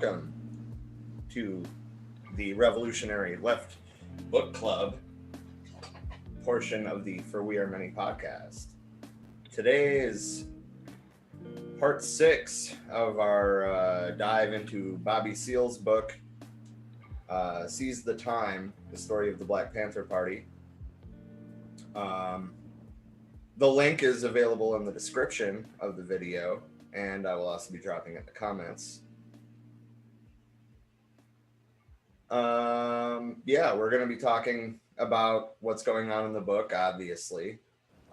welcome to the Revolutionary Left Book Club portion of the For We Are Many podcast. Today is part 6 of our dive into Bobby Seale's book, Seize the Time, the story of the Black Panther Party. The link is available in the description of the video, and I will also be dropping it in the comments. We're going to be talking about what's going on in the book, obviously.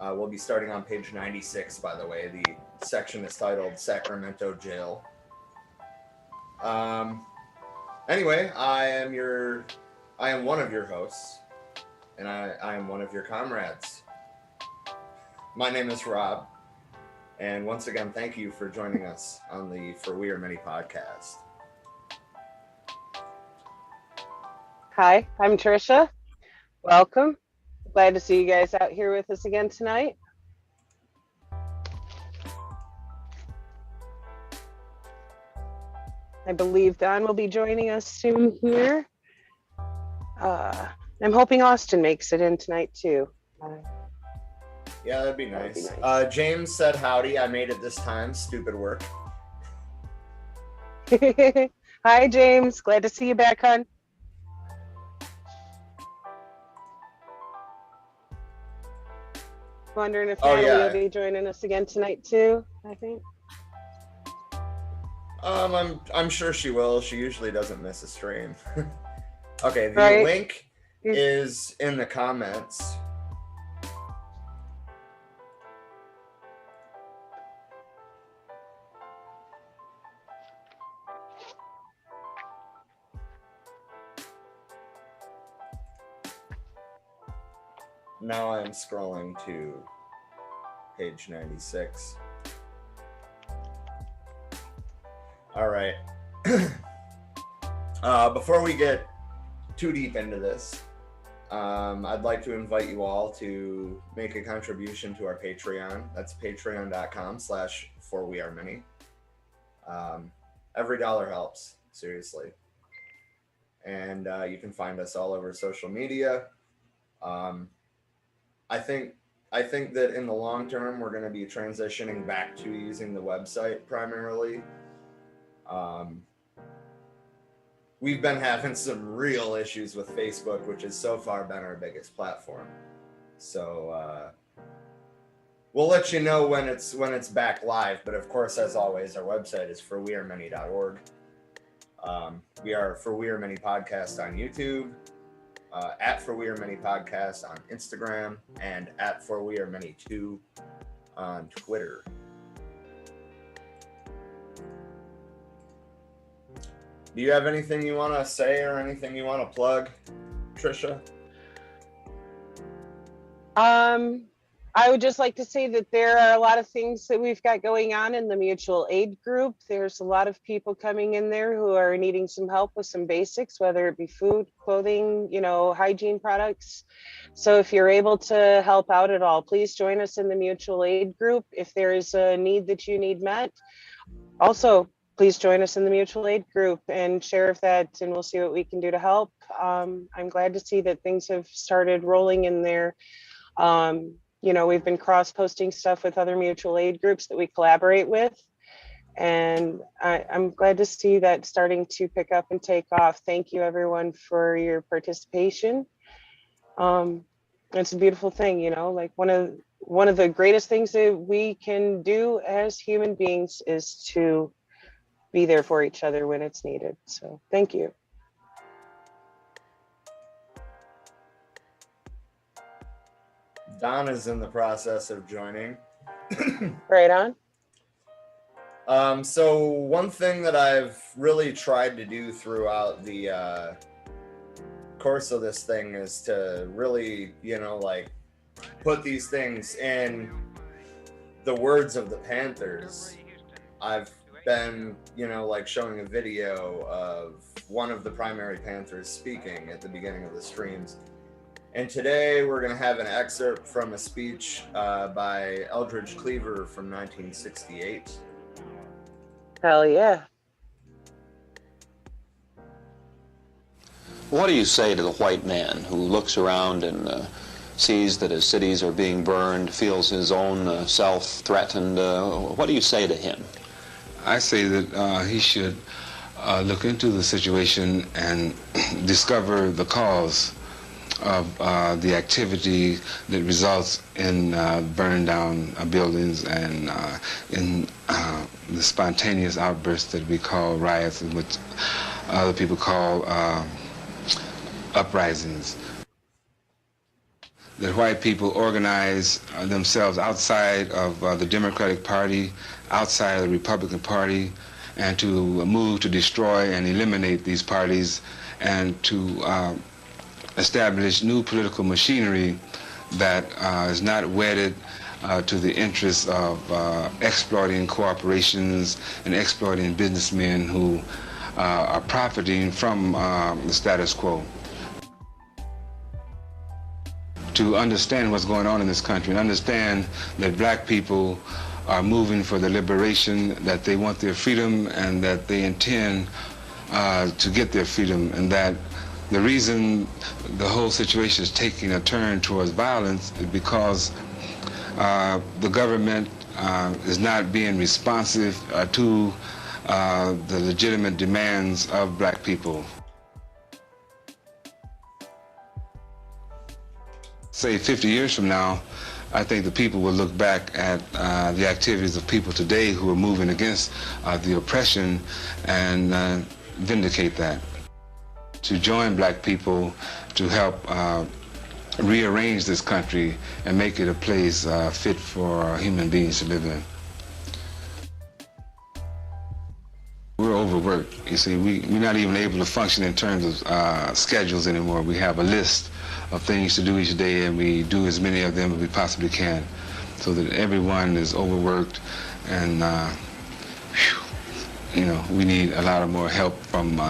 We'll be starting on page 96, by the way. The section is titled Sacramento Jail. Anyway, I am one of your hosts, and I am one of your comrades. My name is Rob, and once again, thank you for joining us on the For We Are Many podcast. Hi, I'm Trisha. Welcome. Glad to see you guys out here with us again tonight. I believe Don will be joining us soon here. I'm hoping Austin makes it in tonight too. Yeah, that'd be nice. James said howdy. I made it this time. Stupid work. Hi, James. Glad to see you back, hon. Wondering if Natalie will be joining us again tonight too, I think. I'm sure she will. She usually doesn't miss a stream. Okay, the link is in the comments. Now I'm scrolling to page 96. All right. Before we get too deep into this, I'd like to invite you all to make a contribution to our Patreon. That's patreon.com/forwearemany. Every dollar helps, seriously. And you can find us all over social media. I think that in the long term, we're going to be transitioning back to using the website primarily. We've been having some real issues with Facebook, which has so far been our biggest platform. So we'll let you know when it's back live. But of course, as always, our website is forwearemany.org. We are For We Are Many podcast on YouTube. At For We Are Many podcast on Instagram, and at For We Are Many 2 on Twitter. Do you have anything you want to say or anything you want to plug, Trisha? I would just like to say that there are a lot of things that we've got going on in the mutual aid group. There's a lot of people coming in there who are needing some help with some basics, whether it be food, clothing, hygiene products. So if you're able to help out at all, please join us in the mutual aid group. If there is a need that you need met, also, please join us in the mutual aid group and share of that, and we'll see what we can do to help. I'm glad to see that things have started rolling in there. We've been cross-posting stuff with other mutual aid groups that we collaborate with. And I'm glad to see that starting to pick up and take off. Thank you, everyone, for your participation. It's a beautiful thing, like one of the greatest things that we can do as human beings is to be there for each other when it's needed. So thank you. Don is in the process of joining. Right on. So one thing that I've really tried to do throughout the course of this thing is to really, put these things in the words of the Panthers. I've been, showing a video of one of the primary Panthers speaking at the beginning of the streams. And today we're going to have an excerpt from a speech by Eldridge Cleaver from 1968. Hell yeah. What do you say to the white man who looks around and sees that his cities are being burned, feels his own self threatened? What do you say to him? I say that he should look into the situation and discover the cause of the activity that results in burning down buildings and in the spontaneous outbursts that we call riots, and which other people call uprisings. That white people organize themselves outside of the Democratic Party, outside of the Republican Party, and to move to destroy and eliminate these parties, and to establish new political machinery that is not wedded to the interests of exploiting corporations and exploiting businessmen who are profiting from the status quo. To understand what's going on in this country and understand that black people are moving for their liberation, that they want their freedom, and that they intend to get their freedom, and that the reason the whole situation is taking a turn towards violence is because the government is not being responsive to the legitimate demands of black people. Say 50 years from now, I think the people will look back at the activities of people today who are moving against the oppression and vindicate that. To join black people to help rearrange this country and make it a place fit for human beings to live in. We're overworked. You see, we're not even able to function in terms of schedules anymore. We have a list of things to do each day, and we do as many of them as we possibly can, so that everyone is overworked, and you know, we need a lot of more help from.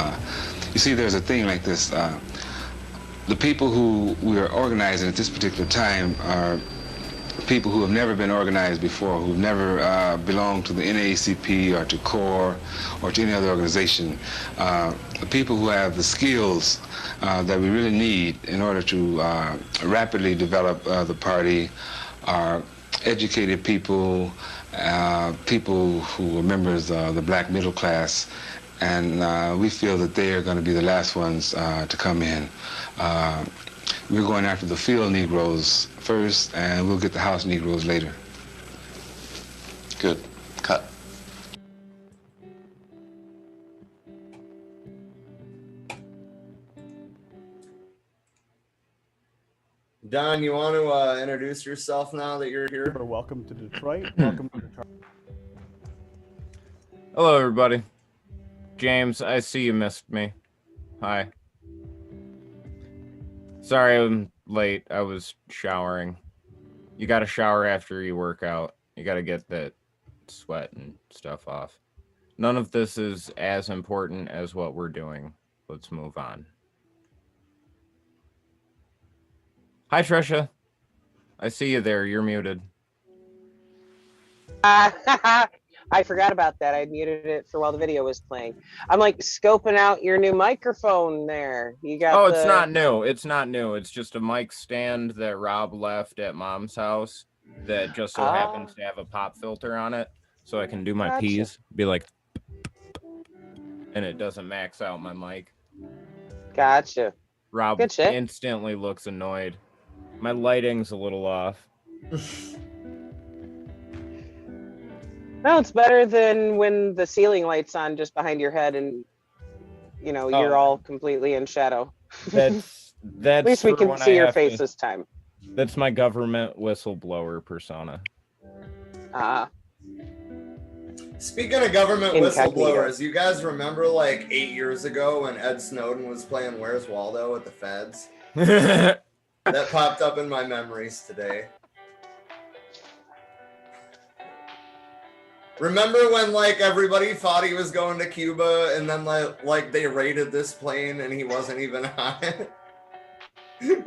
You see, there's a thing like this. The people who we are organizing at this particular time are people who have never been organized before, who've never belonged to the NAACP or to CORE or to any other organization. The people who have the skills that we really need in order to rapidly develop the party are educated people, people who are members of the black middle class, and we feel that they are going to be the last ones to come in. We're going after the field Negroes first, and we'll get the house Negroes later. Good. Cut. Don, you want to introduce yourself now that you're here? Welcome to Detroit. Welcome to Detroit. Hello, everybody. James, I see you missed me. Hi. Sorry I'm late. I was showering. You got to shower after you work out. You got to get that sweat and stuff off. None of this is as important as what we're doing. Let's move on. Hi, Trisha. I see you there. You're muted. I forgot about that. I muted it for while the video was playing. I'm like scoping out your new microphone there. You got Oh, it's not new. It's not new. It's just a mic stand that Rob left at Mom's house that just so happens to have a pop filter on it, so I can do my P's. Be like, and it doesn't max out my mic. Gotcha. Rob instantly looks annoyed. My lighting's a little off. No, it's better than when the ceiling light's on just behind your head and, you know, you're all completely in shadow. That's At least we can see your face this time. That's my government whistleblower persona. Speaking of government whistleblowers, you guys remember like 8 years ago when Ed Snowden was playing Where's Waldo with the feds? That popped up in my memories today. Remember when like everybody thought he was going to Cuba and then like they raided this plane and he wasn't even on it? I'm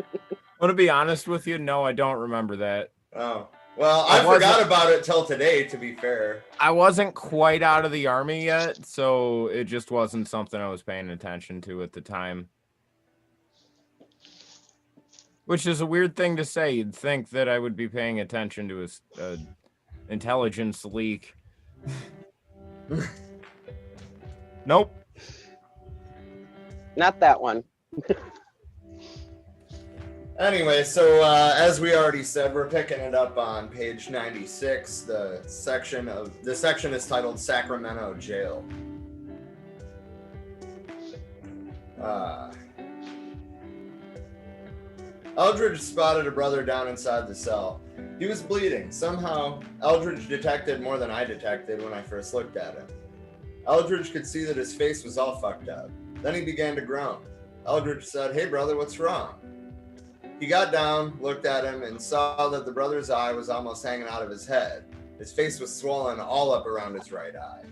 gonna be honest with you, no, I don't remember that. Oh. Well, I forgot about it till today, to be fair. I wasn't quite out of the army yet, so it just wasn't something I was paying attention to at the time. Which is a weird thing to say. You'd think that I would be paying attention to a intelligence leak. Nope. Not that one. Anyway, so as we already said, we're picking it up on page 96. The section is titled Sacramento Jail. Eldridge spotted a brother down inside the cell. He was bleeding. Somehow, Eldridge detected more than I detected when I first looked at him. Eldridge could see that his face was all fucked up. Then he began to groan. Eldridge said, "Hey brother, what's wrong?" He got down, looked at him, and saw that the brother's eye was almost hanging out of his head. His face was swollen all up around his right eye.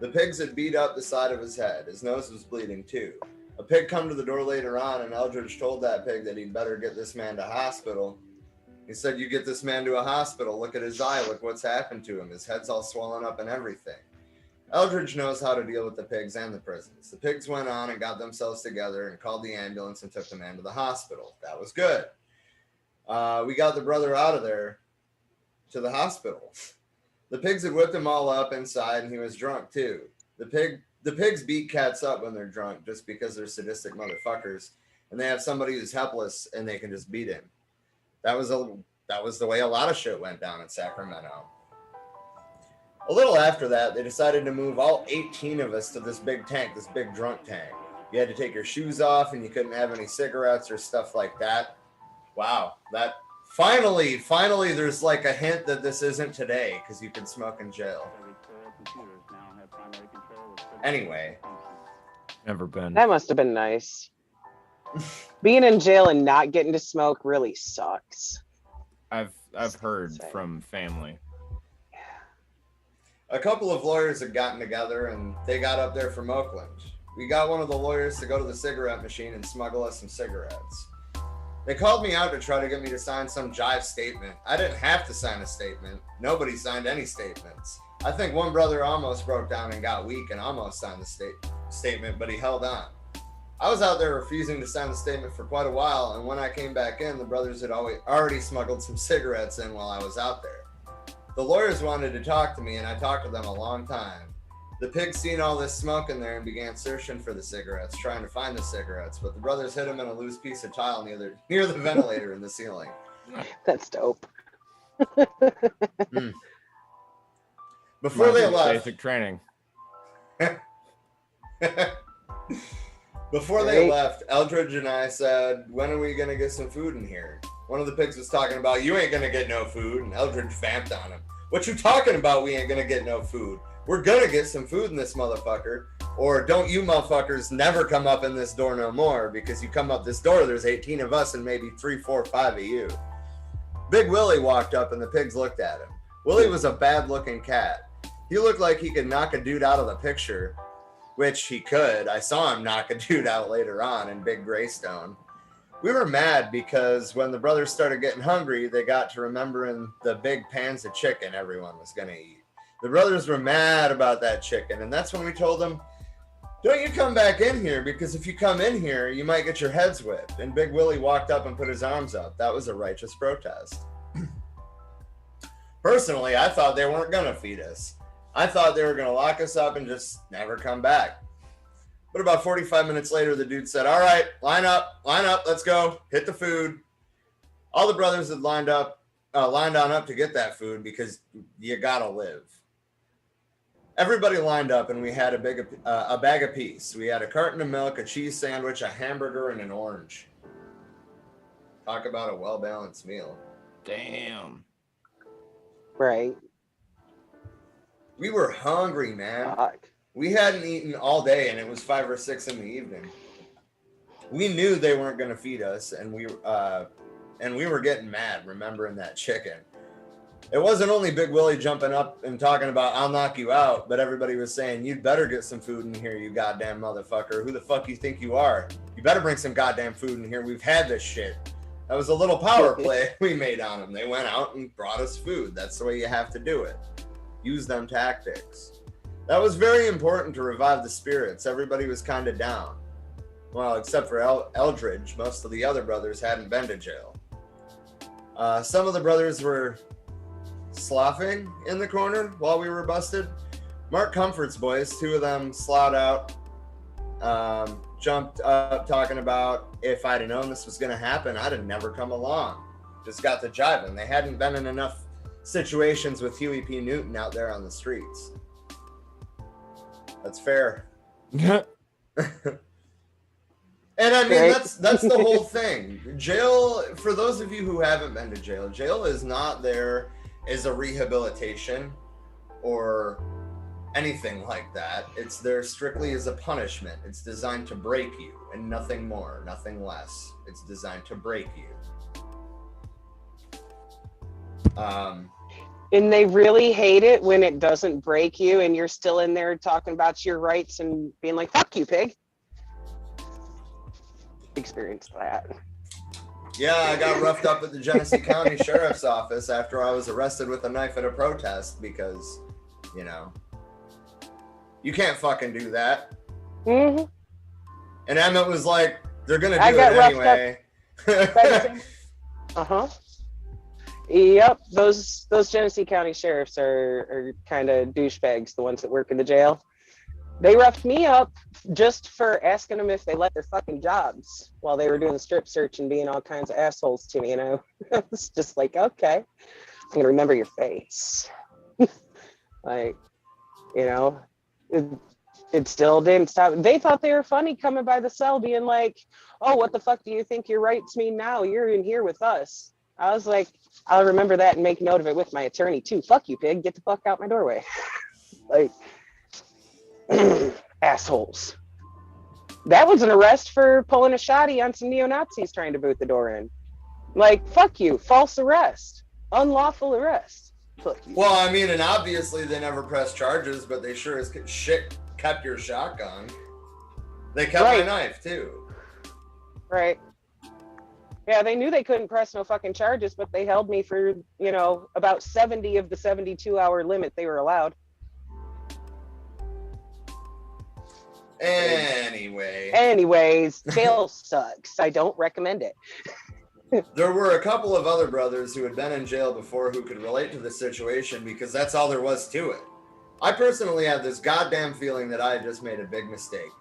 The pigs had beat up the side of his head. His nose was bleeding too. A pig come to the door later on, and Eldridge told that pig that he'd better get this man to hospital. He said, "You get this man to a hospital. Look at his eye. Look what's happened to him. His head's all swollen up and everything." Eldridge knows how to deal with the pigs and the prisons. The pigs went on and got themselves together and called the ambulance and took the man to the hospital. That was good. We got the brother out of there to the hospital. The pigs had whipped him all up inside, and he was drunk too. The pigs beat cats up when they're drunk just because they're sadistic motherfuckers, and they have somebody who's helpless and they can just beat him. That was the way a lot of shit went down in Sacramento. A little after that, they decided to move all 18 of us to this big tank, this big drunk tank. You had to take your shoes off, and you couldn't have any cigarettes or stuff like that. Wow, that finally, there's like a hint that this isn't today, because you can smoke in jail. Anyway. Never been. That must have been nice. Being in jail and not getting to smoke really sucks. I've heard from family. A couple of lawyers had gotten together, and they got up there from Oakland. We got one of the lawyers to go to the cigarette machine and smuggle us some cigarettes. They called me out to try to get me to sign some jive statement. I didn't have to sign a statement. Nobody signed any statements. I think one brother almost broke down and got weak and almost signed the statement, but he held on. I was out there refusing to sign the statement for quite a while, and when I came back in, the brothers had already smuggled some cigarettes in while I was out there. The lawyers wanted to talk to me, and I talked to them a long time. The pigs seen all this smoke in there and began searching for the cigarettes, trying to find the cigarettes, but the brothers hid them in a loose piece of tile near the ventilator in the ceiling. That's dope. Before they left, basic training. Before they left, Eldridge and I said, "When are we going to get some food in here?" One of the pigs was talking about, "You ain't going to get no food," and Eldridge vamped on him. "What you talking about, we ain't going to get no food? We're going to get some food in this motherfucker, or don't you motherfuckers never come up in this door no more, because you come up this door, there's 18 of us and maybe 3, 4, 5 of you." Big Willie walked up and the pigs looked at him. Willie was a bad-looking cat. He looked like he could knock a dude out of the picture, which he could. I saw him knock a dude out later on in Big Greystone. We were mad because when the brothers started getting hungry, they got to remembering the big pans of chicken everyone was going to eat. The brothers were mad about that chicken, and that's when we told them, "Don't you come back in here, because if you come in here, you might get your heads whipped." And Big Willie walked up and put his arms up. That was a righteous protest. Personally, I thought they weren't going to feed us. I thought they were going to lock us up and just never come back. But about 45 minutes later, the dude said, "All right, line up, let's go, hit the food." All the brothers had lined on up to get that food because you gotta live. Everybody lined up, and we had a bag apiece. We had a carton of milk, a cheese sandwich, a hamburger, and an orange. Talk about a well-balanced meal. Damn. Right. We were hungry, man. Fuck. We hadn't eaten all day, and it was 5 or 6 in the evening. We knew they weren't going to feed us, and we were getting mad remembering that chicken. It wasn't only Big Willie jumping up and talking about, "I'll knock you out," but everybody was saying, "You'd better get some food in here, you goddamn motherfucker. Who the fuck you think you are? You better bring some goddamn food in here. We've had this shit." That was a little power play we made on them. They went out and brought us food. That's the way you have to do it. Use them tactics. That was very important to revive the spirits. Everybody was kind of down. Well, except for Eldridge. Most of the other brothers hadn't been to jail. Some of the brothers were sloughing in the corner while we were busted. Mark Comfort's boys, 2 of them slowed out, jumped up talking about if I'd have known this was going to happen, I'd have never come along. Just got to jiving. They hadn't been in enough situations with Huey P. Newton out there on the streets. That's fair. And I mean, that's the whole thing. Jail, for those of you who haven't been to jail, jail is not there as a rehabilitation or anything like that. It's there strictly as a punishment. It's designed to break you and nothing more, nothing less. It's designed to break you. And they really hate it when it doesn't break you and you're still in there talking about your rights and being like, fuck you, pig. Experienced that. Yeah, I got roughed up at the Genesee County Sheriff's Office after I was arrested with a knife at a protest because, you know, you can't fucking do that. Mm-hmm. And Emmett was like, they're going to do it anyway. Uh-huh. Yep, those Genesee County sheriffs are kind of douchebags, the ones that work in the jail. They roughed me up just for asking them if they let their fucking jobs while they were doing the strip search and being all kinds of assholes to me, you know. It's just like, okay, I'm gonna remember your face. Like, you know, it still didn't stop. They thought they were funny coming by the cell being like, oh, what the fuck do you think your rights mean now? You're in here with us. I was like, I'll remember that and make note of it with my attorney too. Fuck you, pig. Get the fuck out my doorway. Like, assholes. That was an arrest for pulling a shotty on some neo-Nazis trying to boot the door in. Like, fuck you. False arrest. Unlawful arrest. Fuck you. Well, I mean, and obviously they never pressed charges, but they sure as shit kept your shotgun. They kept my knife too. Right. Yeah, they knew they couldn't press no fucking charges, but they held me for, you know, about 70 of the 72-hour limit they were allowed. Anyways, jail sucks. I don't recommend it. There were a couple of other brothers who had been in jail before who could relate to the situation because that's all there was to it. I personally had this goddamn feeling that I had just made a big mistake.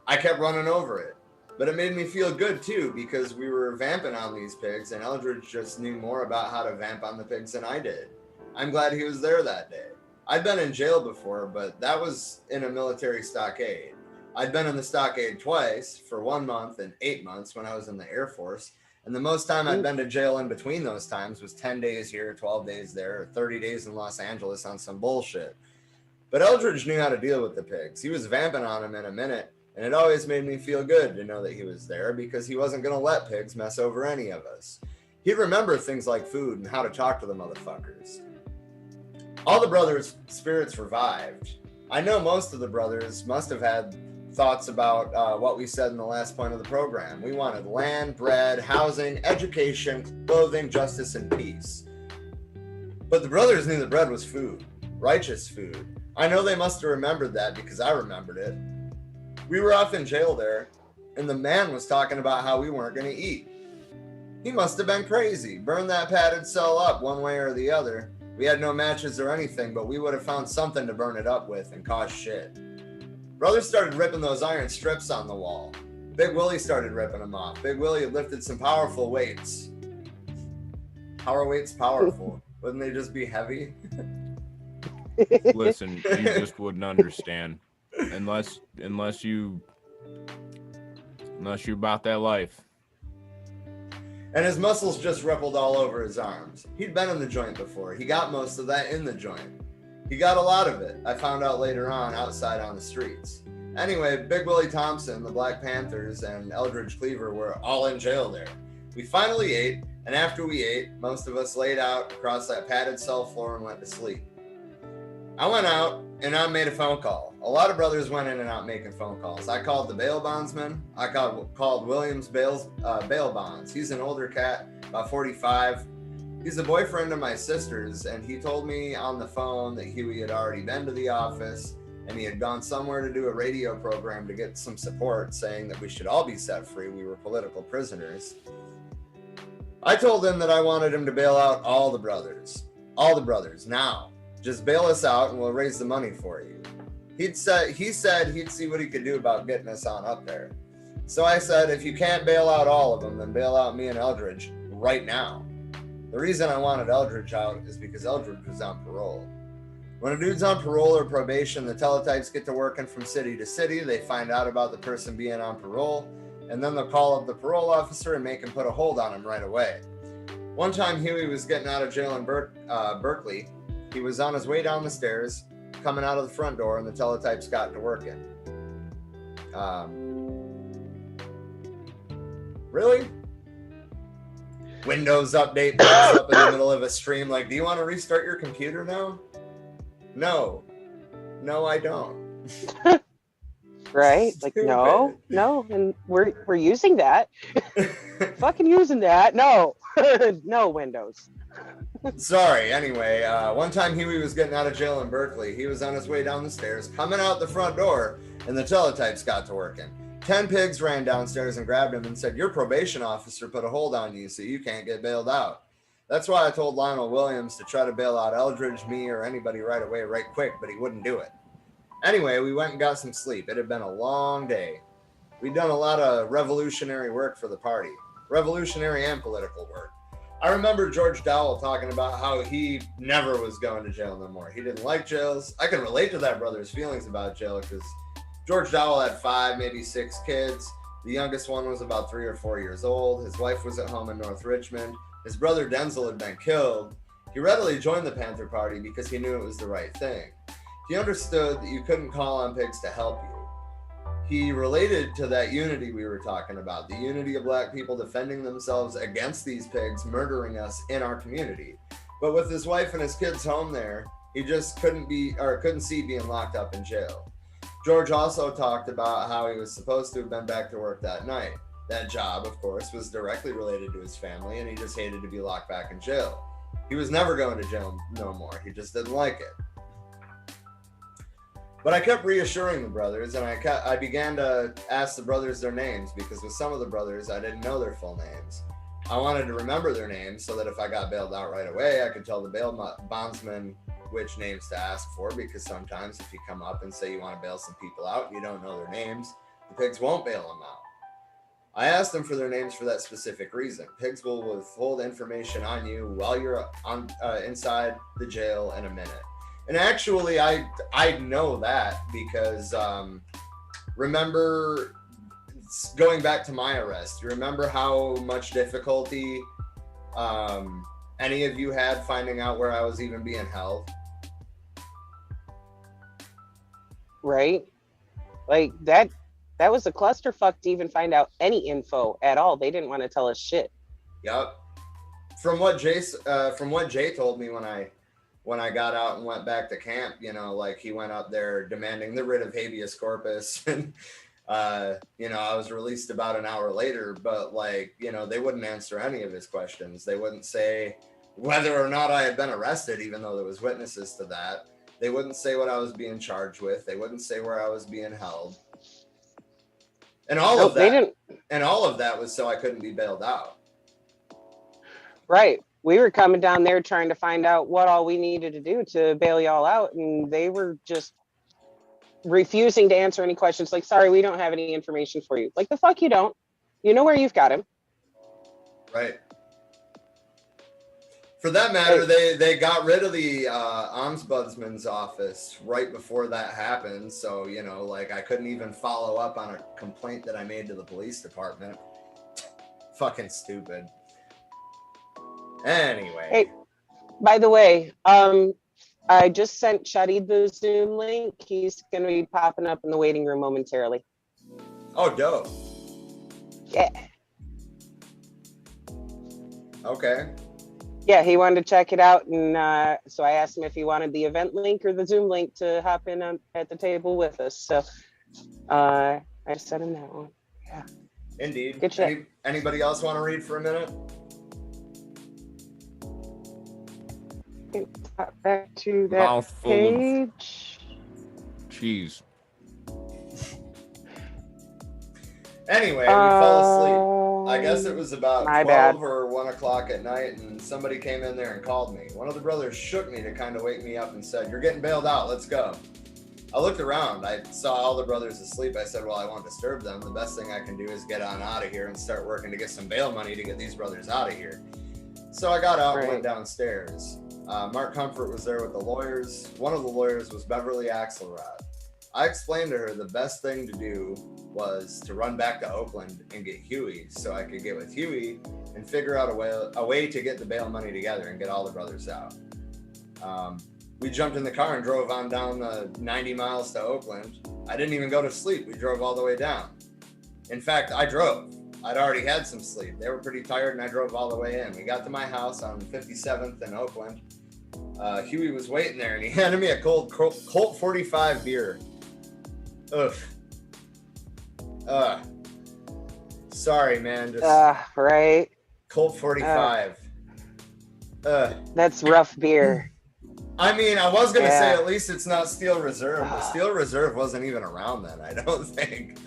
I kept running over it. But it made me feel good too because we were vamping on these pigs and Eldridge just knew more about how to vamp on the pigs than I did. I'm glad he was there that day. I'd been in jail before, but that was in a military stockade. I'd been in the stockade twice for 1 month and 8 months when I was in the Air Force. And the most time I'd been to jail in between those times was 10 days here, 12 days there, or 30 days in Los Angeles on some bullshit. But Eldridge knew how to deal with the pigs. He was vamping on them in a minute. And it always made me feel good to know that he was there because he wasn't going to let pigs mess over any of us. He'd remember things like food and how to talk to the motherfuckers. All the brothers' spirits revived. I know most of the brothers must have had thoughts about what we said in the last point of the program. We wanted land, bread, housing, education, clothing, justice, and peace. But the brothers knew the bread was food, righteous food. I know they must have remembered that because I remembered it. We were off in jail there, and the man was talking about how we weren't going to eat. He must have been crazy. Burn that padded cell up one way or the other. We had no matches or anything, but we would have found something to burn it up with and cause shit. Brothers started ripping those iron strips on the wall. Big Willie started ripping them off. Big Willie had lifted some powerful weights. Power weights powerful. Wouldn't they just be heavy? Listen, you just wouldn't understand. Unless you about that life. And his muscles just rippled all over his arms. He'd been in the joint before. He got most of that in the joint. He got a lot of it. I found out later on outside on the streets. Anyway, Big Willie Thompson, the Black Panthers, and Eldridge Cleaver were all in jail there. We finally ate, and after we ate, most of us laid out across that padded cell floor and went to sleep. I went out and I made a phone call. A lot of brothers went in and out making phone calls. I called the bail bondsman. I called Williams bail bonds. He's an older cat, about 45. He's a boyfriend of my sister's, and he told me on the phone that Huey had already been to the office and he had gone somewhere to do a radio program to get some support saying that we should all be set free. We were political prisoners. I told him that I wanted him to bail out all the brothers. All the brothers, now. Just bail us out and we'll raise the money for you. He said he'd see what he could do about getting us on up there. So I said, if you can't bail out all of them, then bail out me and Eldridge right now. The reason I wanted Eldridge out is because Eldridge was on parole. When a dude's on parole or probation, the teletypes get to working from city to city. They find out about the person being on parole, and then they'll call up the parole officer and make him put a hold on him right away. One time Huey was getting out of jail in Berkeley. He was on his way down the stairs, coming out of the front door, and the teletypes got to working. Really? Windows update pops up in the middle of a stream like, do you want to restart your computer now? No, I don't. Right? Like, no, and we're using that. Fucking using that. No, no Windows. Sorry. Anyway, one time Huey was getting out of jail in Berkeley. He was on his way down the stairs, coming out the front door, and the teletypes got to working. 10 pigs ran downstairs and grabbed him and said, your probation officer put a hold on you, so you can't get bailed out. That's why I told Lionel Williams to try to bail out Eldridge, me, or anybody right away, right quick, but he wouldn't do it. Anyway, we went and got some sleep. It had been a long day. We'd done a lot of revolutionary work for the party. Revolutionary and political work. I remember George Dowell talking about how he never was going to jail no more. He didn't like jails. I can relate to that brother's feelings about jail because George Dowell had 5, maybe 6 kids. The youngest one was about 3 or 4 years old. His wife was at home in North Richmond. His brother Denzel had been killed. He readily joined the Panther Party because he knew it was the right thing. He understood that you couldn't call on pigs to help you. He related to that unity we were talking about, the unity of Black people defending themselves against these pigs murdering us in our community. But with his wife and his kids home there, he just couldn't see being locked up in jail. George also talked about how he was supposed to have been back to work that night. That job, of course, was directly related to his family, and he just hated to be locked back in jail. He was never going to jail no more. He just didn't like it. But I kept reassuring the brothers, and I began to ask the brothers their names, because with some of the brothers, I didn't know their full names. I wanted to remember their names so that if I got bailed out right away, I could tell the bail bondsman which names to ask for, because sometimes if you come up and say you want to bail some people out and you don't know their names, the pigs won't bail them out. I asked them for their names for that specific reason. Pigs will withhold information on you while you're inside the jail in a minute. And actually, I know that because remember going back to my arrest, you remember how much difficulty any of you had finding out where I was even being held? Right? Like that was a clusterfuck to even find out any info at all. They didn't want to tell us shit. Yep. From what Jay told me when I got out and went back to camp, you know, like he went up there demanding the writ of habeas corpus and you know, I was released about an hour later, but like, you know, they wouldn't answer any of his questions. They wouldn't say whether or not I had been arrested, even though there was witnesses to that. They wouldn't say what I was being charged with. They wouldn't say where I was being held. And all of that was so I couldn't be bailed out. Right. We were coming down there trying to find out what all we needed to do to bail y'all out, and they were just refusing to answer any questions. Like, sorry, we don't have any information for you. Like, the fuck you don't. You know where you've got him. Right. For that matter, they got rid of the ombudsman's office right before that happened. So, you know, like I couldn't even follow up on a complaint that I made to the police department. Fucking stupid. Anyway. Hey, by the way, I just sent Shadi the Zoom link. He's going to be popping up in the waiting room momentarily. Oh, dope. Yeah. Okay. Yeah, he wanted to check it out, and so I asked him if he wanted the event link or the Zoom link to hop in at the table with us. So I just sent him that one. Yeah. Indeed. Good shit. Anybody else want to read for a minute? Back to that Mouthful page. Anyway, we fell asleep. I guess it was about My 12 bad. or 1 o'clock at night, and somebody came in there and called me. One of the brothers shook me to kind of wake me up and said, "You're getting bailed out, let's go." I looked around, I saw all the brothers asleep. I said, well, I won't disturb them. The best thing I can do is get on out of here and start working to get some bail money to get these brothers out of here. So I got out and went downstairs. Mark Comfort was there with the lawyers. One of the lawyers was Beverly Axelrod. I explained to her the best thing to do was to run back to Oakland and get Huey so I could get with Huey and figure out a way to get the bail money together and get all the brothers out. We jumped in the car and drove on down the 90 miles to Oakland. I didn't even go to sleep. We drove all the way down. In fact, I drove. I'd already had some sleep. They were pretty tired, and I drove all the way in. We got to my house on 57th in Oakland. Huey was waiting there, and he handed me a cold Colt 45 beer. Ugh. Sorry, man. Just right. Colt 45. That's rough beer. I mean, I was going to say at least it's not Steel Reserve, but Steel Reserve wasn't even around then, I don't think.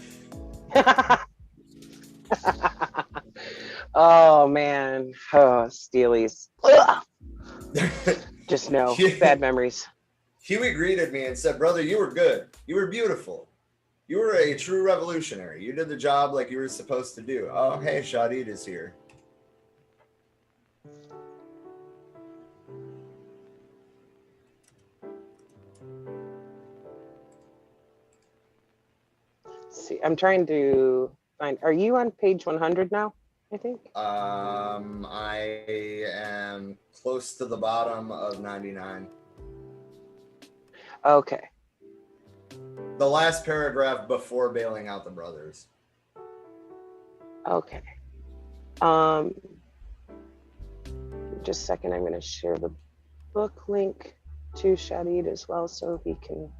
Oh, man. Oh, Steelies. Just no. Bad memories. Huey greeted me and said, "Brother, you were good. You were beautiful. You were a true revolutionary. You did the job like you were supposed to do." Oh, hey, Shadid is here. See, I'm trying to find. Are you on page 100 now? I think. I am close to the bottom of 99. Okay. The last paragraph before bailing out the brothers. Okay. Just a second. I'm going to share the book link to Shadid as well, so he can.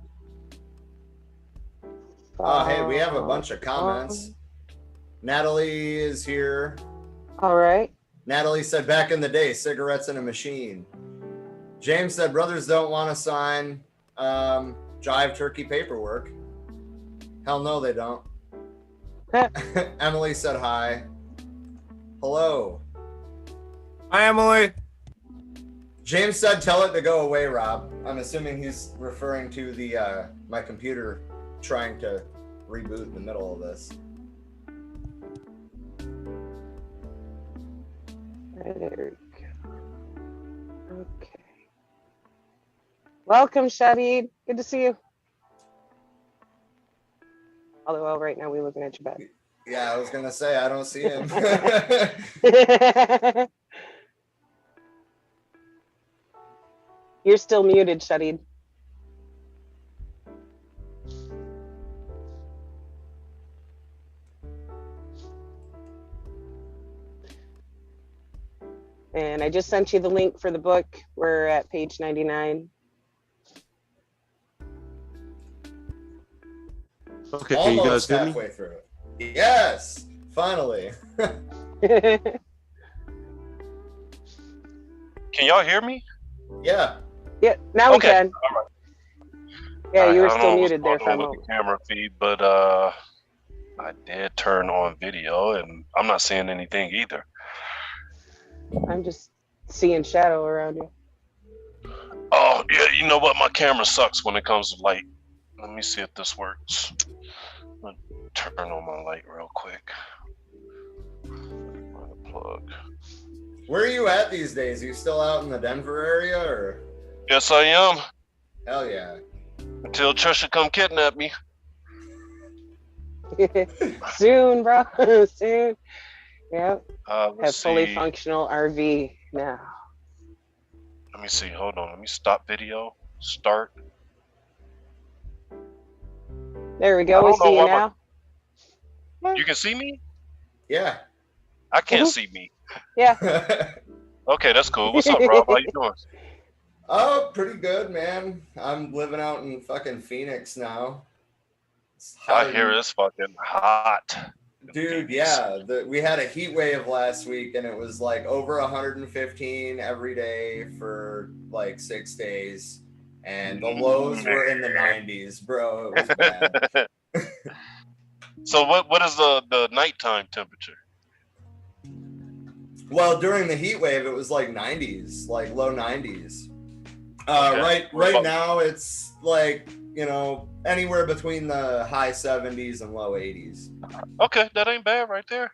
Oh, hey, we have a bunch of comments. Natalie is here. All right. Natalie said, "Back in the day, cigarettes in a machine." James said, "Brothers don't want to sign jive turkey paperwork." Hell no, they don't. Emily said hi. Hello. Hi, Emily. James said, "Tell it to go away, Rob." I'm assuming he's referring to the my computer trying to reboot in the middle of this. There we go. Okay. Welcome, Shadid. Good to see you. Although right now we're looking at your bed. Yeah, I was gonna say I don't see him. You're still muted, Shadid. And I just sent you the link for the book. We're at page 99. Okay, Almost you guys hear me? halfway through it. Yes, finally. Can y'all hear me? Yeah. Yeah, now we can. All right. Yeah, you were I don't still know what's muted there going for a on with moment. the camera feed, but I did turn on video, and I'm not seeing anything either. I'm just seeing shadow around you. Oh, yeah, you know what? My camera sucks when it comes to light. Let me see if this works. I'll turn on my light real quick. Plug. Where are you at these days? Are you still out in the Denver area, or? Yes, I am. Hell yeah. Until Trisha come kidnap me. Soon, bro. Soon. Yep. Let's Have fully see. functional RV now. Let me see. Hold on. Let me stop video. Start. There we I go. We don't know see you why now. You can see me? Yeah. I can't Mhm. see me. Yeah. Okay, that's cool. What's up, Rob? How you doing? Oh, pretty good, man. I'm living out in fucking Phoenix now. It's I hot. hear it's fucking hot. Dude, yeah. We had a heat wave last week, and it was like over 115 every day for like 6 days. And the lows were in the 90s, bro. It was bad. So what is the nighttime temperature? Well, during the heat wave, it was like 90s, like low 90s. Okay. Right now, it's like, you know, anywhere between the high 70s and low 80s. Okay, that ain't bad right there.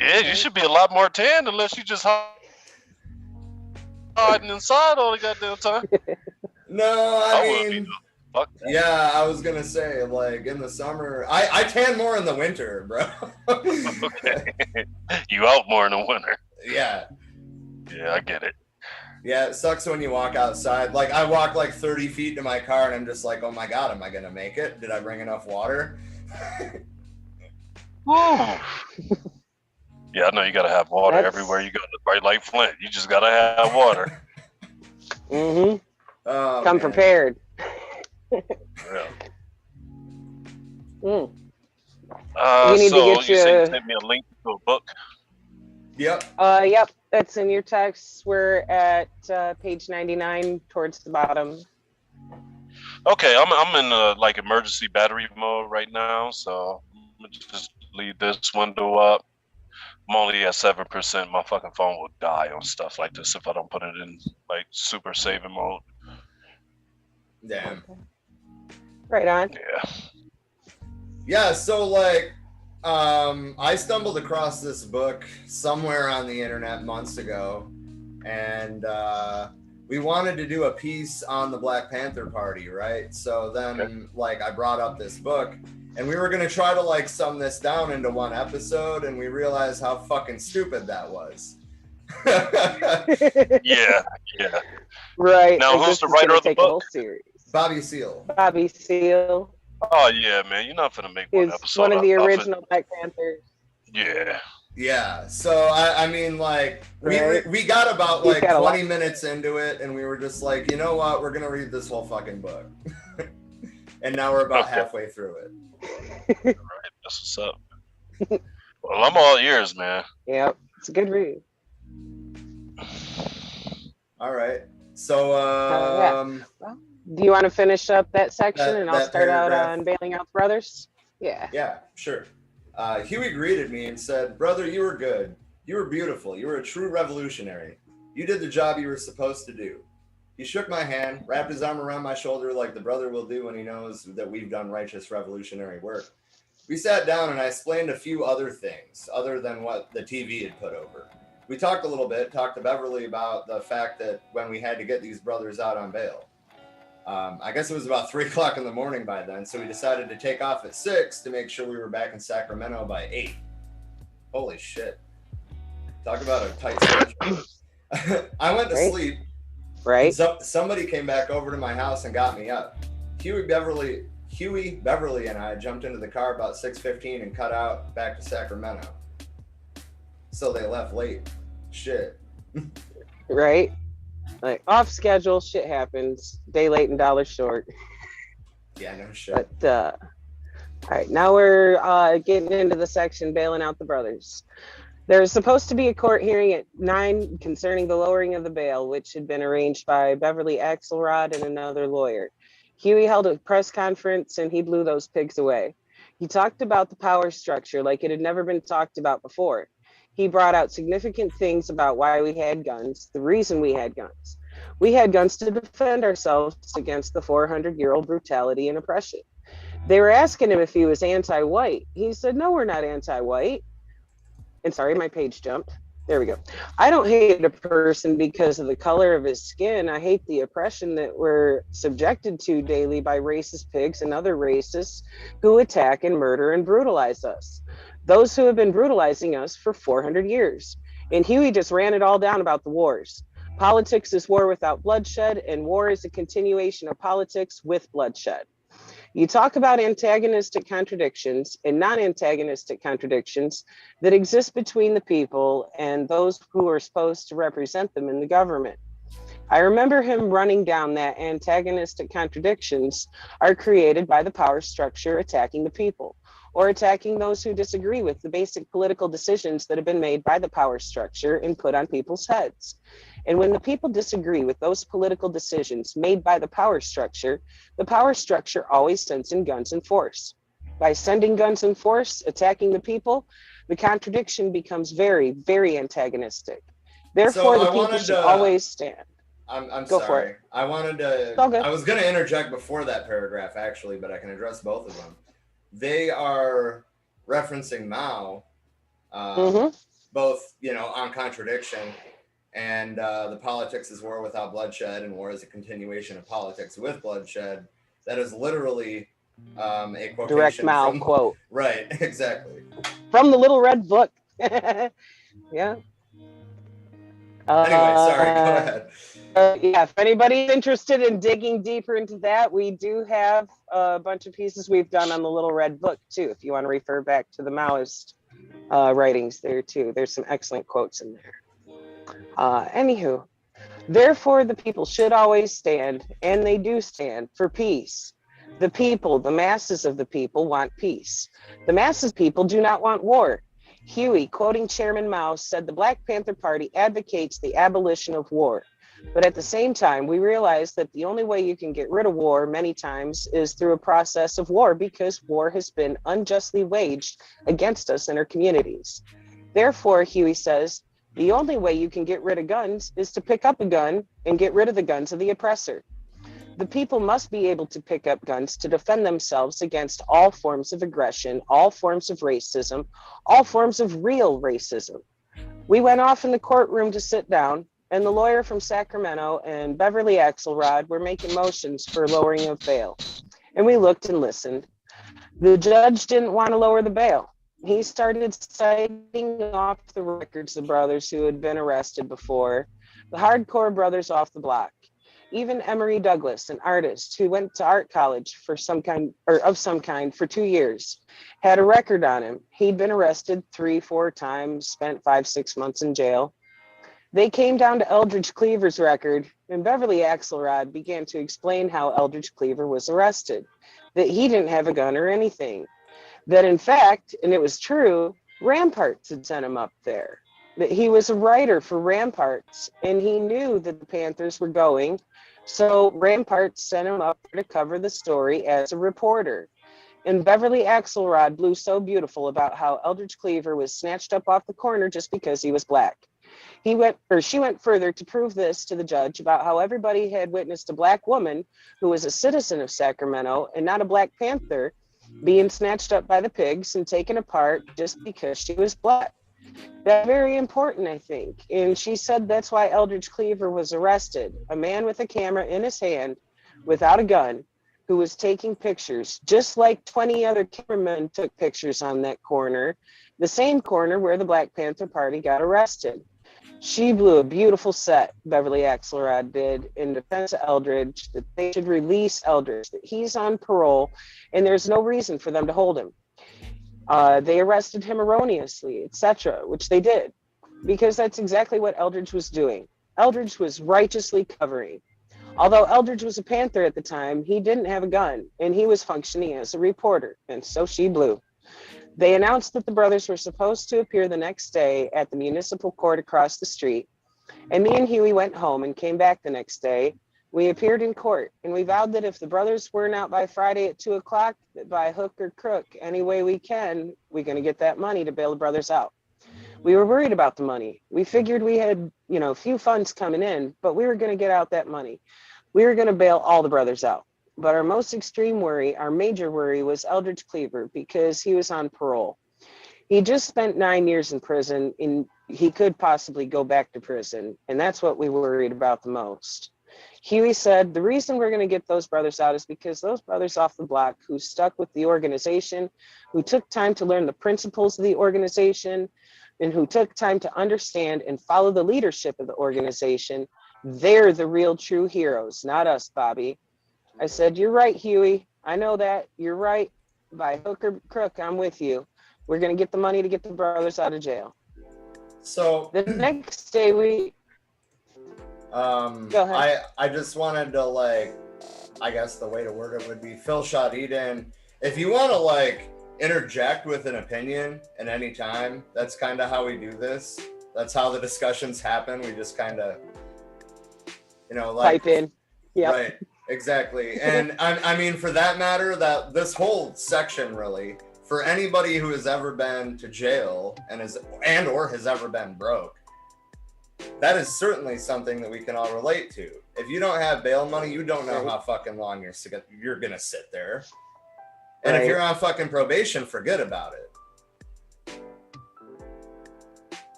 Yeah, you should be a lot more tan unless you just hiding inside all the goddamn time. No, I wouldn't mean, be. Fuck that. yeah, I was gonna say, like, in the summer, I tan more in the winter, bro. Okay. You out more in the winter. Yeah. Yeah, I get it. Yeah, it sucks when you walk outside. Like, I walk like 30 feet to my car and I'm just like, oh my God, am I gonna make it? Did I bring enough water? Yeah, I know you gotta have water everywhere you go. Right, like Flint, you just gotta have water. Mm-hmm. Oh, Come man. prepared. Yeah. Mm. You need to so get you said you you- sent me a link to a book. Yep. Yep, that's in your text. We're at page 99 towards the bottom. Okay, I'm in like emergency battery mode right now, so I'm gonna just leave this window up. I'm only at 7%. My fucking phone will die on stuff like this if I don't put it in like super saving mode. Damn. Right on. Yeah. Yeah, so like, I stumbled across this book somewhere on the internet months ago, and we wanted to do a piece on the Black Panther Party, right? So then, like, I brought up this book, and we were gonna try to like sum this down into one episode, and we realized how fucking stupid that was. Yeah. Right. Now, who's this the is writer gonna of the take a whole book? series. Bobby Seale. Bobby Seale Oh yeah, man, you're not gonna make one is episode. one of the off it. original Black Panthers. Yeah. Yeah, so I mean, like, Right. we got about He's like got a 20 lot. minutes into it, and we were just like, you know what, we're gonna read this whole fucking book. And now we're about Okay. halfway through it. Right. That's what's up. Well, I'm all ears, man. Yep, it's a good read. All right. So Do you want to finish up that section That- and I'll that start out paragraph. on bailing out the brothers? Yeah. yeah, sure. Huey greeted me and said, "Brother, you were good. You were beautiful. You were a true revolutionary. You did the job you were supposed to do." He shook my hand, wrapped his arm around my shoulder like the brother will do when he knows that we've done righteous revolutionary work. We sat down and I explained a few other things other than what the TV had put over. We talked a little bit, talked to Beverly about the fact that when we had to get these brothers out on bail. I guess it was about 3 o'clock in the morning by then, so we decided to take off at 6 to make sure we were back in Sacramento by 8. Holy shit. Talk about a tight schedule. I went to Right. sleep. Right. So, somebody came back over to my house and got me up. Huey, Beverly, and I jumped into the car about 6:15 and cut out back to Sacramento. So they left late. Shit. Right. Like off schedule, shit happens. Day late and dollar short. Yeah, no shit. But all right, now we're getting into the section bailing out the brothers. There's supposed to be a court hearing at 9 concerning the lowering of the bail, which had been arranged by Beverly Axelrod and another lawyer. Huey held a press conference and he blew those pigs away. He talked about the power structure like it had never been talked about before. He brought out significant things about why we had guns, the reason we had guns. We had guns to defend ourselves against the 400-year-old brutality and oppression. They were asking him if he was anti-white. He said, "No, we're not anti-white." And sorry, my page jumped. There we go. "I don't hate a person because of the color of his skin. I hate the oppression that we're subjected to daily by racist pigs and other racists who attack and murder and brutalize us. Those who have been brutalizing us for 400 years. And Huey just ran it all down about the wars. Politics is war without bloodshed, and war is a continuation of politics with bloodshed. You talk about antagonistic contradictions and non-antagonistic contradictions that exist between the people and those who are supposed to represent them in the government. I remember him running down that antagonistic contradictions are created by the power structure attacking the people, or attacking those who disagree with the basic political decisions that have been made by the power structure and put on people's heads. And when the people disagree with those political decisions made by the power structure always sends in guns and force. By sending guns in force, attacking the people, the contradiction becomes very, very antagonistic. Therefore, the people should always stand. I'm Go for sorry. it. I wanted to. It's all good. I was going to interject before that paragraph, actually, but I can address both of them. They are referencing Mao, both, you know, on contradiction, and the politics is war without bloodshed, and war is a continuation of politics with bloodshed. That is literally a quotation direct Mao from, quote. Right, exactly. From the Little Red Book. Yeah. Anyway, sorry, go ahead. Yeah, if anybody's interested in digging deeper into that, we do have a bunch of pieces we've done on the Little Red Book too, if you want to refer back to the Maoist writings there too. There's some excellent quotes in there. Anywho, therefore the people should always stand, and they do stand, for peace. The people, the masses of the people, want peace. The masses of people do not want war. Huey, quoting Chairman Mao, said the Black Panther Party advocates the abolition of war. But at the same time, we realize that the only way you can get rid of war many times is through a process of war, because war has been unjustly waged against us in our communities. Therefore, Huey says, the only way you can get rid of guns is to pick up a gun and get rid of the guns of the oppressor. The people must be able to pick up guns to defend themselves against all forms of aggression, all forms of racism, all forms of real racism. We went off in the courtroom to sit down, and the lawyer from Sacramento and Beverly Axelrod were making motions for lowering of bail. And we looked and listened. The judge didn't want to lower the bail. He started citing off the records of brothers who had been arrested before, the hardcore brothers off the block. Even Emory Douglas, an artist who went to art college for some kind for 2 years, had a record on him. He'd been arrested 3-4 times, spent 5-6 months in jail. They came down to Eldridge Cleaver's record, and Beverly Axelrod began to explain how Eldridge Cleaver was arrested, that he didn't have a gun or anything, that in fact, and it was true, Ramparts had sent him up there, that he was a writer for Ramparts, and he knew that the Panthers were going, so Ramparts sent him up to cover the story as a reporter. And Beverly Axelrod blew so beautiful about how Eldridge Cleaver was snatched up off the corner just because he was black. She went further to prove this to the judge about how everybody had witnessed a black woman who was a citizen of Sacramento and not a Black Panther being snatched up by the pigs and taken apart just because she was black. That's very important, I think. And she said that's why Eldridge Cleaver was arrested. A man with a camera in his hand without a gun who was taking pictures, just like 20 other cameramen took pictures on that corner, the same corner where the Black Panther Party got arrested. She blew a beautiful set, Beverly Axelrod did, in defense of Eldridge, that they should release Eldridge, that he's on parole, and there's no reason for them to hold him. They arrested him erroneously, etc., which they did, because that's exactly what Eldridge was doing. Eldridge was righteously covering. Although Eldridge was a Panther at the time, he didn't have a gun, and he was functioning as a reporter, and so she blew. They announced that the brothers were supposed to appear the next day at the municipal court across the street, and me and Huey went home and came back the next day. We appeared in court, and we vowed that if the brothers weren't out by Friday at 2 o'clock, that by hook or crook, any way we can, we're going to get that money to bail the brothers out. We were worried about the money. We figured we had, a few funds coming in, but we were going to get out that money. We were going to bail all the brothers out. But our most extreme worry, our major worry, was Eldridge Cleaver, because he was on parole. He just spent 9 years in prison, and he could possibly go back to prison, and that's what we worried about the most. Huey said, the reason we're going to get those brothers out is because those brothers off the block who stuck with the organization, who took time to learn the principles of the organization, and who took time to understand and follow the leadership of the organization, they're the real true heroes, not us, Bobby. I said, you're right, Huey. I know that. You're right. By hook or crook, I'm with you. We're going to get the money to get the brothers out of jail. So the next day we... Go ahead. I just wanted to, I guess the way to word it would be, Phil Shot Eden. If you want to, interject with an opinion at any time, that's kind of how we do this. That's how the discussions happen. We just kind of, pipe in. Yeah. Right. Exactly. And I mean, for that matter, that this whole section really, for anybody who has ever been to jail and or has ever been broke, that is certainly something that we can all relate to. If you don't have bail money, you don't know how fucking long you're gonna sit there. And if you're on fucking probation, forget about it.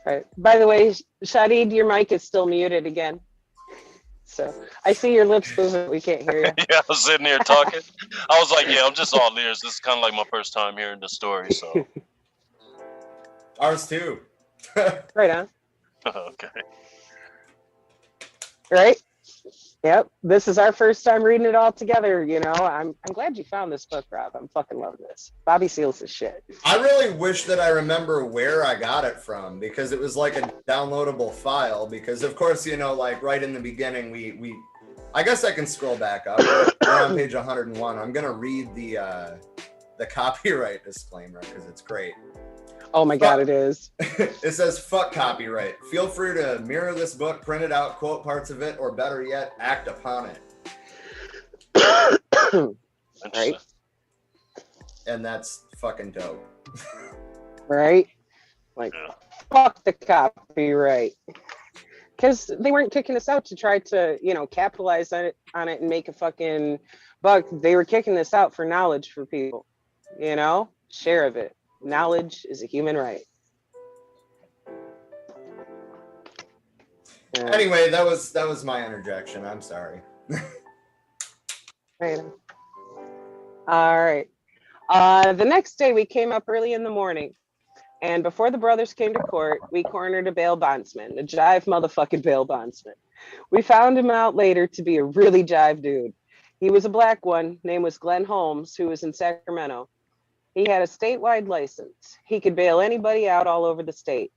Right. By the way, Shadid, your mic is still muted again. So I see your lips moving. We can't hear you. Yeah, I was sitting there talking. I was like, yeah, I'm just all ears. This is kind of like my first time hearing the story. So Ours too. Right on. Okay. Right? Yep. This is our first time reading it all together. You know, I'm glad you found this book, Rob. I'm fucking loving this. Bobby Seale's his shit. I really wish that I remember where I got it from, because it was like a downloadable file. Because of course, you know, like right in the beginning, we I guess I can scroll back up. We're on page 101. I'm gonna read the copyright disclaimer because it's great. Oh my God, it is. It says, fuck copyright. Feel free to mirror this book, print it out, quote parts of it, or better yet, act upon it. Right. And that's fucking dope. Right? Like, fuck the copyright. Because they weren't kicking us out to try to, you know, capitalize on it and make a fucking buck. They were kicking us out for knowledge for people, you know, share of it. Knowledge is a human right. Anyway, that was my interjection. I'm sorry. Right. All right. The next day we came up early in the morning, and before the brothers came to court, we cornered a bail bondsman, a jive motherfucking bail bondsman. We found him out later to be a really jive dude. He was a black one. Name was Glenn Holmes, who was in Sacramento. He had a statewide license. He could bail anybody out all over the state.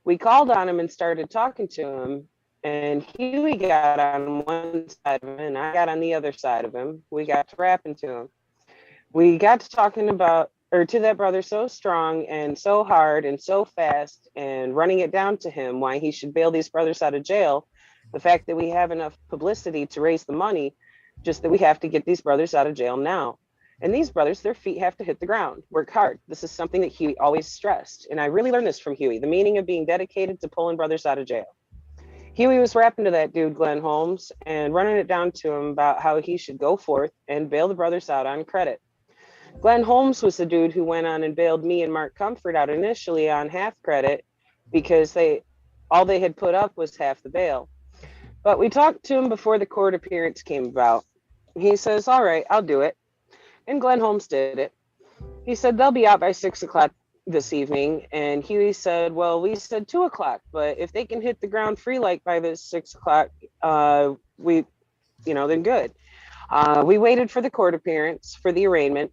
We called on him and started talking to him, and Huey got on one side of him and I got on the other side of him. We got to rapping to him. We got to talking to that brother so strong and so hard and so fast, and running it down to him why he should bail these brothers out of jail. The fact that we have enough publicity to raise the money, just that we have to get these brothers out of jail now. And these brothers, their feet have to hit the ground, work hard. This is something that Huey always stressed. And I really learned this from Huey, the meaning of being dedicated to pulling brothers out of jail. Huey was rapping to that dude, Glenn Holmes, and running it down to him about how he should go forth and bail the brothers out on credit. Glenn Holmes was the dude who went on and bailed me and Mark Comfort out initially on half credit, because all they had put up was half the bail. But we talked to him before the court appearance came about. He says, all right, I'll do it. And Glenn Holmes did it. He said, they'll be out by 6 o'clock this evening. And Huey said, well, we said 2 o'clock, but if they can hit the ground free like by this 6 o'clock, then good. We waited for the court appearance for the arraignment,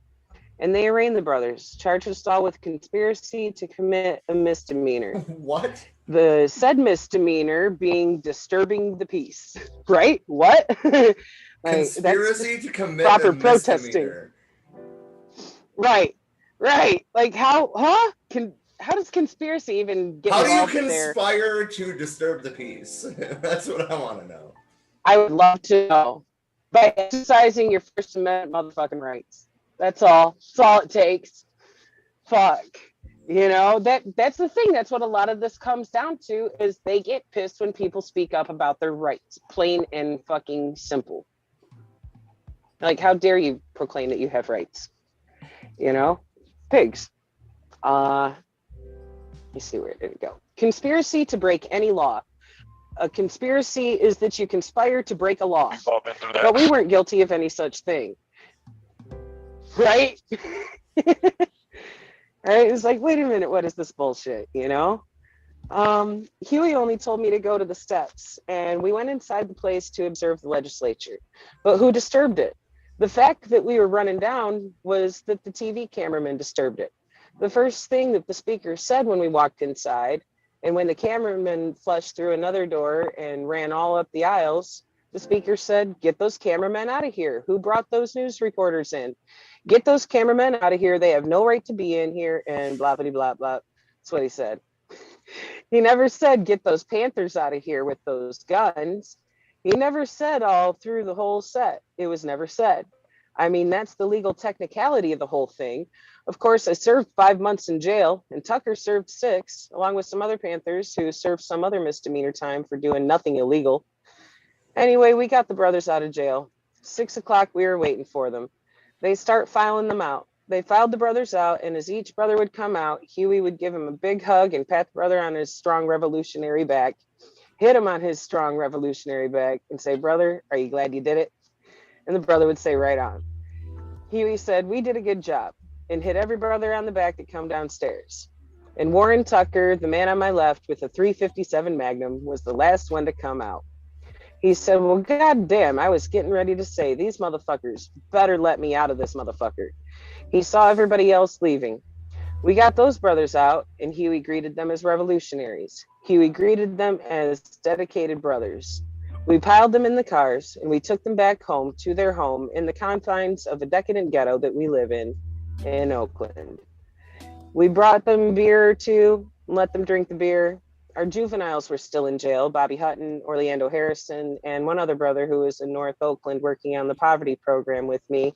and they arraigned the brothers, charged us all with conspiracy to commit a misdemeanor. What? The said misdemeanor being disturbing the peace. Right? What? Conspiracy to commit proper a protesting. misdemeanor. Right. Like how does conspiracy even get How do you involved there? conspire to disturb the peace? That's what I want to know. I would love to know. By exercising your First Amendment motherfucking rights. That's all. That's all it takes. Fuck. You know, that's the thing. That's what a lot of this comes down to, is they get pissed when people speak up about their rights. Plain and fucking simple. Like, how dare you proclaim that you have rights? You know? Pigs. Let me see, where did it go? Conspiracy to break any law. A conspiracy is that you conspire to break a law. We've all been through that. But we weren't guilty of any such thing. Right? Right? It's like, wait a minute, what is this bullshit, you know? Huey only told me to go to the steps, and we went inside the place to observe the legislature. But who disturbed it? The fact that we were running down was that the TV cameraman disturbed it. The first thing that the speaker said when we walked inside, and when the cameraman flushed through another door and ran all up the aisles, the speaker said, get those cameramen out of here. Who brought those news reporters in? Get those cameramen out of here. They have no right to be in here, and blah, blah, blah, blah. That's what he said. He never said, get those Panthers out of here with those guns. He never said all through the whole set. It was never said. I mean, that's the legal technicality of the whole thing. Of course, I served 5 months in jail, and Tucker served 6, along with some other Panthers who served some other misdemeanor time for doing nothing illegal. Anyway, we got the brothers out of jail. 6 o'clock, we were waiting for them. They start filing them out. They filed the brothers out, and as each brother would come out, Huey would give him a big hug and pat the brother on his strong revolutionary back, hit him on his strong revolutionary back, and say, "Brother, are you glad you did it?" And the brother would say, "Right on." Huey said, "We did a good job," and hit every brother on the back that come downstairs. And Warren Tucker, the man on my left with a 357 Magnum, was the last one to come out. He said, "Well, goddamn, I was getting ready to say, these motherfuckers better let me out of this motherfucker." He saw everybody else leaving. We got those brothers out, and Huey greeted them as revolutionaries. Huey greeted them as dedicated brothers. We piled them in the cars, and we took them back home to their home in the confines of the decadent ghetto that we live in Oakland. We brought them beer or two, and let them drink the beer. Our juveniles were still in jail, Bobby Hutton, Orlando Harrison, and one other brother who was in North Oakland working on the poverty program with me,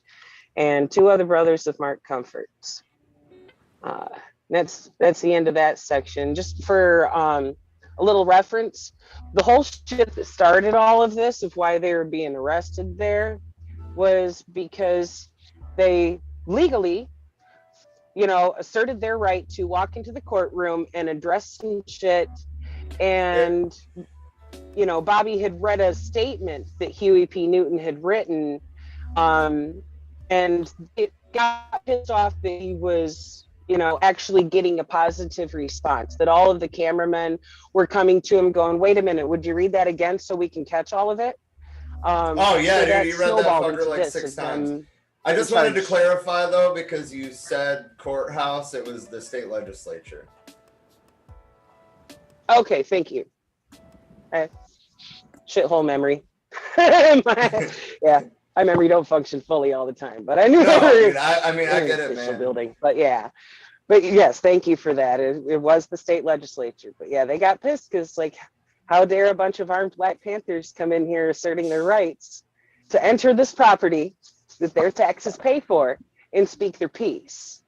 and 2 other brothers of Mark Comforts. That's the end of that section. Just for a little reference, the whole shit that started all of this, of why they were being arrested there, was because they legally, asserted their right to walk into the courtroom and address some shit. And, Bobby had read a statement that Huey P. Newton had written, and it got pissed off that he was, actually getting a positive response, that all of the cameramen were coming to him going, "Wait a minute, would you read that again so we can catch all of it?" Oh yeah, so dude, you read that fucker like this 6 times. I just wanted to clarify though, because you said courthouse, it was the state legislature. Okay, thank you. Shithole memory. Yeah, my memory don't function fully all the time, but I knew. No, dude, I get it, man. Building, but yes, thank you for that. It was the state legislature, but yeah, they got pissed because, like, how dare a bunch of armed Black Panthers come in here asserting their rights to enter this property that their taxes pay for and speak their piece.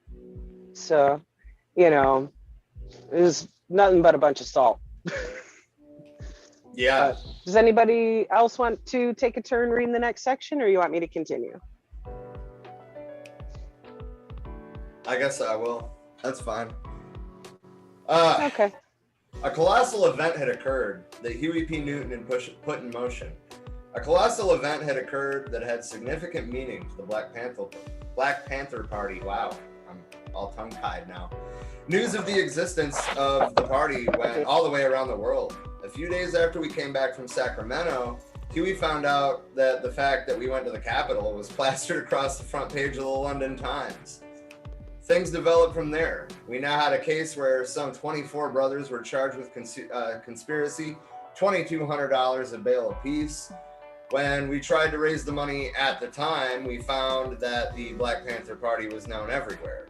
So, it was nothing but a bunch of salt. Yeah. Does anybody else want to take a turn reading the next section, or you want me to continue? I guess I will. That's fine. Okay. A colossal event had occurred that Huey P. Newton had put in motion. A colossal event had occurred that had significant meaning to the Black Panther Party. Wow, I'm all tongue-tied now. News of the existence of the party went all the way around the world. A few days after we came back from Sacramento, Huey found out that the fact that we went to the Capitol was plastered across the front page of the London Times. Things developed from there. We now had a case where some 24 brothers were charged with conspiracy, $2,200 of bail apiece. When we tried to raise the money at the time, we found that the Black Panther Party was known everywhere.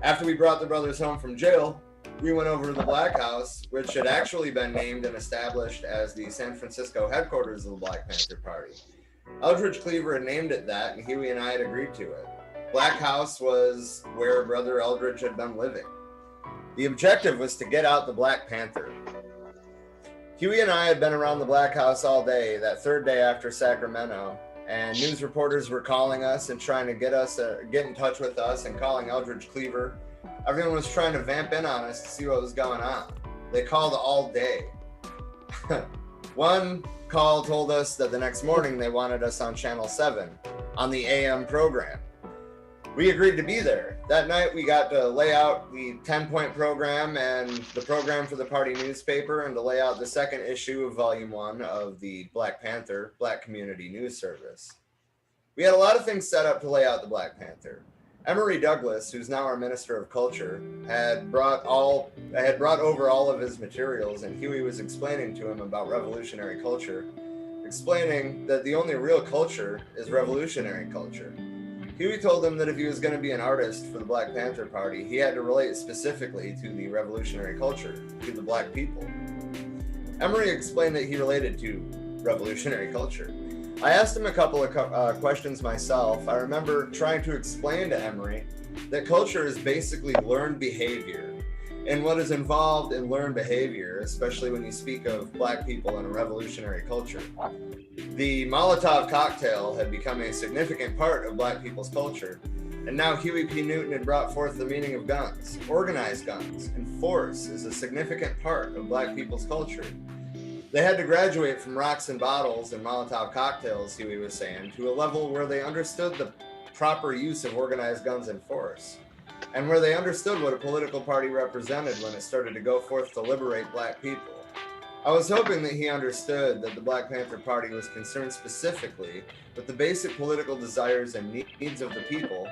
After we brought the brothers home from jail, we went over to the Black House, which had actually been named and established as the San Francisco headquarters of the Black Panther Party. Eldridge Cleaver had named it that, and Huey and I had agreed to it. Black House was where Brother Eldridge had been living. The objective was to get out the Black Panther. Huey and I had been around the Black House all day, that third day after Sacramento, and news reporters were calling us and trying to get in touch with us and calling Eldridge Cleaver. Everyone was trying to vamp in on us to see what was going on. They called all day. One call told us that the next morning they wanted us on Channel 7 on the AM program. We agreed to be there. That night we got to lay out the 10-point program and the program for the party newspaper, and to lay out the second issue of Volume 1 of the Black Panther Black Community News Service. We had a lot of things set up to lay out the Black Panther. Emory Douglas, who's now our Minister of Culture, had brought over all of his materials, and Huey was explaining to him about revolutionary culture, explaining that the only real culture is revolutionary culture. Huey told him that if he was going to be an artist for the Black Panther Party, he had to relate specifically to the revolutionary culture, to the Black people. Emory explained that he related to revolutionary culture. I asked him a couple of questions myself. I remember trying to explain to Emery that culture is basically learned behavior. And what is involved in learned behavior, especially when you speak of Black people in a revolutionary culture. The Molotov cocktail had become a significant part of Black people's culture. And now Huey P. Newton had brought forth the meaning of guns, organized guns, and force is a significant part of Black people's culture. They had to graduate from rocks and bottles and Molotov cocktails, Huey was saying, to a level where they understood the proper use of organized guns and force, and where they understood what a political party represented when it started to go forth to liberate Black people. I was hoping that he understood that the Black Panther Party was concerned specifically with the basic political desires and needs of the people,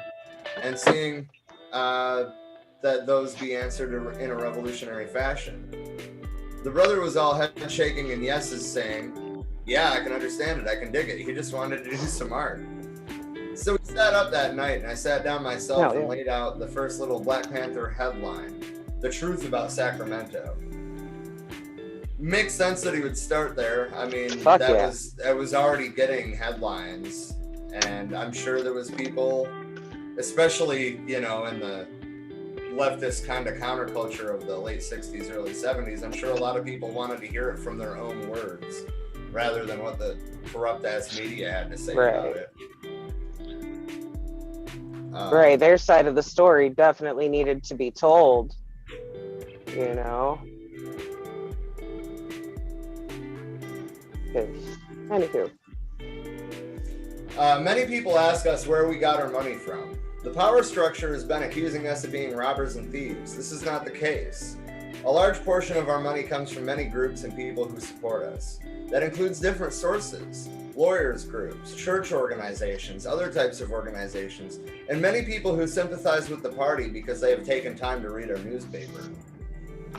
and seeing that those be answered in a revolutionary fashion. The brother was all head shaking and yeses, saying, yeah, I can understand it, I can dig it. He just wanted to do some art. So we sat up that night and I sat down myself and laid out the first little Black Panther headline, The Truth About Sacramento. Makes sense that he would start there. I mean, that was already getting headlines, and I'm sure there was people, especially, you know, in the leftist kind of counterculture of the late 60s, early 70s, I'm sure a lot of people wanted to hear it from their own words rather than what the corrupt ass media had to say about it. Right, their side of the story definitely needed to be told, you know. Anywho. Many people ask us where we got our money from. The power structure has been accusing us of being robbers and thieves. This is not the case. A large portion of our money comes from many groups and people who support us. That includes different sources, lawyers groups, church organizations, other types of organizations, and many people who sympathize with the party because they have taken time to read our newspaper.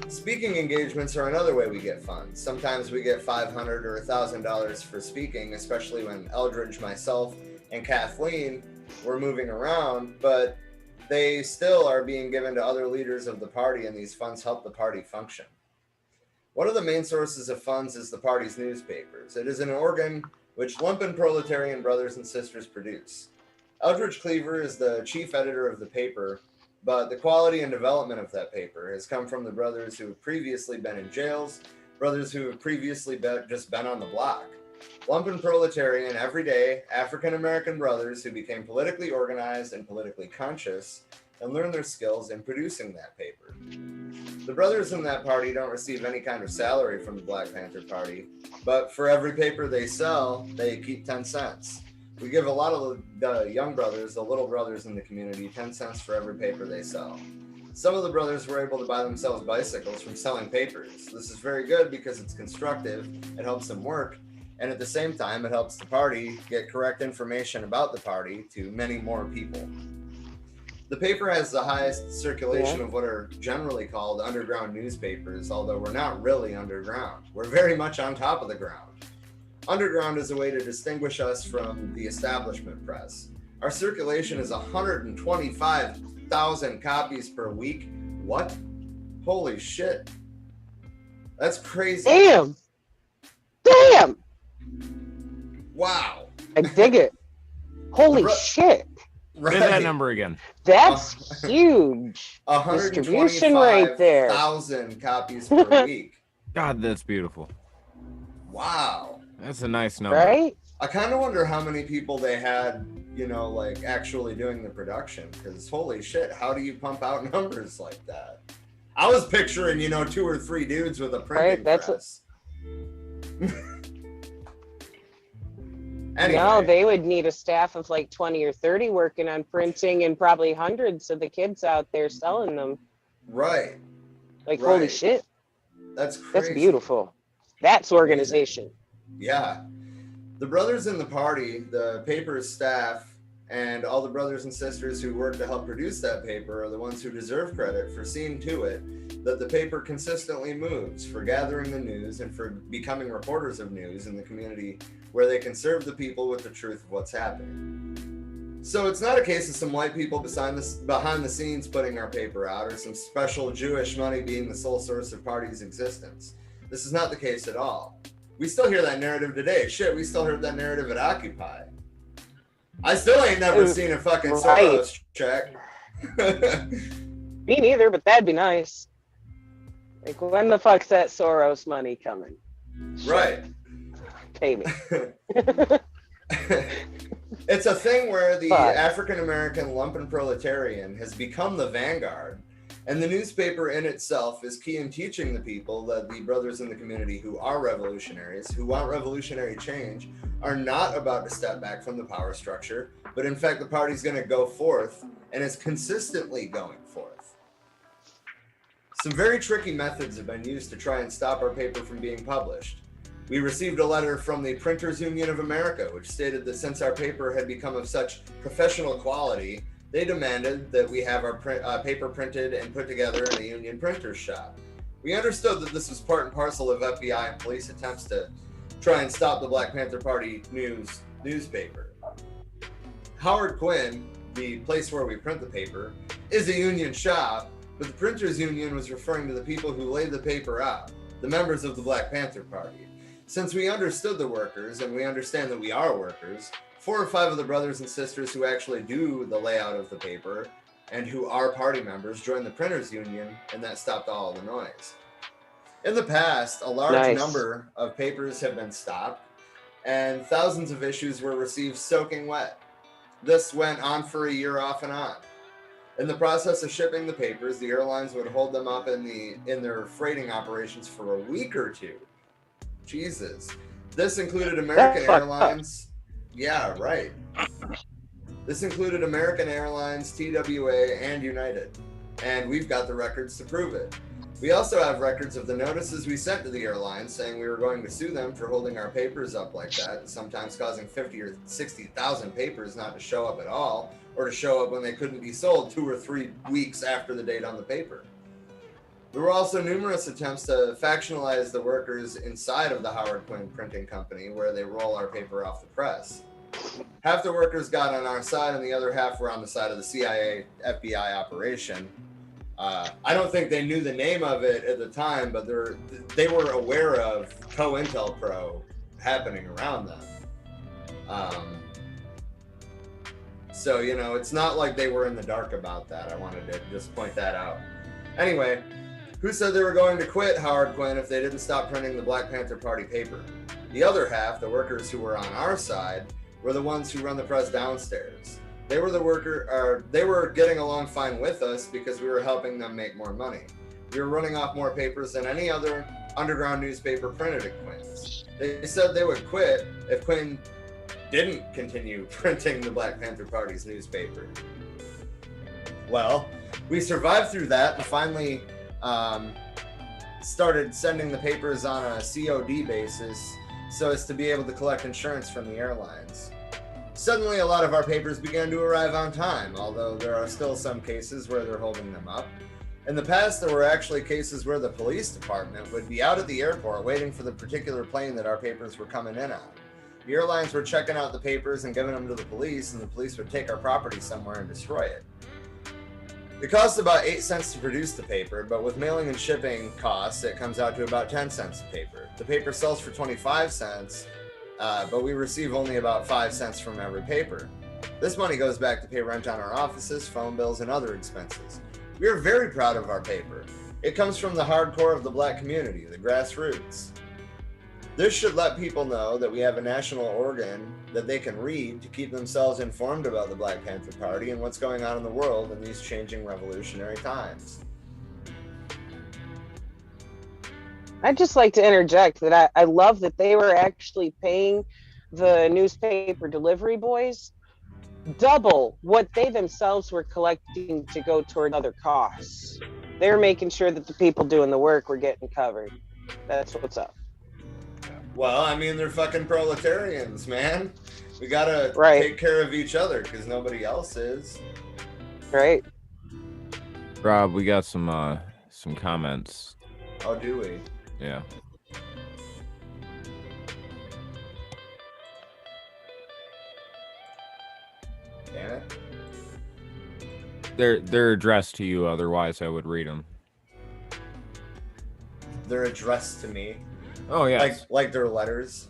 Speaking engagements are another way we get funds. Sometimes we get $500 or $1,000 for speaking, especially when Eldridge, myself, and Kathleen were moving around, but they still are being given to other leaders of the party, and these funds help the party function. One of the main sources of funds is the party's newspapers. It is an organ which lumpen proletarian brothers and sisters produce. Eldridge Cleaver is the chief editor of the paper, but the quality and development of that paper has come from the brothers who have previously been in jails, brothers who have previously just been on the block. Lumpen proletarian, everyday African-American brothers who became politically organized and politically conscious and learned their skills in producing that paper. The brothers in that party don't receive any kind of salary from the Black Panther Party, but for every paper they sell, they keep 10 cents. We give a lot of the young brothers, the little brothers in the community, 10 cents for every paper they sell. Some of the brothers were able to buy themselves bicycles from selling papers. This is very good because it's constructive, it helps them work, and at the same time, it helps the party get correct information about the party to many more people. The paper has the highest circulation of what are generally called underground newspapers, although we're not really underground. We're very much on top of the ground. Underground is a way to distinguish us from the establishment press. Our circulation is 125,000 copies per week. What? Holy shit. That's crazy. Damn. Damn. Wow. I dig it. Holy shit. Say that number again. That's huge. Distribution right there. 125,000 copies per week. God, that's beautiful. Wow. That's a nice number. Right? I kind of wonder how many people they had, you know, like actually doing the production, because holy shit, how do you pump out numbers like that? I was picturing, you know, 2 or 3 dudes with a printing press. Anyway. No, they would need a staff of like 20 or 30 working on printing and probably hundreds of the kids out there selling them. Right. Like, holy shit. That's crazy. That's beautiful. That's organization. Yeah. The brothers in the party, the paper's staff, and all the brothers and sisters who work to help produce that paper are the ones who deserve credit for seeing to it that the paper consistently moves, for gathering the news and for becoming reporters of news in the community where they can serve the people with the truth of what's happening. So it's not a case of some white people behind the scenes putting our paper out, or some special Jewish money being the sole source of party's existence. This is not the case at all. We still hear that narrative today. Shit, we still heard that narrative at Occupy. I still ain't never seen a fucking Soros check. Me neither, but that'd be nice. Like, when the fuck's that Soros money coming? Right. Pay me. It's a thing where the African-American lumpen proletarian has become the vanguard, and the newspaper in itself is key in teaching the people that the brothers in the community who are revolutionaries, who want revolutionary change, are not about to step back from the power structure, but in fact the party's going to go forth and is consistently going forth. Some very tricky methods have been used to try and stop our paper from being published. We received a letter from the Printers Union of America, which stated that since our paper had become of such professional quality, they demanded that we have our paper printed and put together in a union printer's shop. We understood that this was part and parcel of FBI and police attempts to try and stop the Black Panther Party newspaper. Howard Quinn, the place where we print the paper, is a union shop, but the Printers Union was referring to the people who laid the paper out, the members of the Black Panther Party. Since we understood the workers, and we understand that we are workers, 4 or 5 of the brothers and sisters who actually do the layout of the paper and who are party members joined the Printers Union, and that stopped all the noise. In the past, a large number of papers have been stopped, and thousands of issues were received soaking wet. This went on for a year off and on. In the process of shipping the papers, the airlines would hold them up in their freighting operations for a week or two. Jesus. This included American Airlines. Yeah, right. This included American Airlines, TWA, and United. And we've got the records to prove it. We also have records of the notices we sent to the airlines saying we were going to sue them for holding our papers up like that, and sometimes causing 50 or 60,000 papers not to show up at all, or to show up when they couldn't be sold 2 or 3 weeks after the date on the paper. There were also numerous attempts to factionalize the workers inside of the Howard Quinn Printing Company, where they roll our paper off the press. Half the workers got on our side, and the other half were on the side of the CIA FBI operation. I don't think they knew the name of it at the time, but they were aware of COINTELPRO happening around them. So, you know, it's not like they were in the dark about that. I wanted to just point that out. Anyway, who said they were going to quit Howard Quinn if they didn't stop printing the Black Panther Party paper? The other half, the workers who were on our side, were the ones who run the press downstairs. They were getting along fine with us because we were helping them make more money. We were running off more papers than any other underground newspaper printed at Quinn's. They said they would quit if Quinn didn't continue printing the Black Panther Party's newspaper. Well, we survived through that and finally started sending the papers on a COD basis so as to be able to collect insurance from the airlines. Suddenly, a lot of our papers began to arrive on time, although there are still some cases where they're holding them up. In the past, there were actually cases where the police department would be out at the airport waiting for the particular plane that our papers were coming in on. The airlines were checking out the papers and giving them to the police, and the police would take our property somewhere and destroy it. It costs about 8 cents to produce the paper, but with mailing and shipping costs, it comes out to about 10 cents a paper. The paper sells for 25 cents, but we receive only about 5 cents from every paper. This money goes back to pay rent on our offices, phone bills, and other expenses. We are very proud of our paper. It comes from the hardcore of the Black community, the grassroots. This should let people know that we have a national organ that they can read to keep themselves informed about the Black Panther Party and what's going on in the world in these changing revolutionary times. I'd just like to interject that I love that they were actually paying the newspaper delivery boys double what they themselves were collecting to go toward other costs. They're making sure that the people doing the work were getting covered. That's what's up. Well, I mean, they're fucking proletarians, man. We gotta take care of each other because nobody else is. Right. Rob, we got some comments. Oh, do we? Yeah. Damn it. They're addressed to you, otherwise I would read them. They're addressed to me. Oh yes. Like their letters.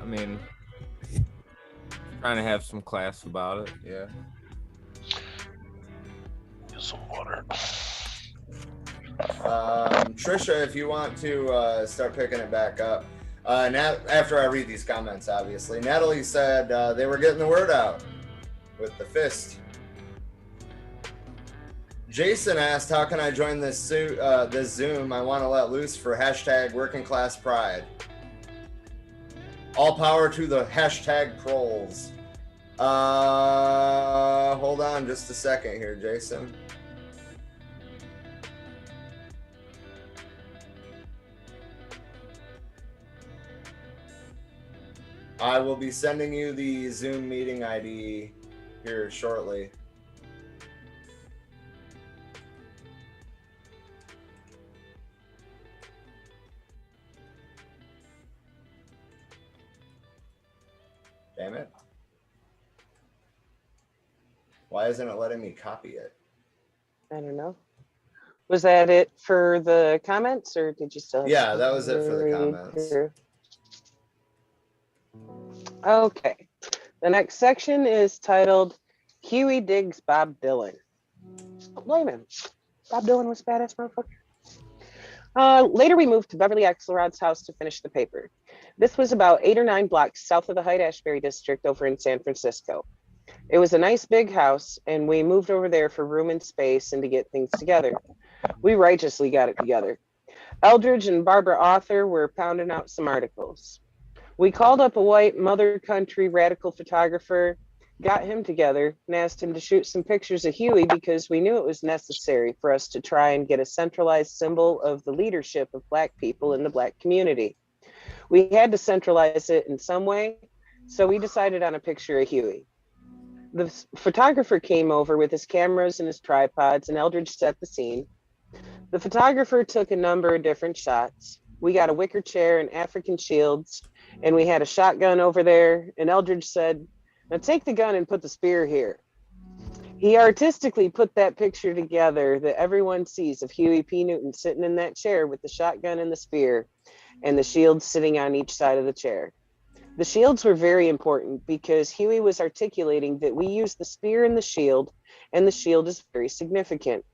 I mean, trying to have some class about it. Yeah. Get some water. Trisha, if you want to start picking it back up. After I read these comments, obviously. Natalie said they were getting the word out with the fist. Jason asked, how can I join this Zoom? I want to let loose for hashtag working class pride. All power to the hashtag proles. Hold on just a second here, Jason. I will be sending you the Zoom meeting ID here shortly. Damn it. Why isn't it letting me copy it? I don't know. Was that it for the comments, or did you still have Yeah, that was it for the comments. through? Okay. The next section is titled Huey Digs Bob Dylan. Don't blame him. Bob Dylan was a badass motherfucker. Later, we moved to Beverly Axelrod's house to finish the paper. This was about 8 or 9 blocks south of the Hyde-Ashbury district over in San Francisco. It was a nice big house, and we moved over there for room and space and to get things together. We righteously got it together. Eldridge and Barbara Author were pounding out some articles. We called up a white mother country radical photographer, got him together, and asked him to shoot some pictures of Huey because we knew it was necessary for us to try and get a centralized symbol of the leadership of Black people in the Black community. We had to centralize it in some way, so we decided on a picture of Huey. The photographer came over with his cameras and his tripods, and Eldridge set the scene. The photographer took a number of different shots. We got a wicker chair and African shields, and we had a shotgun over there, and Eldridge said, "Now take the gun and put the spear here." He artistically put that picture together that everyone sees of Huey P. Newton sitting in that chair with the shotgun and the spear, and the shields sitting on each side of the chair. The shields were very important because Huey was articulating that we use the spear and the shield is very significant.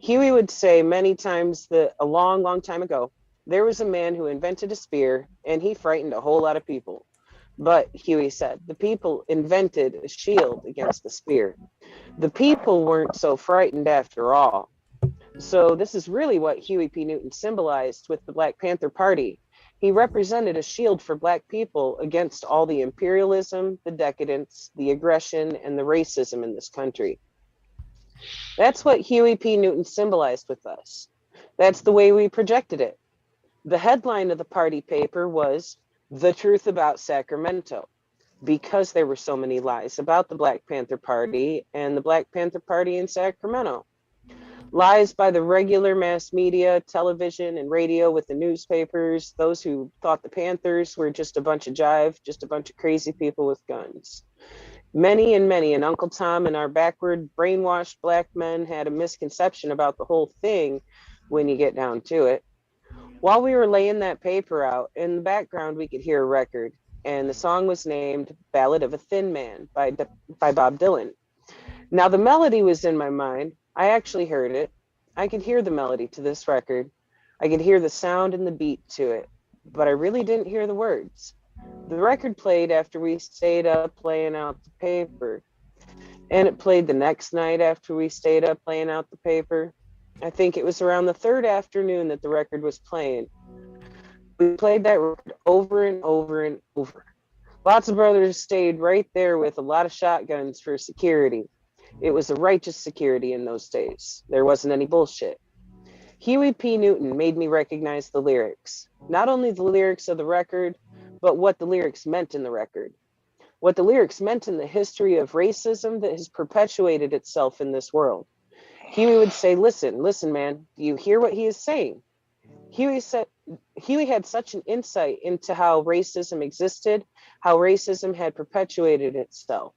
Huey would say many times that a long, long time ago, there was a man who invented a spear and he frightened a whole lot of people. But Huey said, the people invented a shield against the spear. The people weren't so frightened after all. So this is really what Huey P. Newton symbolized with the Black Panther Party. He represented a shield for Black people against all the imperialism, the decadence, the aggression, and the racism in this country. That's what Huey P. Newton symbolized with us. That's the way we projected it. The headline of the party paper was "The Truth About Sacramento," because there were so many lies about the Black Panther Party and the Black Panther Party in Sacramento. Lies by the regular mass media, television, and radio with the newspapers, those who thought the Panthers were just a bunch of jive, just a bunch of crazy people with guns. Many and Uncle Tom and our backward, brainwashed Black men had a misconception about the whole thing when you get down to it. While we were laying that paper out, in the background we could hear a record, and the song was named Ballad of a Thin Man by Bob Dylan. Now the melody was in my mind. I actually heard it. I could hear the melody to this record. I could hear the sound and the beat to it, but I really didn't hear the words. The record played after we stayed up laying out the paper, and it played the next night after we stayed up laying out the paper. I think it was around the 3rd afternoon that the record was playing. We played that record over and over and over. Lots of brothers stayed right there with a lot of shotguns for security. It was a righteous security in those days. There wasn't any bullshit. Huey P. Newton made me recognize the lyrics. Not only the lyrics of the record, but what the lyrics meant in the record. What the lyrics meant in the history of racism that has perpetuated itself in this world. Huey would say, listen, man, do you hear what he is saying? Huey had such an insight into how racism existed, how racism had perpetuated itself.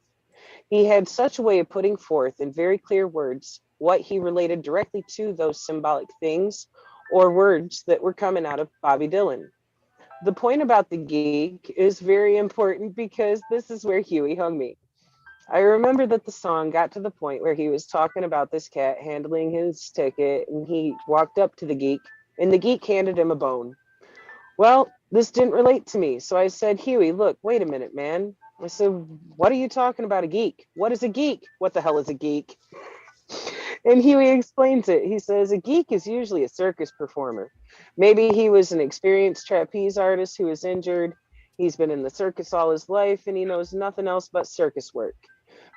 He had such a way of putting forth in very clear words what he related directly to those symbolic things or words that were coming out of Bobby Dylan. The point about the geek is very important because this is where Huey hung me. I remember that the song got to the point where he was talking about this cat handling his ticket, and he walked up to the geek, and the geek handed him a bone. Well, this didn't relate to me, so I said, Huey, look, wait a minute, man. I said, what are you talking about, a geek? What is a geek? What the hell is a geek? And Huey explains it. He says, a geek is usually a circus performer. Maybe he was an experienced trapeze artist who was injured. He's been in the circus all his life, and he knows nothing else but circus work.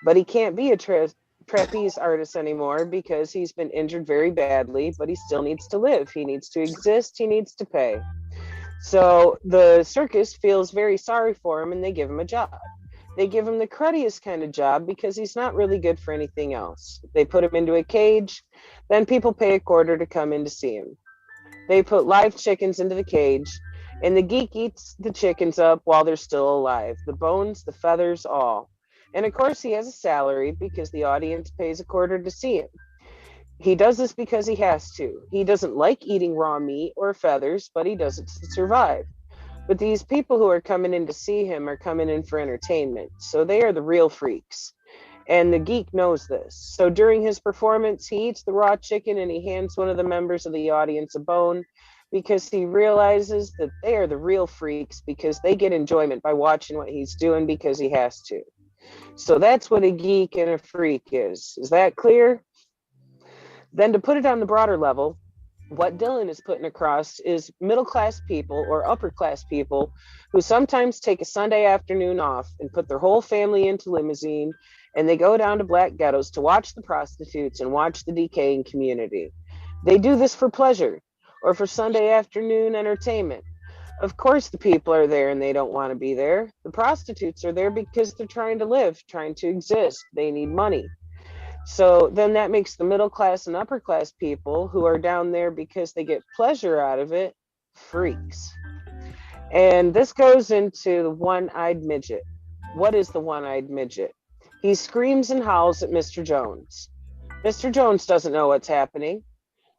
But he can't be a trapeze artist anymore because he's been injured very badly, but he still needs to live. He needs to exist. He needs to pay. So the circus feels very sorry for him, and they give him a job. They give him the cruddiest kind of job because he's not really good for anything else. They put him into a cage, then people pay a quarter to come in to see him. They put live chickens into the cage, and the geek eats the chickens up while they're still alive, the bones, the feathers, all. And of course, he has a salary because the audience pays a quarter to see him. He does this because he has to. He doesn't like eating raw meat or feathers, but he does it to survive. But these people who are coming in to see him are coming in for entertainment. So they are the real freaks. And the geek knows this. So during his performance, he eats the raw chicken and he hands one of the members of the audience a bone because he realizes that they are the real freaks because they get enjoyment by watching what he's doing because he has to. So that's what a geek and a freak is. Is that clear? Then to put it on the broader level, what Dylan is putting across is middle-class people or upper-class people who sometimes take a Sunday afternoon off and put their whole family into limousine, and they go down to black ghettos to watch the prostitutes and watch the decaying community. They do this for pleasure or for Sunday afternoon entertainment. Of course, the people are there and they don't want to be there. The prostitutes are there because they're trying to live, trying to exist. They need money. So then that makes the middle class and upper class people who are down there because they get pleasure out of it, freaks. And this goes into the one-eyed midget. What is the one-eyed midget? He screams and howls at Mr. Jones. Mr. Jones doesn't know what's happening.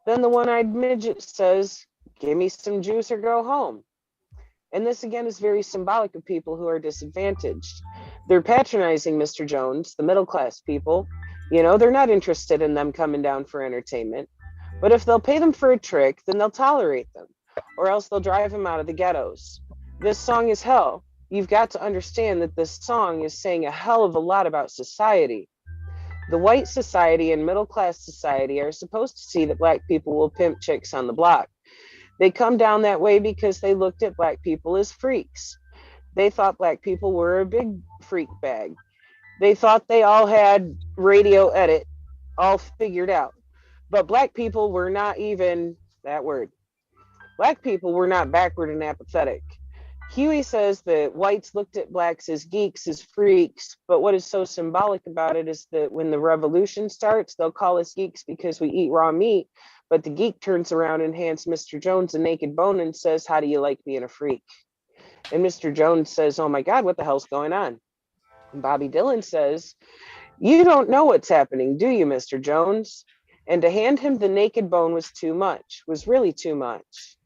Then the one-eyed midget says, give me some juice or go home. And this again is very symbolic of people who are disadvantaged. They're patronizing Mr. Jones, the middle class people. You know, they're not interested in them coming down for entertainment. But if they'll pay them for a trick, then they'll tolerate them, or else they'll drive them out of the ghettos. This song is hell. You've got to understand that this song is saying a hell of a lot about society. The white society and middle class society are supposed to see that black people will pimp chicks on the block. They come down that way because they looked at black people as freaks. They thought black people were a big freak bag. They thought they all had radio edit all figured out. But black people were not even that word. Black people were not backward and apathetic. Huey says that whites looked at blacks as geeks, as freaks, but what is so symbolic about it is that when the revolution starts, they'll call us geeks because we eat raw meat, but the geek turns around and hands Mr. Jones a naked bone and says, how do you like being a freak? And Mr. Jones says, oh my God, what the hell's going on? And Bobby Dylan says, you don't know what's happening, do you, Mr. Jones? And to hand him the naked bone was too much, was really too much.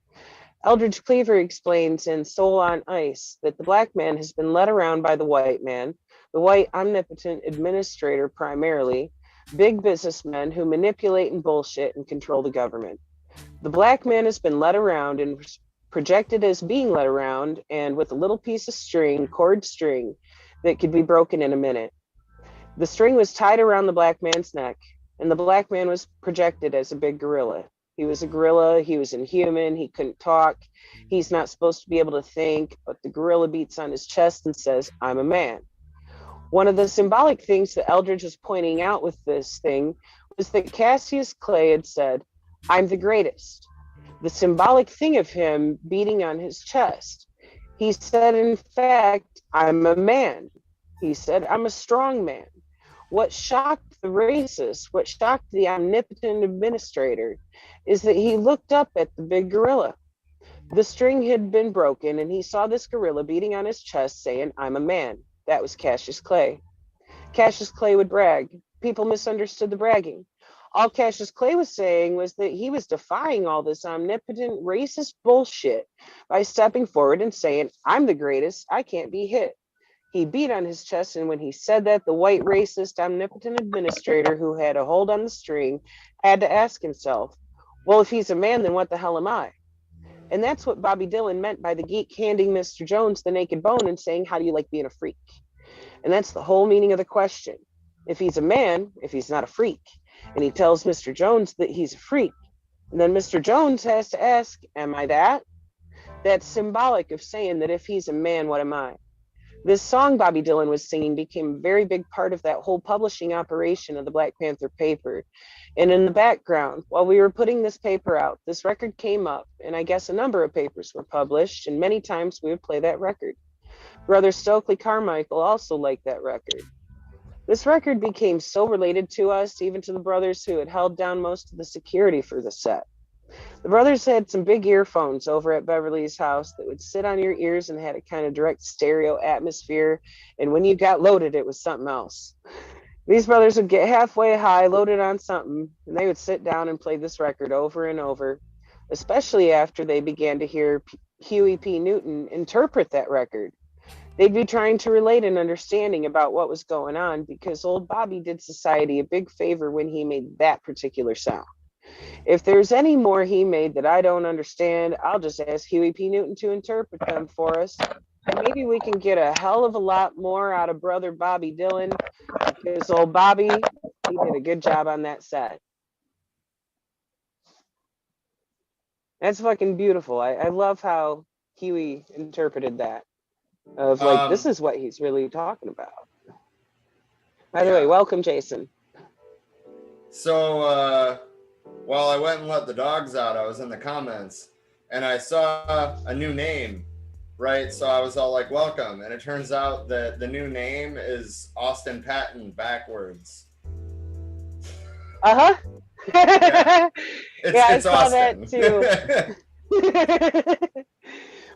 Eldridge Cleaver explains in Soul on Ice that the black man has been led around by the white man, the white omnipotent administrator primarily, big businessmen who manipulate and bullshit and control the government. The black man has been led around and projected as being led around and with a little piece of string, cord string, that could be broken in a minute. The string was tied around the black man's neck, and the black man was projected as a big gorilla. He was a gorilla, he was inhuman, he couldn't talk, he's not supposed to be able to think, but the gorilla beats on his chest and says, I'm a man. One of the symbolic things that Eldridge was pointing out with this thing was that Cassius Clay had said, I'm the greatest. The symbolic thing of him beating on his chest. He said, in fact, I'm a man. He said, I'm a strong man. What shocked the racist, what shocked the omnipotent administrator, is that he looked up at the big gorilla. The string had been broken, and he saw this gorilla beating on his chest saying, I'm a man. That was Cassius Clay. Cassius Clay would brag. People misunderstood the bragging. all Cassius Clay was saying was that he was defying all this omnipotent racist bullshit by stepping forward and saying, I'm the greatest, I can't be hit. He beat on his chest, and when he said that, the white racist omnipotent administrator who had a hold on the string had to ask himself, well, if he's a man, then what the hell am I? And that's what Bobby Dylan meant by the geek handing Mr. Jones the naked bone and saying, how do you like being a freak? And that's the whole meaning of the question. If he's a man, if he's not a freak, and he tells Mr. Jones that he's a freak, and then Mr. Jones has to ask, am I that? That's symbolic of saying that if he's a man, what am I? This song Bobby Dylan was singing became a very big part of that whole publishing operation of the Black Panther paper. And in the background, while we were putting this paper out, this record came up, and I guess a number of papers were published, and many times we would play that record. Brother Stokely Carmichael also liked that record. This record became so related to us, even to the brothers who had held down most of the security for the set. The brothers had some big earphones over at Beverly's house that would sit on your ears and had a kind of direct stereo atmosphere. And when you got loaded, it was something else. These brothers would get halfway high, loaded on something, and they would sit down and play this record over and over, especially after they began to hear Huey P. Newton interpret that record. They'd be trying to relate an understanding about what was going on because old Bobby did society a big favor when he made that particular sound. If there's any more he made that I don't understand, I'll just ask Huey P. Newton to interpret them for us. And maybe we can get a hell of a lot more out of brother Bobby Dylan, because old Bobby, he did a good job on that set. That's fucking beautiful. I love how Huey interpreted that. Of like, this is what he's really talking about. By the way, welcome, Jason. So, while I went and let the dogs out, I was in the comments and I saw a new name, right? So I was all like, welcome. And it turns out that the new name is Austin Patton backwards. Uh-huh. Yeah, it's I saw Austin. that too.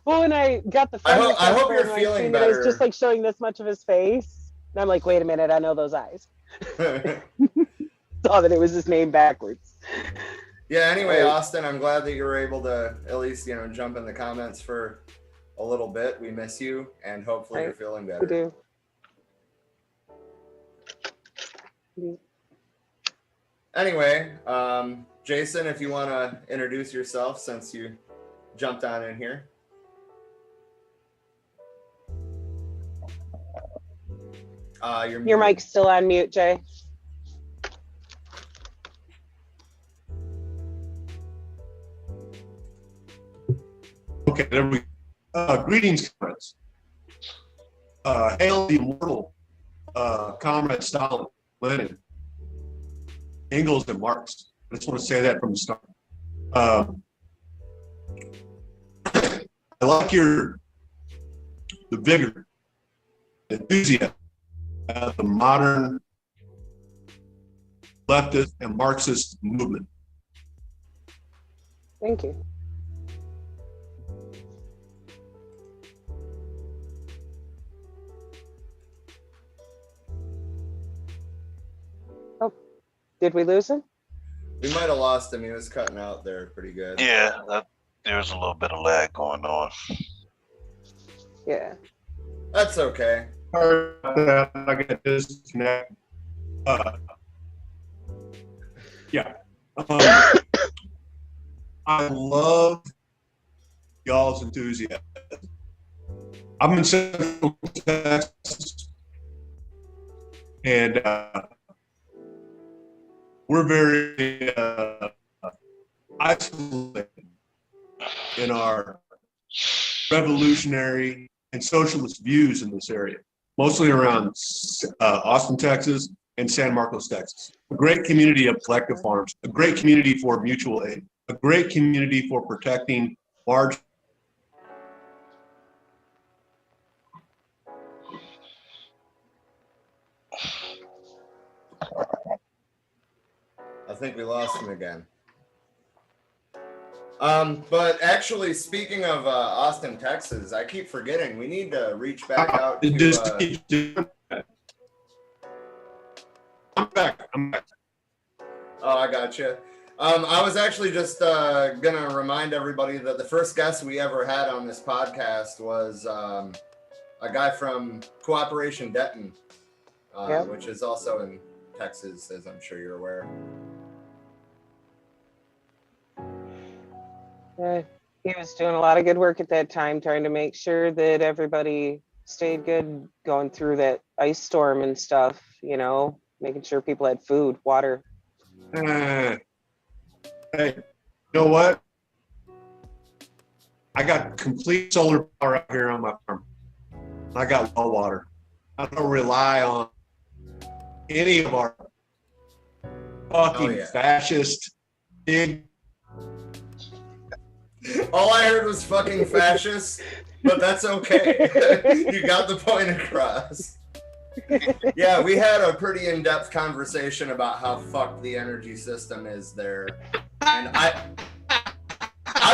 Well, when I got the phone, I hope you're feeling better. It was just like showing this much of his face. And I'm like, wait a minute, I know those eyes. Saw that it was his name backwards. Yeah, anyway, Austin, I'm glad that you were able to at least, jump in the comments for a little bit. We miss you, and hopefully you're feeling better. We do. Anyway, Jason, if you want to introduce yourself since you jumped on in here. Your mic's still on mute, Jay. Okay, there we go. Greetings, comrades. Hail the immortal Comrade Stalin, Lenin, Engels, and Marx. I just want to say that from the start. I like the vigor, the enthusiasm of the modern leftist and Marxist movement. Thank you. Oh, did we lose him? We might have lost him. He was cutting out there pretty good. Yeah, there's a little bit of lag going on. Yeah. That's okay. I got disconnected. Yeah. I love y'all's enthusiasm. I'm in Central Texas, and we're very isolated in our revolutionary and socialist views in this area, mostly around Austin, Texas, and San Marcos, Texas. A great community of collective farms, a great community for mutual aid, a great community for protecting large. I think we lost him again. But actually, speaking of Austin, Texas, I keep forgetting we need to reach back out to. I'm back. Oh, I gotcha. I was actually just gonna remind everybody that the first guest we ever had on this podcast was a guy from Cooperation Denton, Yep. which is also in Texas, as I'm sure you're aware. He was doing a lot of good work at that time, trying to make sure that everybody stayed good going through that ice storm and stuff, you know, making sure people had food, water. Hey, you know what? I got complete solar power out here on my farm. I got well water. I don't rely on any of our fucking fascist big. All I heard was fucking fascist, but that's okay. You got the point across. Yeah, we had a pretty in-depth conversation about how fucked the energy system is there. And I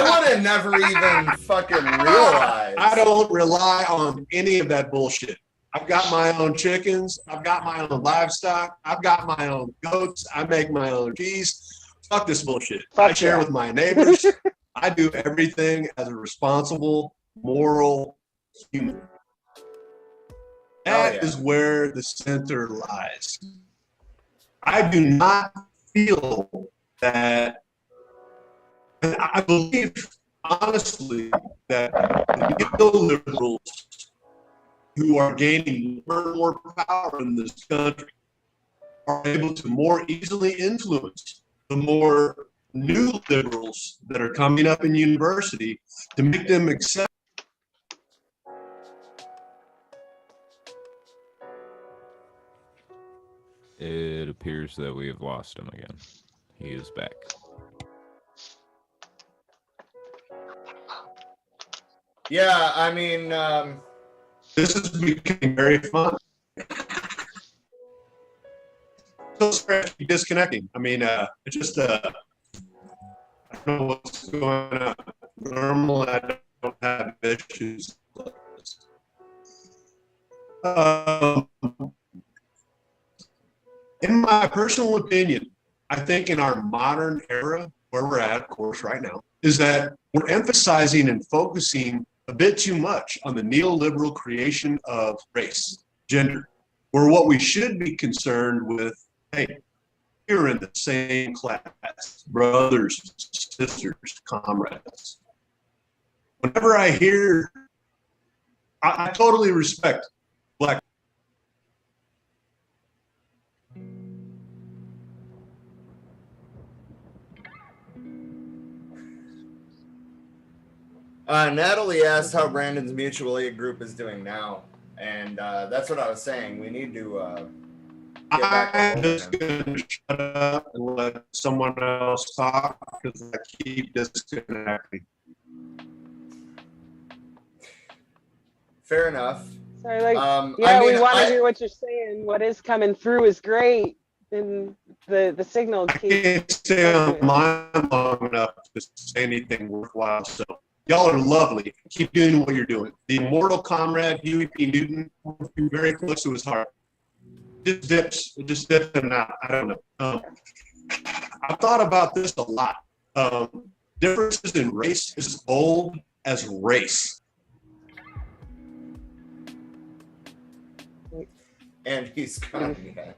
would have never even fucking realized. I don't rely on any of that bullshit. I've got my own chickens. I've got my own livestock. I've got my own goats. I make my own cheese. Fuck this bullshit. I share with my neighbors. I do everything as a responsible, moral human. That is where the center lies. I do not feel that, and I believe honestly that the neoliberals who are gaining more and more power in this country are able to more easily influence the more new liberals that are coming up in university to make them accept. It appears that we have lost him again. He is back. Yeah, I mean, this is becoming very fun. So sorry to be disconnecting. I mean, it's just I don't know what's going on. Normally, I don't have issues like this. In my personal opinion, I think in our modern era, where we're at, of course, right now, is that we're emphasizing and focusing a bit too much on the neoliberal creation of race, gender, where what we should be concerned with, hey, you're in the same class, brothers, sisters, comrades. Whenever I hear, I totally respect Black. Natalie asked how Brandon's mutual aid group is doing now, and that's what I was saying. We need to get back I'm just going to shut up and let someone else talk because I keep disconnecting. Fair enough. Sorry, like, I we mean, want to hear what you're saying. What is coming through is great, and the signal I can't stay online long enough to say anything worthwhile. So y'all are lovely. Keep doing what you're doing. The immortal comrade Huey P. Newton working very close to his heart. Just dips in and out. I don't know. I've thought about this a lot. Differences in race is as old as race. And he's gone. Yeah.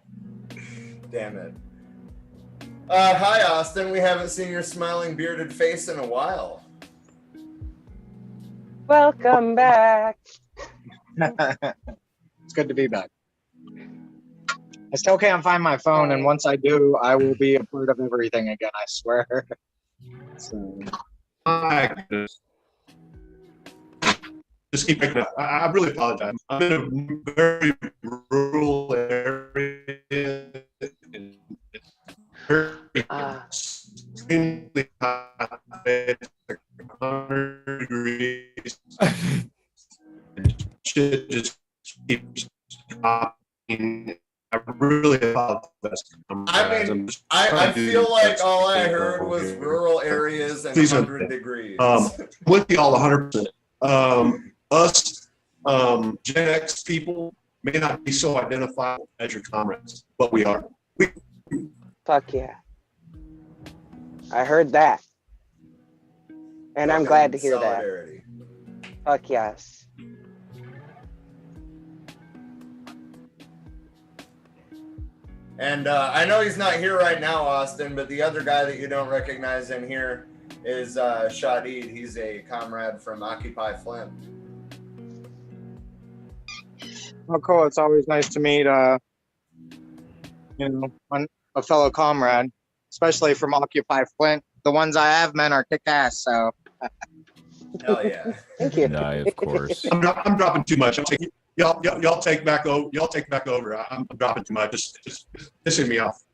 Damn it. Hi, Austin. We haven't seen your smiling bearded face in a while. Welcome back. It's good to be back. I still can't find my phone, and once I do, I will be a part of everything again, I swear. So. Just keep making up. I really apologize. I'm in a very rural area. And it's very extremely hot. It's like 100 degrees. Shit just keeps dropping. I really apologize. I mean, I feel like all I heard was rural areas and 100 degrees. With y'all 100%. Us Gen X people may not be so identifiable as your comrades, but we are. Fuck yeah. I heard that. And I'm glad to hear solidarity. that. Fuck yes. And I know he's not here right now, Austin, but the other guy that you don't recognize in here is Shadid. He's a comrade from Occupy Flint. Oh, cool. It's always nice to meet, a fellow comrade, especially from Occupy Flint. The ones I have met are kick-ass, so. Hell yeah. Thank you. No, of course. I'm dropping too much. Y'all take back over. I'm dropping too much. Just pissing me off.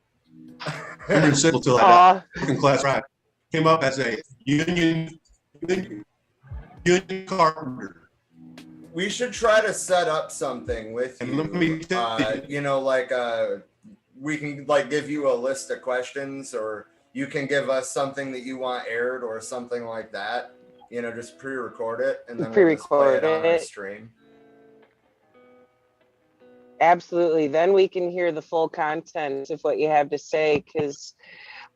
I'm in civil till I got working class right. Came up as a union carpenter. We should try to set up something with you. Let me we can like give you a list of questions, or you can give us something that you want aired or something like that. Just pre-record it and then we'll just play it on our stream. Absolutely. Then we can hear the full content of what you have to say, because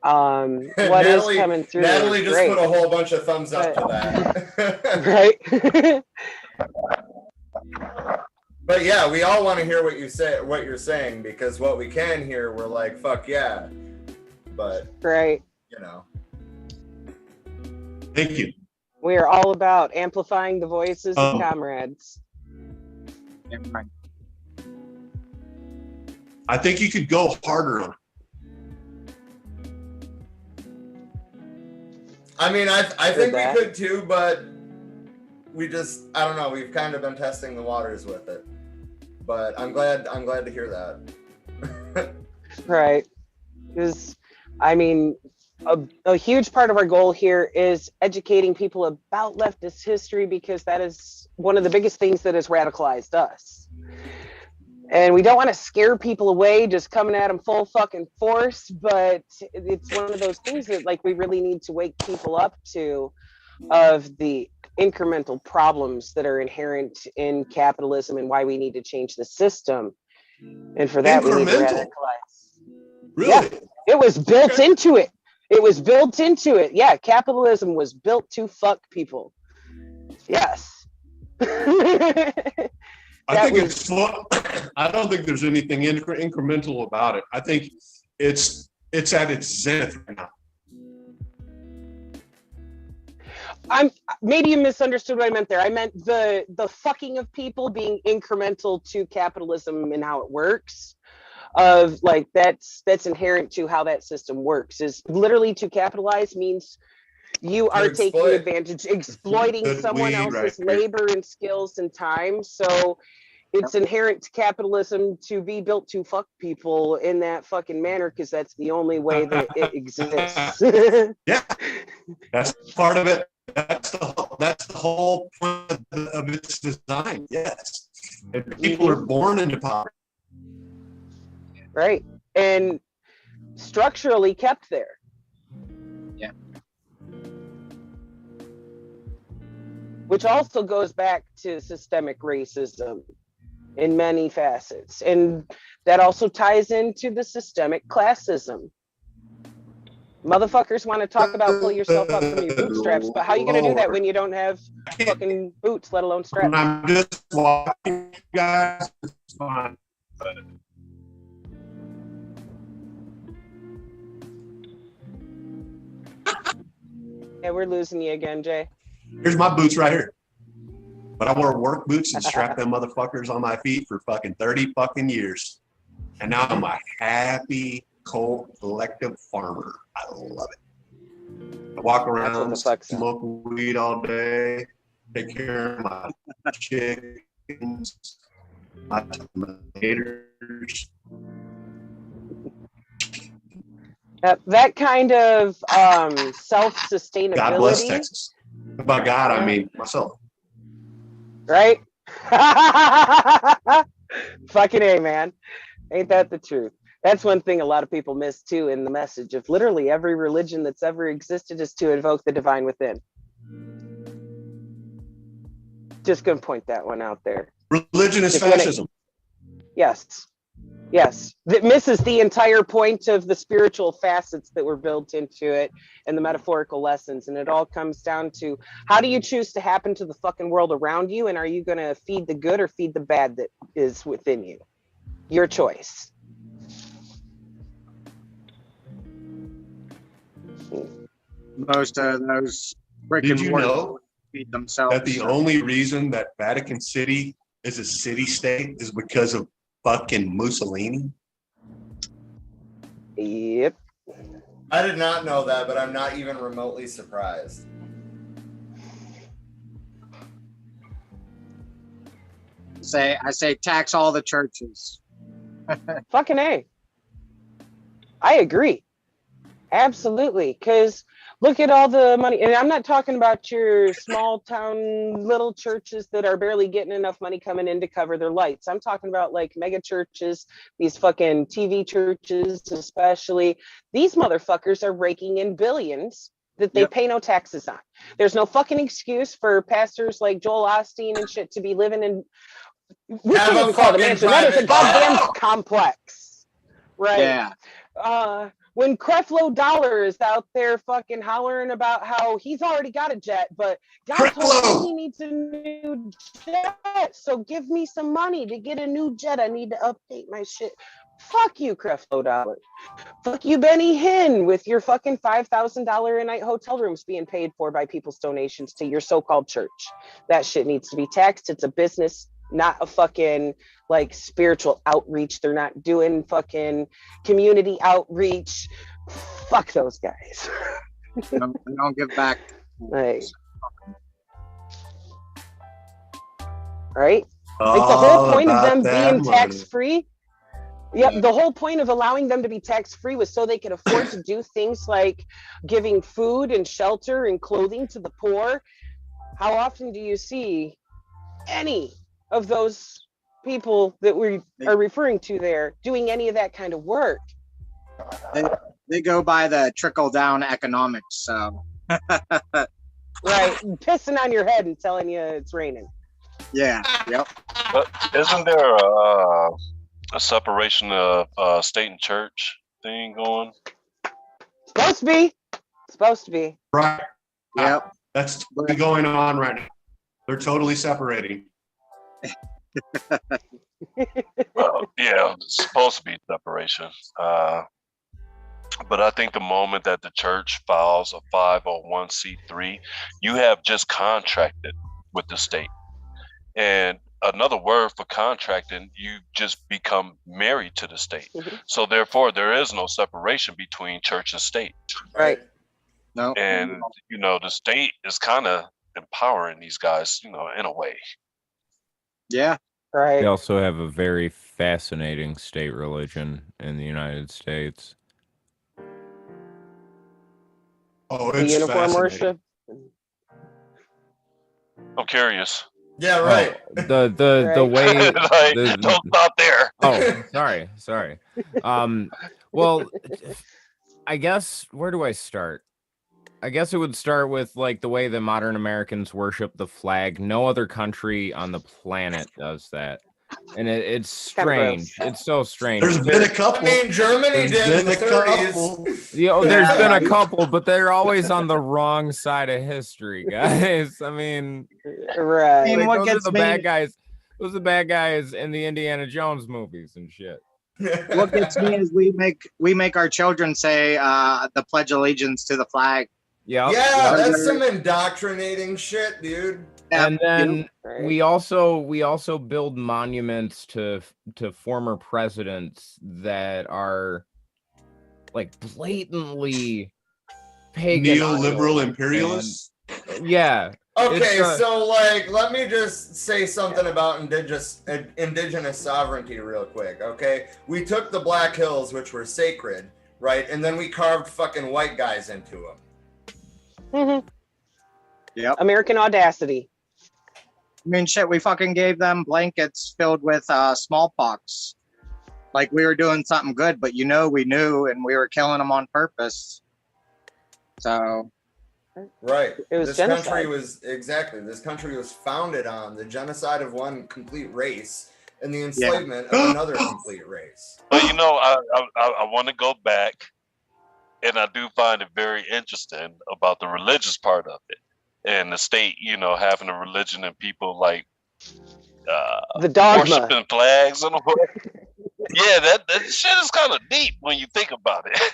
what is coming through. Natalie just great. put a whole bunch of thumbs up to that. Right. But yeah, we all want to hear what you're saying, because what we can hear, we're like, fuck yeah. But right. Thank you. We are all about amplifying the voices of comrades. I think you could go harder on it. I mean, I think we could too, but I don't know, we've kind of been testing the waters with it. But I'm glad to hear that. Right. Because, I mean, a huge part of our goal here is educating people about leftist history, because that is one of the biggest things that has radicalized us. And we don't want to scare people away just coming at them full fucking force, but it's one of those things that we really need to wake people up to, of the incremental problems that are inherent in capitalism and why we need to change the system. And for that, we need to radicalize. Really? Yeah, it was built into it. It was built into it. Yeah, capitalism was built to fuck people. Yes. I don't think there's anything incremental about it. I think it's at its zenith right now. Maybe you misunderstood what I meant there. I meant the fucking of people being incremental to capitalism and how it works. Of that's inherent to how that system works. Is literally to capitalize means you are taking advantage, exploiting someone else's labor and skills and time. So it's inherent to capitalism to be built to fuck people in that fucking manner, because that's the only way that it exists. Yeah, that's part of it. That's the whole point of its design. Yes, and people are born into poverty. Right, and structurally kept there. Yeah. Which also goes back to systemic racism in many facets. And that also ties into the systemic classism. Motherfuckers want to talk about pull yourself up from your bootstraps, but how are you going to do that when you don't have fucking boots, let alone straps? I'm just watching, guys. It's fine. Yeah, we're losing you again, Jay. Here's my boots right here. But I wore work boots and strapped them motherfuckers on my feet for fucking 30 fucking years. And now I'm a happy, collective farmer. I love it. I walk around, smoke weed all day, take care of my chickens, my tomatoes. That kind of self-sustainability. God bless Texas. By God, I mean myself. Right? Fucking A, man. Ain't that the truth? That's one thing a lot of people miss too in the message of literally every religion that's ever existed is to invoke the divine within. Just gonna point that one out there. Religion is fascism. Yes. Yes, that misses the entire point of the spiritual facets that were built into it and the metaphorical lessons. And it all comes down to, how do you choose to happen to the fucking world around you? And are you going to feed the good or feed the bad that is within you? Your choice. Most of those brick Did and you mortar know feed themselves. that the only reason that Vatican City is a city state is because of fucking Mussolini? Yep. I did not know that, but I'm not even remotely surprised. I say tax all the churches. Fucking A. I agree. Absolutely. Because look at all the money. And I'm not talking about your small town little churches that are barely getting enough money coming in to cover their lights. I'm talking about like mega churches, these fucking TV churches, especially. These motherfuckers are raking in billions that they pay no taxes on. There's no fucking excuse for pastors like Joel Osteen and shit to be living in, we can't even call it a mansion. That is a goddamn complex. Right. Yeah. When Creflo Dollar is out there fucking hollering about how he's already got a jet, but God told me he needs a new jet, so give me some money to get a new jet. I need to update my shit. Fuck you, Creflo Dollar. Fuck you, Benny Hinn, with your fucking $5,000 a night hotel rooms being paid for by people's donations to your so-called church. That shit needs to be taxed. It's a business, not a fucking like spiritual outreach. They're not doing fucking community outreach. Fuck those guys. They don't give back. Like, right? Like the whole point of them being tax-free. Yeah, the whole point of allowing them to be tax-free was so they could afford to do things like giving food and shelter and clothing to the poor. How often do you see any of those people that we are referring to there doing any of that kind of work? They go by the trickle-down economics, so. Right, pissing on your head and telling you it's raining. Yeah, yep. But isn't there a separation of state and church thing going? Supposed to be. Supposed to be. Right. Yep. That's going on right now. They're totally separating. Well, yeah, it's supposed to be separation. But I think the moment that the church files a 501c3, you have just contracted with the state. And another word for contracting, you just become married to the state. Mm-hmm. So therefore, there is no separation between church and state. Right. No. And, you know, the state is kind of empowering these guys, you know, in a way. Yeah. Right. They also have a very fascinating state religion in the United States. Oh, the it's uniform worship. I'm curious. Yeah, right. Oh, the way like, don't stop there. Oh, sorry. Well, I guess where do I start? I guess it would start with like the way that modern Americans worship the flag. No other country on the planet does that. And it's strange. It's so strange. There's been a couple. I mean, Germany did in the 30s. You know, there's been a couple, but they're always on the wrong side of history, guys. I mean, right. Like, what those gets are the me, bad guys. Those are the bad guys in the Indiana Jones movies and shit. What gets me is we make our children say the Pledge of Allegiance to the flag. Yep. Yeah, that's some indoctrinating shit, dude. And then we also build monuments to former presidents that are like blatantly pagan, neoliberal imperialists. Yeah. Okay, so like, let me just say something about indigenous sovereignty real quick. Okay, we took the Black Hills, which were sacred, right, and then we carved fucking white guys into them. Mm-hmm. Yep. American audacity. I mean, shit, we fucking gave them blankets filled with smallpox. Like we were doing something good, but we knew, and we were killing them on purpose. So. Right. It was this genocide. country was founded on the genocide of one complete race and the enslavement of another complete race. But you know, I want to go back, and I do find it very interesting about the religious part of it, and the state, you know, having a religion and people like the dogma, worshiping flags and all. Yeah, that shit is kind of deep when you think about it.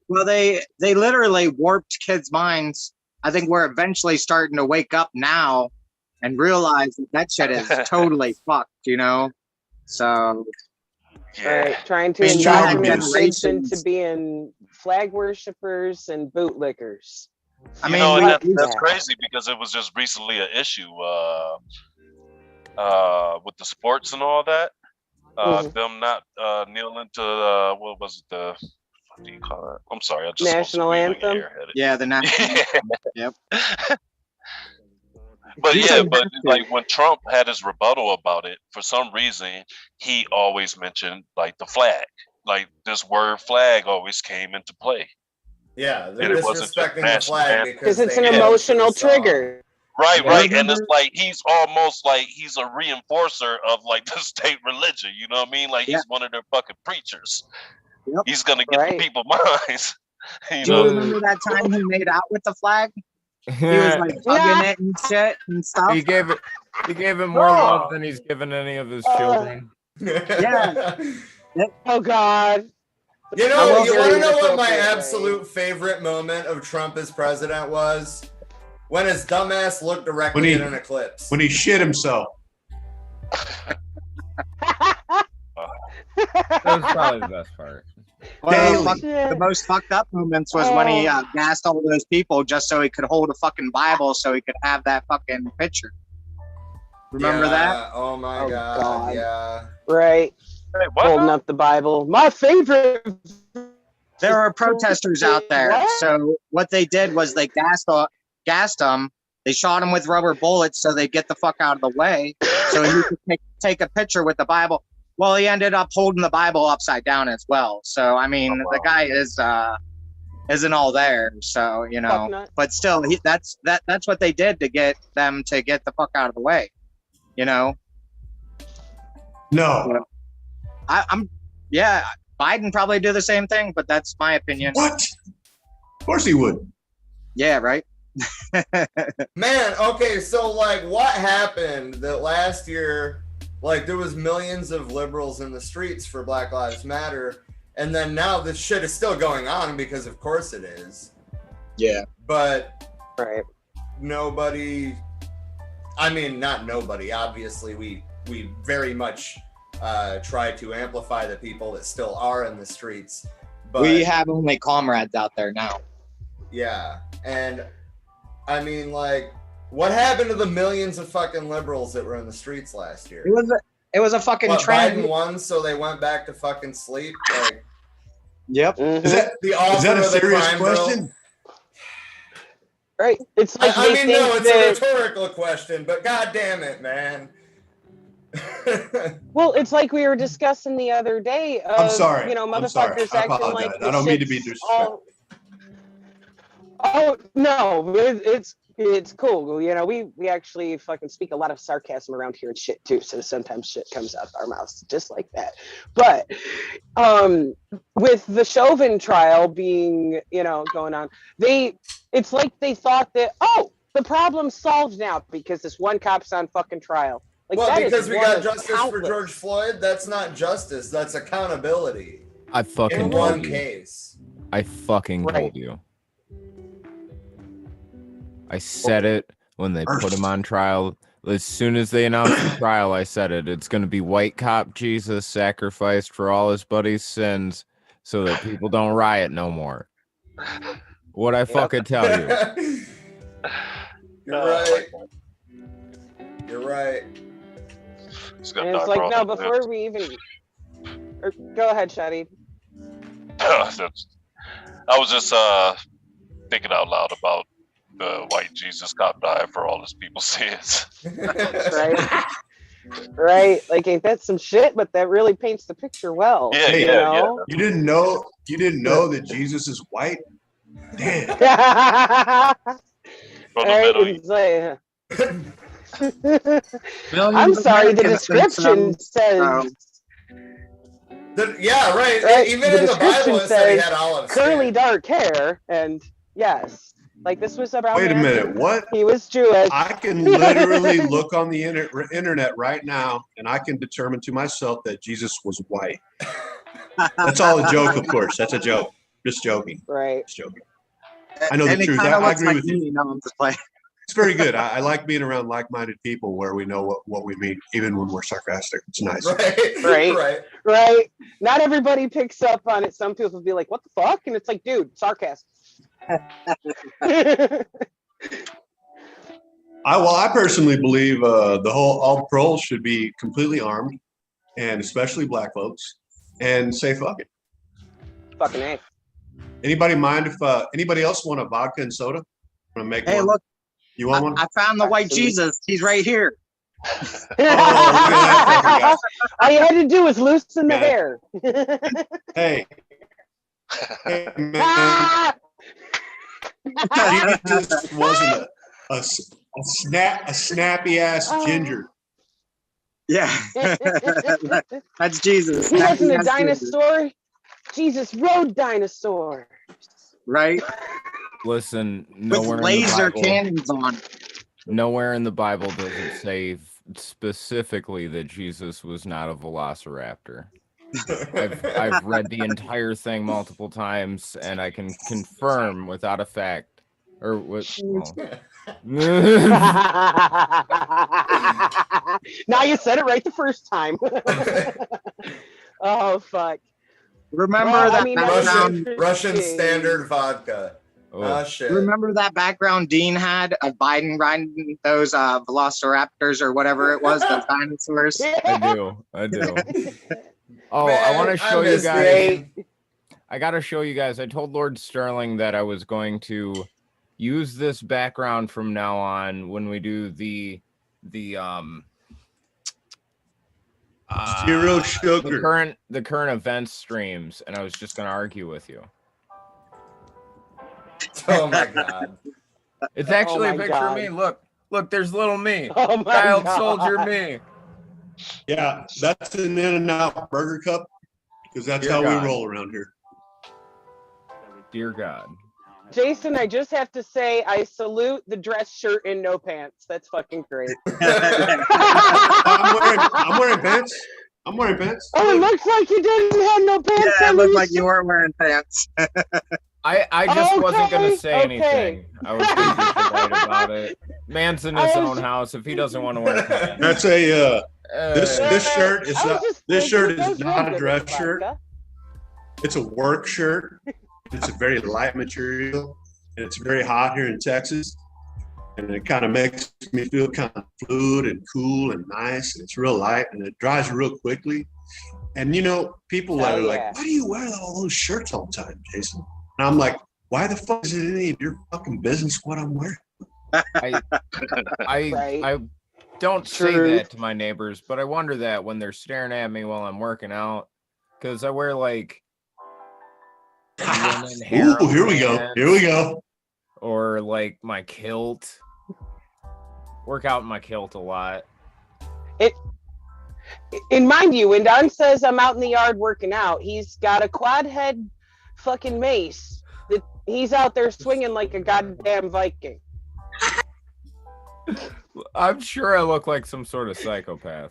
Well, they literally warped kids' minds. I think we're eventually starting to wake up now and realize that shit is totally fucked, you know? So, right, trying to It's trying to indoctrinate kids generations. into being flag worshippers and bootlickers. I You mean, know, we- and that's crazy because it was just recently an issue with the sports and all that. Them not kneeling to what was it, the what do you call it? I'm sorry, I just National anthem. yeah, the national. Yep. But You yeah, said but that too. like when Trump had his rebuttal about it, for some reason he always mentioned like the flag, like this word flag always came into play. Yeah, they're And it wasn't just disrespecting the national flag anthem. Because it's they an know emotional the song. trigger. Right, Yeah. right, and it's like he's almost like he's a reinforcer of like the state religion. You know what I mean? Like he's one of their fucking preachers. Yep. He's gonna get Right. the people minds. You Do you know? remember that time he made out with the flag? He was like hugging it and shit and stuff. He gave it more love than he's given any of his children. Yeah. Oh God. You I know, will you say want to in know what my appropriate way. absolute favorite moment of Trump as president was? When his dumbass looked directly When he- at an eclipse. When he shit himself. That was probably the best part. Well, Daily. the most fucked up moments was when he gassed all those people just so he could hold a fucking Bible so he could have that fucking picture. Remember Yeah, that? Oh my Oh, god, God. yeah. Right. Hey, what? Holding up the Bible. My favorite. There are protesters out there. What? So what they did was they gassed him. They shot him with rubber bullets so they'd get the fuck out of the way so he could take a picture with the Bible. Well, he ended up holding the Bible upside down as well. So I mean, the guy isn't all there. So you Fuck know, nut. but still, that's what they did to get them to get the fuck out of the way. You know, No. I'm yeah. Biden probably do the same thing, but that's my opinion. What? Of course he would. Yeah, right. Man, okay, so like what happened that last year, like there was millions of liberals in the streets for Black Lives Matter, and then now this shit is still going on because of course it is. Yeah. But Right. nobody, I mean not nobody, obviously we very much try to amplify the people that still are in the streets. But We have only comrades out there now. yeah, and I mean, like, what happened to the millions of fucking liberals that were in the streets last year? It was a fucking What, trend. Biden won, so they went back to fucking sleep? Like, Yep. Is that the author is that a of the serious crime bill? question? Right. It's like I they mean, no, think it's that. a rhetorical question, but god damn it, man. Well, it's like we were discussing the other day. I'm sorry. You know, I'm sorry. motherfuckers I acting apologize. like I don't mean to be shit's disrespectful. Oh no, it's cool. You know, we actually fucking speak a lot of sarcasm around here and shit too. So sometimes shit comes out of our mouths just like that. But with the Chauvin trial being, you know, going on, it's like they thought that, oh, the problem's solved now because this one cop's on fucking trial. Like, well, that is because we one got of justice for countless. George Floyd, that's not justice, that's accountability. I fucking In told one you. case. I fucking Right. told you. I said it when they put him on trial. As soon as they announced the trial, I said it. It's going to be white cop Jesus sacrificed for all his buddies' sins so that people don't riot no more. What'd I fucking tell you? You're right. You're right. And it's like, no, before we even. Or, go ahead, Shadi. I was just thinking out loud about the white Jesus cop died for all his people's sins. Right. Right. Like, ain't that some shit? But that really paints the picture well. Yeah, you yeah, know? You didn't know that Jesus is white? Damn. Right? From the Middle East. It's like, I'm sorry, the Americans think description so. says. Yeah, right. Right, Even the in the Bible, description it said he says had olive curly skin. dark hair, and yes, like this was about. Wait a minute, what? He was Jewish. I can literally look on the internet right now, and I can determine to myself that Jesus was white. That's all a joke, of course. That's a joke. Just joking. Right. Just joking. I know And the it truth. kinda I looks agree like with you. me, no, I'm just playing. It's very good. I like being around like-minded people where we know what we mean, even when we're sarcastic. It's nice. Right. Not everybody picks up on it. Some people will be like, "What the fuck?" And it's like, dude, sarcasm. I personally believe all patrols should be completely armed, and especially black folks, and say fuck it. Fucking A. Anybody mind if anybody else want a vodka and soda? Want to make Hey, one? look. You want one? I found the white Jesus. He's right here. All you had to do was loosen the hair. Hey. Hey, man. Jesus wasn't a snappy ass ginger. Yeah. That's Jesus. He wasn't a That's dinosaur. Jesus rode dinosaurs. Right? Listen, With nowhere laser in the Bible, cannons on. nowhere in the Bible does it say specifically that Jesus was not a velociraptor. I've read the entire thing multiple times, and I can confirm without a fact or with. Well. Now you said it right the first time. Oh fuck! Remember that Russian standard vodka. Oh shit! Remember that background Dean had of Biden riding those velociraptors or whatever it was, those dinosaurs? I do. Oh, Man, I want to show you miss guys. I got to show you guys. I told Lord Sterling that I was going to use this background from now on when we do the Zero sugar. the current event streams, and I was just going to argue with you. Oh my god! It's actually a picture of me. Look, there's little me, child soldier me. Yeah, that's an In-N-Out Burger Cup because that's Dear how God. we roll around here. Dear God. Jason, I just have to say, I salute the dress shirt and no pants. That's fucking great. I'm wearing pants. I'm wearing pants. Oh, it looks like you didn't have no pants. Yeah, it on looked you. like you weren't wearing pants. I just wasn't going to say okay. anything. I was going to be polite about it. Man's in his own house. If he doesn't want to wear pants. That's a this shirt is I was not just this thinking shirt it is goes not real a good dress with shirt. vodka. It's a work shirt. It's a very light material. And it's very hot here in Texas. And it kind of makes me feel kind of fluid and cool and nice. And it's real light and it dries real quickly. And you know, people are like, why do you wear all those shirts all the time, Jason? And I'm like, why the fuck is it any of your fucking business what I'm wearing? I don't say that to my neighbors, but I wonder that when they're staring at me while I'm working out, because I wear like Ooh, here we go. Here we go. Or like my kilt. Work out in my kilt a lot. And mind you, when Don says I'm out in the yard working out, he's got a quad head fucking mace that he's out there swinging like a goddamn Viking. I'm sure I look like some sort of psychopath.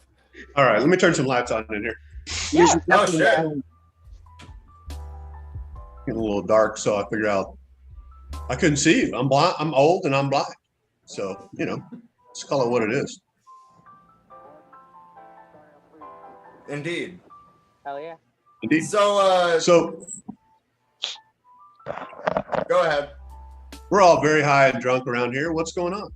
All right, let me turn some lights on in here. Yeah. Oh shit! Getting a little dark, so I figured out I couldn't see you. I'm blind. I'm old and I'm blind. So you know, let's call it what it is. Indeed. Hell yeah. Indeed. So go ahead. We're all very high and drunk around here. What's going on?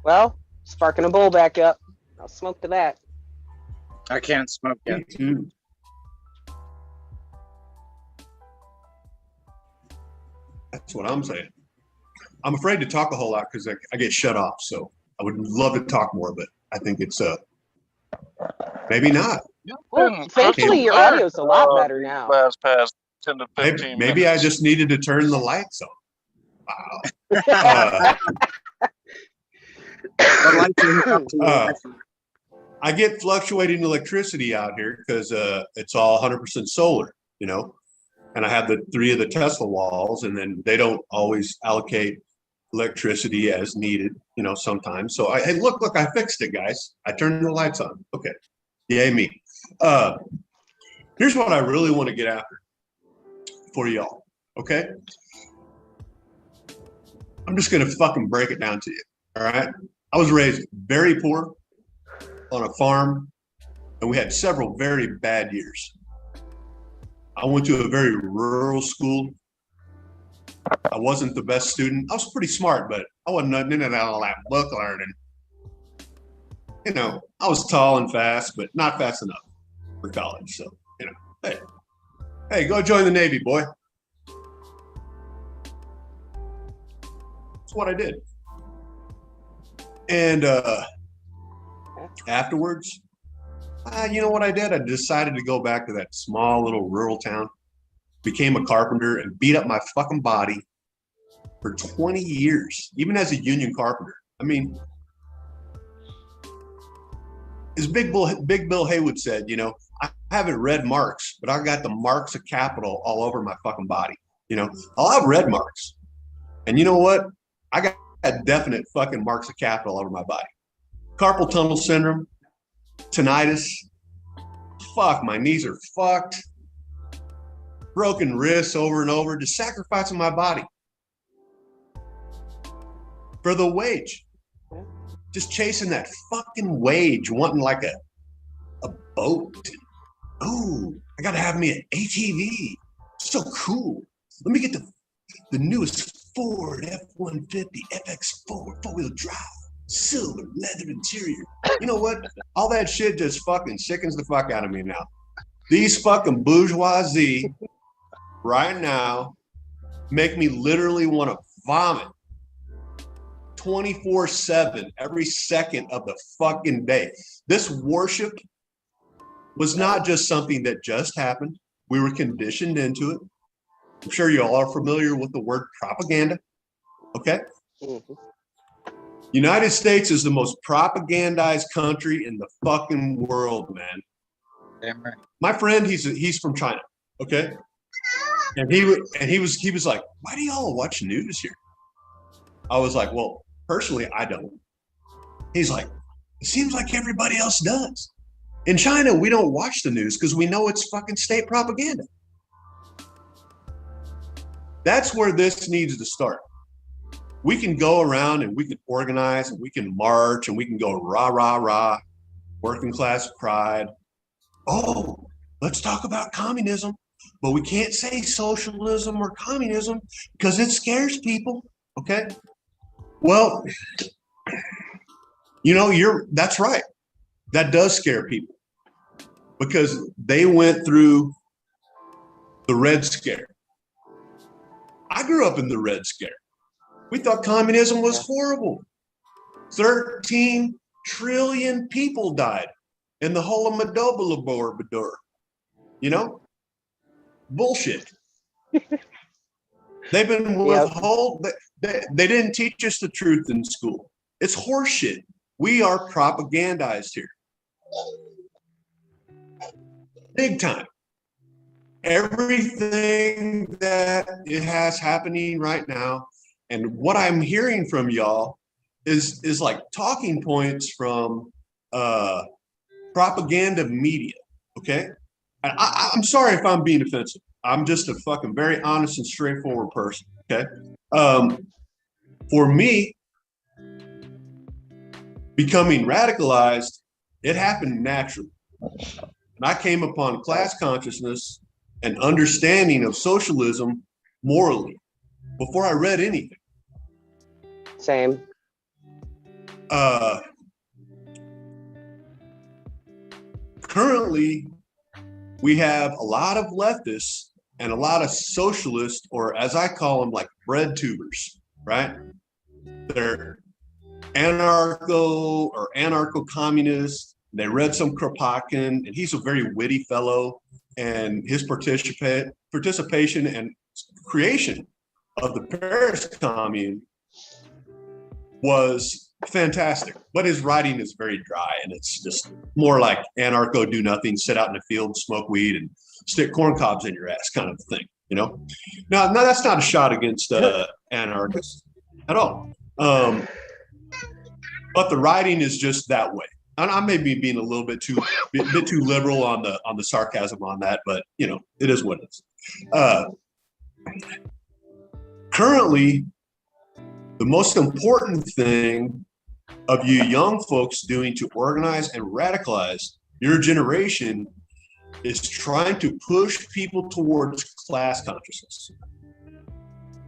Well, sparking a bowl back up. I'll smoke to that. I can't smoke yet. Me too. That's what I'm saying. I'm afraid to talk a whole lot because I get shut off. So I would love to talk more, but I think it's maybe not. Well, thankfully your audio's a lot better now. Past 10 to 15 Maybe I minutes. just needed to turn the lights on. Wow. But like to hook up to your Uh, Wi-Fi. I get fluctuating electricity out here because it's all 100% solar, you know, and I have the 3 of the Tesla walls, and then they don't always allocate electricity as needed, you know, sometimes. So hey, look, I fixed it, guys. I turned the lights on. Okay. Yay me. Here's what I really want to get after for y'all. Okay. I'm just going to fucking break it down to you. All right. I was raised very poor on a farm, and we had several very bad years. I went to a very rural school. I wasn't the best student. I was pretty smart, but I wasn't into all that book learning. You know, I was tall and fast, but not fast enough for college. So, you know, hey, go join the Navy, boy. That's what I did. And afterwards, you know what I did? I decided to go back to that small little rural town, became a carpenter, and beat up my fucking body for 20 years, even as a union carpenter. I mean, as Big Bill Haywood said, you know, I haven't read Marx, but I got the marks of capital all over my fucking body. You know, I'll have red marks. And you know what? I got definite fucking marks of capital all over my body. Carpal tunnel syndrome, tinnitus, fuck, my knees are fucked. Broken wrists over and over, just sacrificing my body for the wage. Just chasing that fucking wage, wanting like a boat. Oh, I gotta have me an ATV. So cool. Let me get the newest Ford F-150 FX4 four-wheel drive, silver leather interior. You know what? All that shit just fucking sickens the fuck out of me now. These fucking bourgeoisie right now make me literally want to vomit 24/7 every second of the fucking day. This worship was not just something that just happened. We were conditioned into it. I'm sure you all are familiar with the word propaganda. Okay. United States is the most propagandized country in the fucking world, man. Damn right. My friend, he's from China. Okay. And he was like, why do y'all watch news here? I was like, well, personally, I don't. He's like, it seems like everybody else does. In China, we don't watch the news because we know it's fucking state propaganda. That's where this needs to start. We can go around and we can organize and we can march and we can go rah, rah, rah, working class pride. Oh, let's talk about communism. But we can't say socialism or communism because it scares people. Okay. Well, you know, that's right. That does scare people because they went through the Red Scare. I grew up in the Red Scare. We thought communism was horrible. 13 trillion people died in the whole of Madobalabor. You know? Bullshit. They've been withhold. They didn't teach us the truth in school. It's horseshit. We are propagandized here. Big time. Everything that it has happening right now, and what I'm hearing from y'all is like talking points from propaganda media. Okay, and I'm sorry if I'm being offensive. I'm just a fucking very honest and straightforward person. Okay, for me, becoming radicalized, it happened naturally, and I came upon class consciousness and understanding of socialism morally before I read anything. Same. Currently, we have a lot of leftists and a lot of socialists, or as I call them, like bread tubers, right? They're anarcho or anarcho-communists. They read some Kropotkin, and he's a very witty fellow. And his participation and creation of the Paris Commune was fantastic. But his writing is very dry, and it's just more like anarcho, do nothing, sit out in the field, smoke weed, and stick corn cobs in your ass kind of thing, you know? Now, that's not a shot against anarchists at all. But the writing is just that way. And I may be being a little bit too liberal on the sarcasm on that, but you know, it is what it is. Currently, the most important thing of you young folks doing to organize and radicalize your generation is trying to push people towards class consciousness.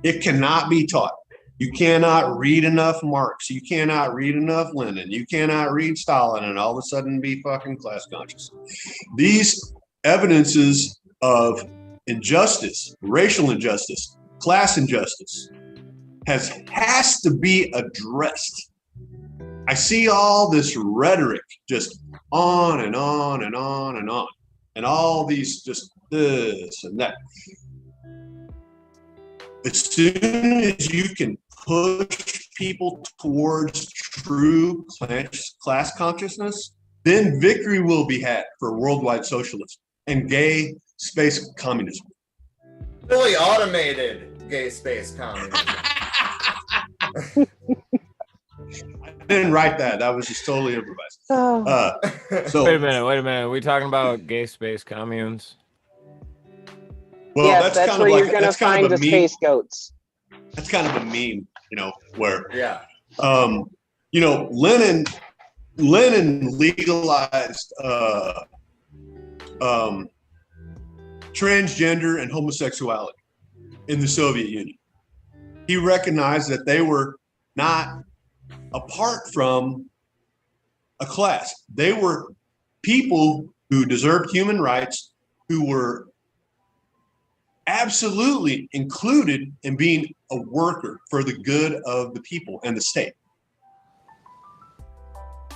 It cannot be taught. You cannot read enough Marx. You cannot read enough Lenin. You cannot read Stalin and all of a sudden be fucking class conscious. These evidences of injustice, racial injustice, class injustice has to be addressed. I see all this rhetoric just on and on and on and on, and all these just this and that. As soon as you can push people towards true class consciousness, then victory will be had for worldwide socialism and gay space communism. Fully automated gay space communism. I didn't write that. That was just totally improvised. So wait a minute. Are we talking about gay space communes? Well, yes, that's kind where of you're going to find the space goats. That's kind of a meme, you know, where you know, Lenin legalized transgender and homosexuality in the Soviet Union. He recognized that they were not apart from a class. They were people who deserved human rights, who were absolutely included in being a worker for the good of the people and the state.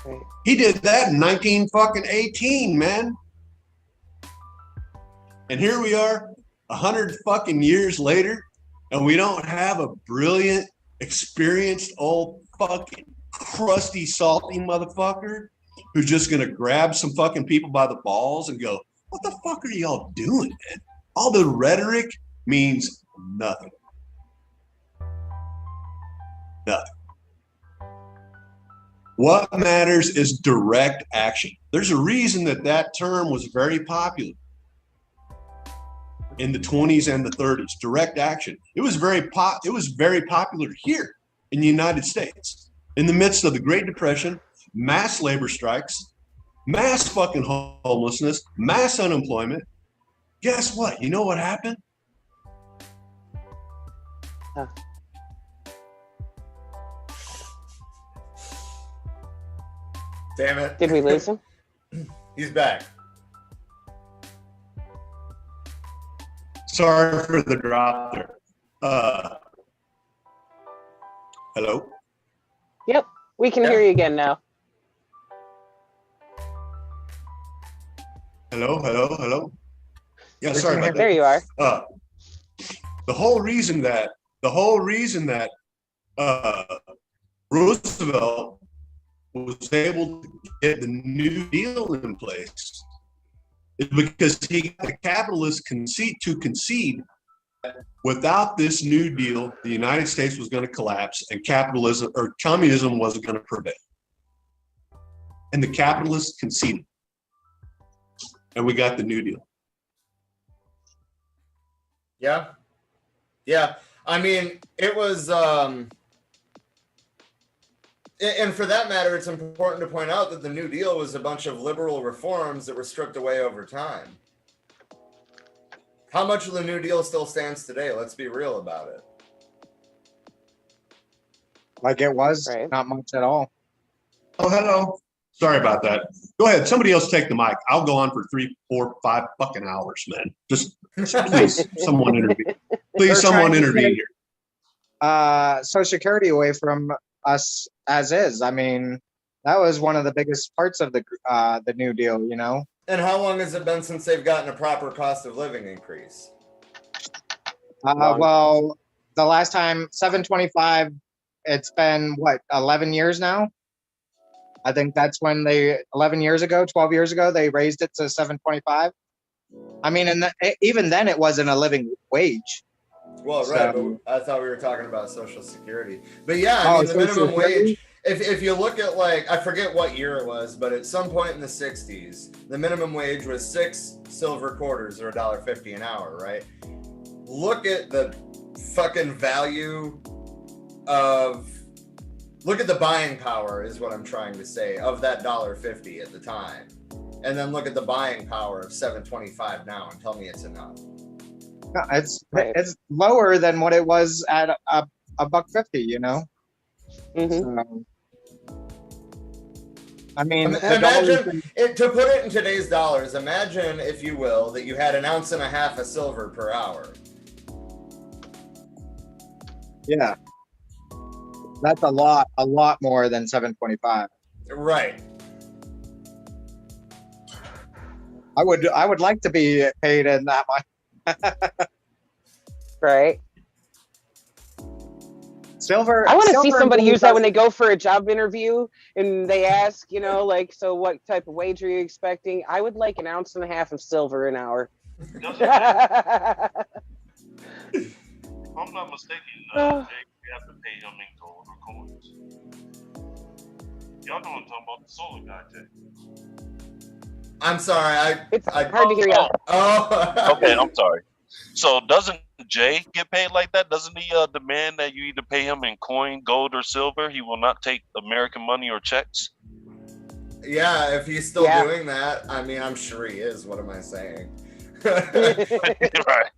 Right. He did that in 1918, man. And here we are 100 fucking years later, and we don't have a brilliant, experienced, old fucking crusty, salty motherfucker who's just gonna grab some fucking people by the balls and go, what the fuck are y'all doing, man? All the rhetoric means nothing. Nothing. What matters is direct action. There's a reason that term was very popular in the 20s and the 30s. Direct action. It was very popular here in the United States. In the midst of the Great Depression, mass labor strikes, mass fucking homelessness, mass unemployment. Guess what? You know what happened? Damn it. Did we lose him? He's back. Sorry for the drop there. Hello? Yep, we can hear you again now. Hello? Yeah, sorry about that. There you are. The whole reason that Roosevelt was able to get the New Deal in place is because he got the capitalists to concede that without this New Deal, the United States was going to collapse and capitalism or communism wasn't going to prevail. And the capitalists conceded. And we got the New Deal. Yeah. I mean, it was, and for that matter, it's important to point out that the New Deal was a bunch of liberal reforms that were stripped away over time. How much of the New Deal still stands today? Let's be real about it. Like it was, Right. Not much at all. Oh, hello. Sorry about that. Go ahead. Somebody else take the mic. I'll go on for 3, 4, 5 fucking hours, man. Just please, someone intervene. Please, someone intervene here. Social Security away from us as is. I mean, that was one of the biggest parts of the New Deal, you know. And how long has it been since they've gotten a proper cost of living increase? Well, the last time $7.25 it's been what, 11 years now? I think that's when 11 years ago, 12 years ago, they raised it to $7.25. I mean, and even then it wasn't a living wage. Well, So- right, but I thought we were talking about Social Security. But yeah, I Oh, mean, the Social minimum Security? wage, if you look at, like, I forget what year it was, but at some point in the 60s, the minimum wage was 6 silver quarters or $1.50 an hour, right? Look at the fucking value of, look at the buying power is what I'm trying to say, of that $1.50 at the time. And then look at the buying power of $7.25 now and tell me it's enough. No, it's lower than what it was at a $1.50, you know. Mhm. So, I mean, Imagine to put it in today's dollars. Imagine, if you will, that you had 1.5 ounces of silver per hour. Yeah, that's a lot more than $7.25. Right. I would like to be paid in that much. Right. Silver. I want to see silver somebody and use that when they gold go for a job interview and they ask, you know, like, so what type of wage are you expecting? I would like 1.5 ounces of silver an hour. If I'm not mistaken, Jay, you have to pay him in gold or coins. Y'all know what I'm talking about, the solar guy, Jay. I'm sorry. It's hard to hear you. Oh. Okay, I'm sorry. So doesn't Jay get paid like that? Doesn't he demand that you either pay him in coin, gold, or silver? He will not take American money or checks. Yeah, if he's still doing that, I mean, I'm sure he is. What am I saying? Right.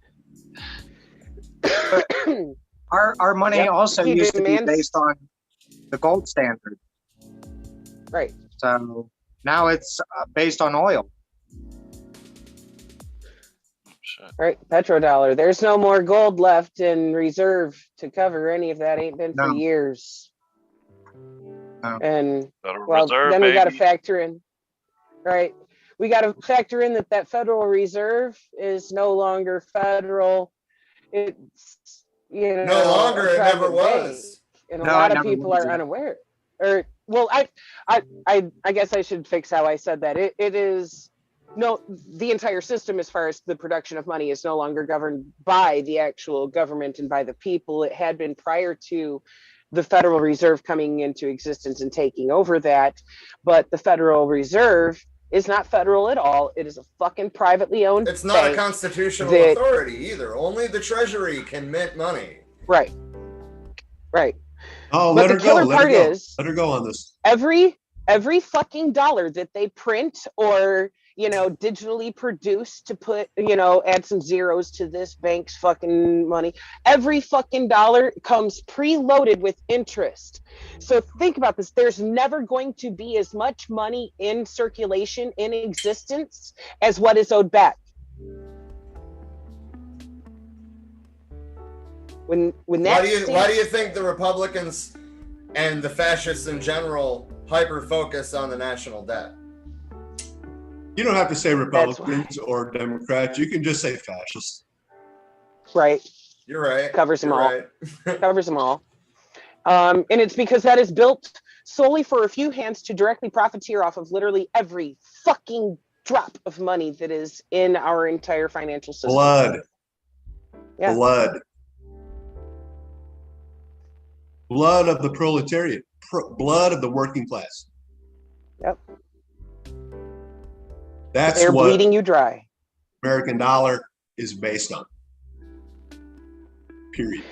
Our money also He used to be demands- based on the gold standard. Right. So now it's based on oil. Right. Petrodollar. There's no more gold left in reserve to cover any of that. Ain't been for No. years. No. And Federal well, Reserve, then we got to baby. factor in, right? We got to factor in that Federal Reserve is no longer federal. It's, you know, No longer. a It never private bank. was. And a No, lot it of never people was, are yeah. unaware. Or well, I guess I should fix how I said that. It is no, the entire system as far as the production of money is no longer governed by the actual government and by the people. It had been prior to the Federal Reserve coming into existence and taking over that. But the Federal Reserve is not federal at all. It is a fucking privately owned It's not a bank constitutional that- authority either. Only the Treasury can mint money. Right. Right. Oh, But let the her go. killer Let her part go. is- Let her go on this. Every fucking dollar that they print or, you know, digitally produce to put, you know, add some zeros to this bank's fucking money, every fucking dollar comes preloaded with interest. So think about this. There's never going to be as much money in circulation, in existence, as what is owed back. When that Why do you think the Republicans and the fascists in general hyper focus on the national debt? You don't have to say Republicans or Democrats. You can just say fascists. Right. You're right. Covers them You're all. right. Covers them all. And it's because that is built solely for a few hands to directly profiteer off of literally every fucking drop of money that is in our entire financial system. Blood. Yeah. Blood of the proletariat. Blood of the working class. Yep. That's They're what bleeding you dry. American dollar is based on. Period.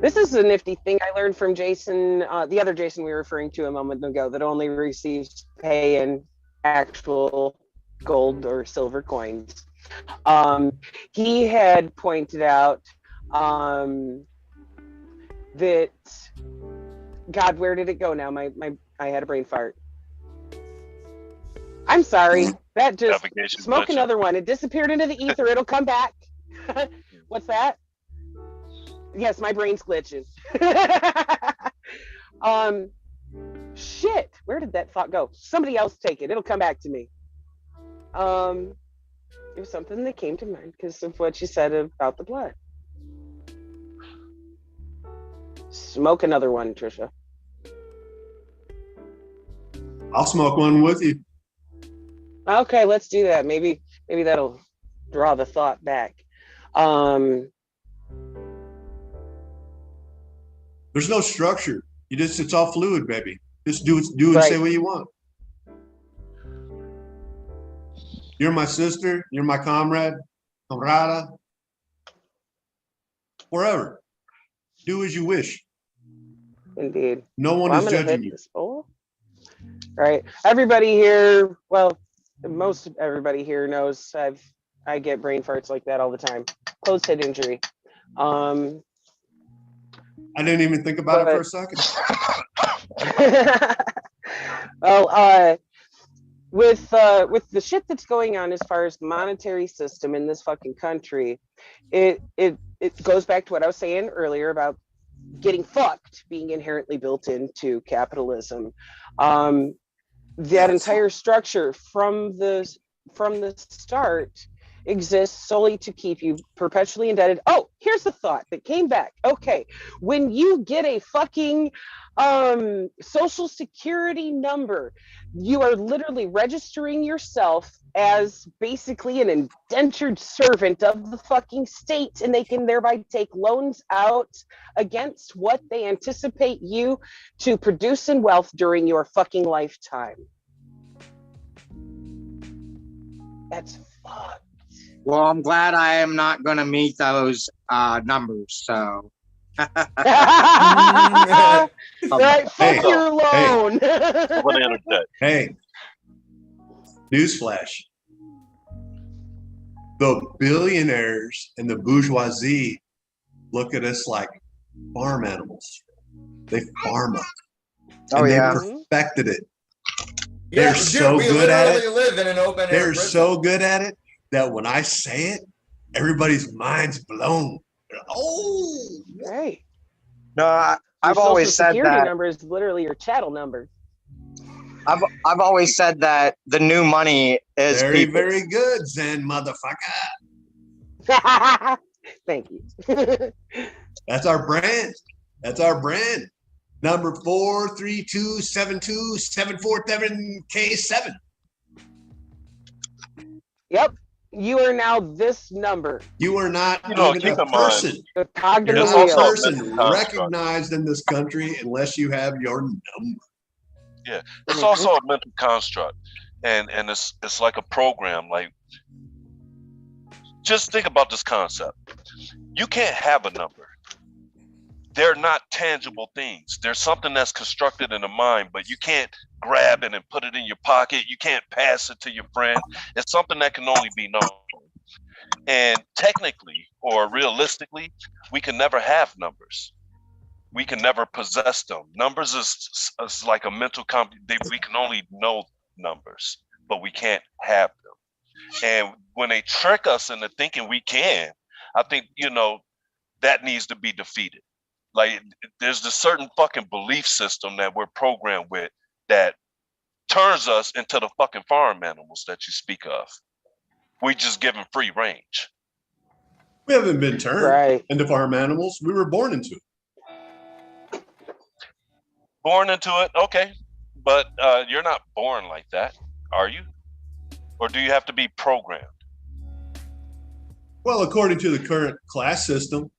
This is a nifty thing I learned from Jason, the other Jason we were referring to a moment ago, that only receives pay in actual gold or silver coins. He had pointed out that, God, where did it go now? I had a brain fart. I'm sorry. That just Navigation smoke glitching. another one. It disappeared into the ether. It'll come back. What's that? Yes, my brain's glitching. Shit. Where did that thought go? Somebody else take it. It'll come back to me. It was something that came to mind because of what you said about the blood. Smoke another one, Trisha. I'll smoke one with you. Okay, let's do that. Maybe that'll draw the thought back. There's no structure. It's all fluid, baby. Just do and Right. say what you want. You're my sister. You're my comrade. Camarada. Forever. Do as you wish. Indeed. No one Well, is I'm gonna judging hit you. this bowl. Right. Everybody here, well, most everybody here knows I get brain farts like that all the time. Closed head injury. I didn't even think about it for a second. Well, with the shit that's going on as far as the monetary system in this fucking country, it goes back to what I was saying earlier about getting fucked being inherently built into capitalism. That entire structure from the start exists solely to keep you perpetually indebted. Oh, here's the thought that came back. Okay, when you get a fucking social security number, you are literally registering yourself as basically an indentured servant of the fucking state, and they can thereby take loans out against what they anticipate you to produce in wealth during your fucking lifetime. That's fucked. Well, I'm glad I am not going to meet those numbers. So. Right, fuck your loan. Hey, newsflash. The billionaires and the bourgeoisie look at us like farm animals. They farm us. Oh, and yeah. They perfected it. Yeah, They're dude, so we good at literally it. live in an open air They're prison. so good at it that when I say it, everybody's mind's blown. Oh, Right. No, I've Your always social said security that. number is literally your chattel number. I've always said that the new money is very, people. very good, Zen motherfucker. Thank you. That's our brand. That's our brand. Number 432727477K7. Yep. You are now this number. You are not keep even a in mind, person. The It's cognitive You're not also a a person mental construct. recognized in this country unless you have your number. Yeah, it's also a mental construct, and it's like a program. Like, just think about this concept. You can't have a number. They're not tangible things. There's something that's constructed in the mind, but you can't grab it and put it in your pocket. You can't pass it to your friend. It's something that can only be known. And technically or realistically, we can never have numbers. We can never possess them. Numbers is like a mental we can only know numbers, but we can't have them. And when they trick us into thinking we can, I think, that needs to be defeated. Like, there's this certain fucking belief system that we're programmed with that turns us into the fucking farm animals that you speak of. We just give them free range. We haven't been turned Right. into farm animals. We were born into it. Born into it, okay. But you're not born like that, are you? Or do you have to be programmed? Well, according to the current class system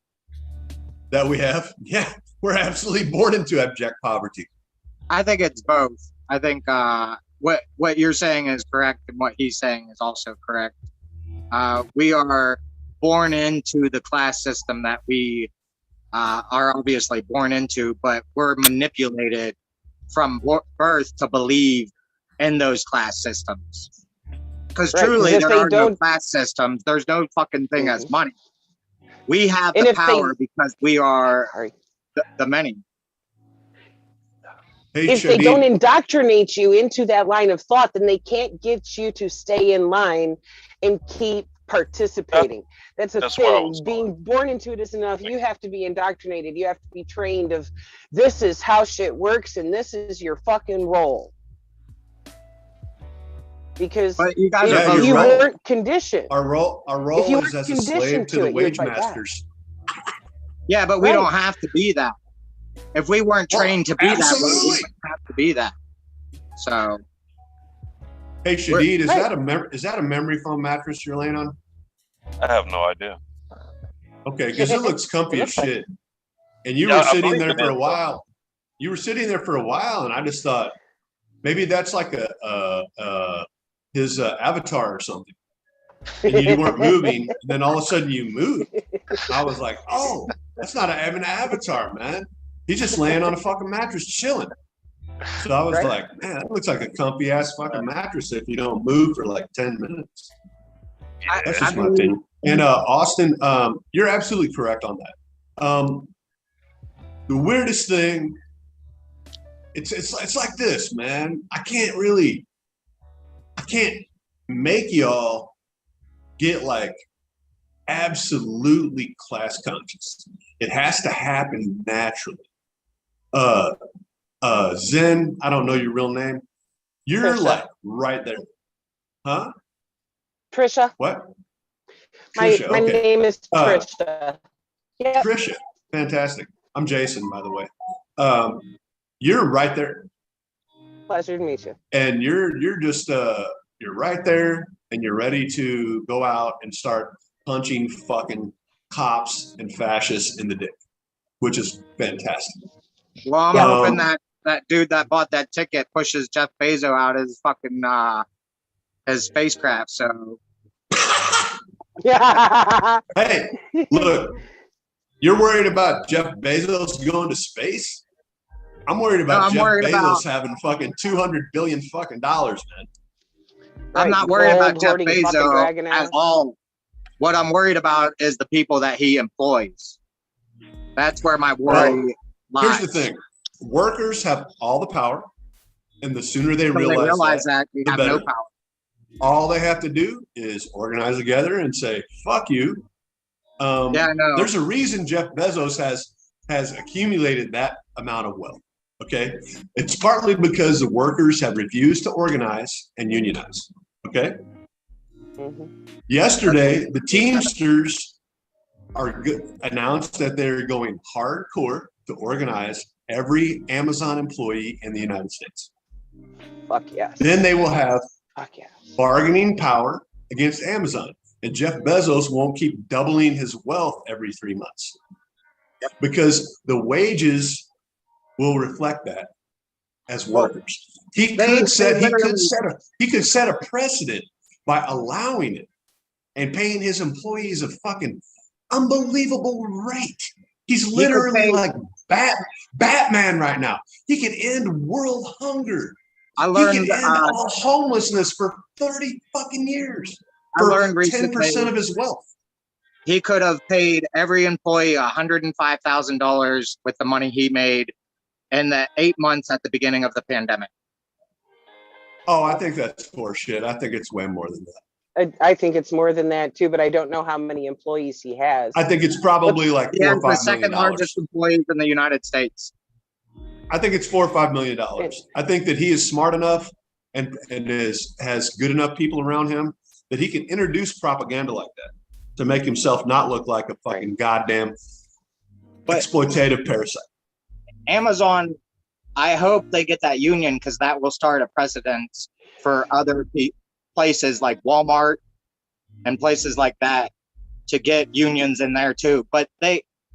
that we have, yeah, we're absolutely born into abject poverty. I think it's both. I think what you're saying is correct, and what he's saying is also correct. We are born into the class system that we are obviously born into, but we're manipulated from birth to believe in those class systems. Because Right, 'cause truly, if there they are no don't- class systems. There's no fucking thing as money. We have And the if they- power because we are Sorry. the many. Hey, If they Shadi, don't indoctrinate you into that line of thought, then they can't get you to stay in line and keep participating. That's a That's where I thing. was Being born into it isn't enough. You have to be indoctrinated. You have to be trained of this is how shit works and this is your fucking role. Because But you guys Yeah, are if you're you right. weren't conditioned, our role If you is weren't as a slave conditioned to to the it, you'd wage fight back. masters. Yeah, but we Right. don't have to be that. if we weren't trained to be that way, we absolutely. wouldn't have to be that. So, Hey, Shadid, is Right. that a memory foam mattress you're laying on? I have no idea. Okay, because it looks comfy It as looks like- shit. And you Yeah, were I sitting believe there it for is, a while. You were sitting there for a while, and I just thought maybe that's like his avatar or something. And you weren't moving, and then all of a sudden you moved. I was like, oh, that's not an avatar, man. He's just laying on a fucking mattress chilling. So I was Right. like, man, that looks like a comfy ass fucking mattress if you don't move for like 10 minutes. That's just my opinion. And Austin, you're absolutely correct on that. The weirdest thing, it's like this, man. I can't make y'all get like absolutely class conscious. It has to happen naturally. Zen, I don't know your real name. You're Trisha. like right there. Huh? Trisha. What? My Trisha, okay. name is Trisha. Yeah. Trisha, fantastic. I'm Jason, by the way. You're right there, Pleasure to meet you. and you're just you're right there, and you're ready to go out and start punching fucking cops and fascists in the dick, which is fantastic. well, I'm hoping that dude that bought that ticket pushes Jeff Bezos out his fucking his spacecraft. So Yeah. Hey, look, you're worried about Jeff Bezos going to space? I'm worried about Jeff Bezos having fucking $200 billion fucking dollars, man. I'm not worried about Jeff Bezos at all. What I'm worried about is the people that he employs. That's where my worry lies. Here's the thing. Workers have all the power, and the sooner they When realize that, we the have better. no power. All they have to do is organize together and say, fuck you. Yeah, I know. There's a reason Jeff Bezos has accumulated that amount of wealth. Okay. It's partly because the workers have refused to organize and unionize. Okay. Yesterday, the Teamsters announced that they're going hardcore to organize every Amazon employee in the United States. Fuck yes. Then they will have Fuck yeah. bargaining power against Amazon. And Jeff Bezos won't keep doubling his wealth every 3 months because the wages will reflect that as workers. He could set a precedent by allowing it and paying his employees a fucking unbelievable rate. He's literally like Batman right now. He could end world hunger. I learned he could end all homelessness for 30 fucking years. I learned recently 10% of his wealth. He could have paid every employee $105,000 with the money he made in the 8 months at the beginning of the pandemic. Oh, I think that's horseshit. I think it's way more than that. I think it's more than that too, but I don't know how many employees he has. I think it's probably like He $4 has or $5 the million. second largest employees in the United States. I think it's $4 or $5 million. I think that he is smart enough and has good enough people around him that he can introduce propaganda like that to make himself not look like a fucking goddamn exploitative parasite. Amazon, I hope they get that union because that will start a precedent for other places like Walmart and places like that to get unions in there too. But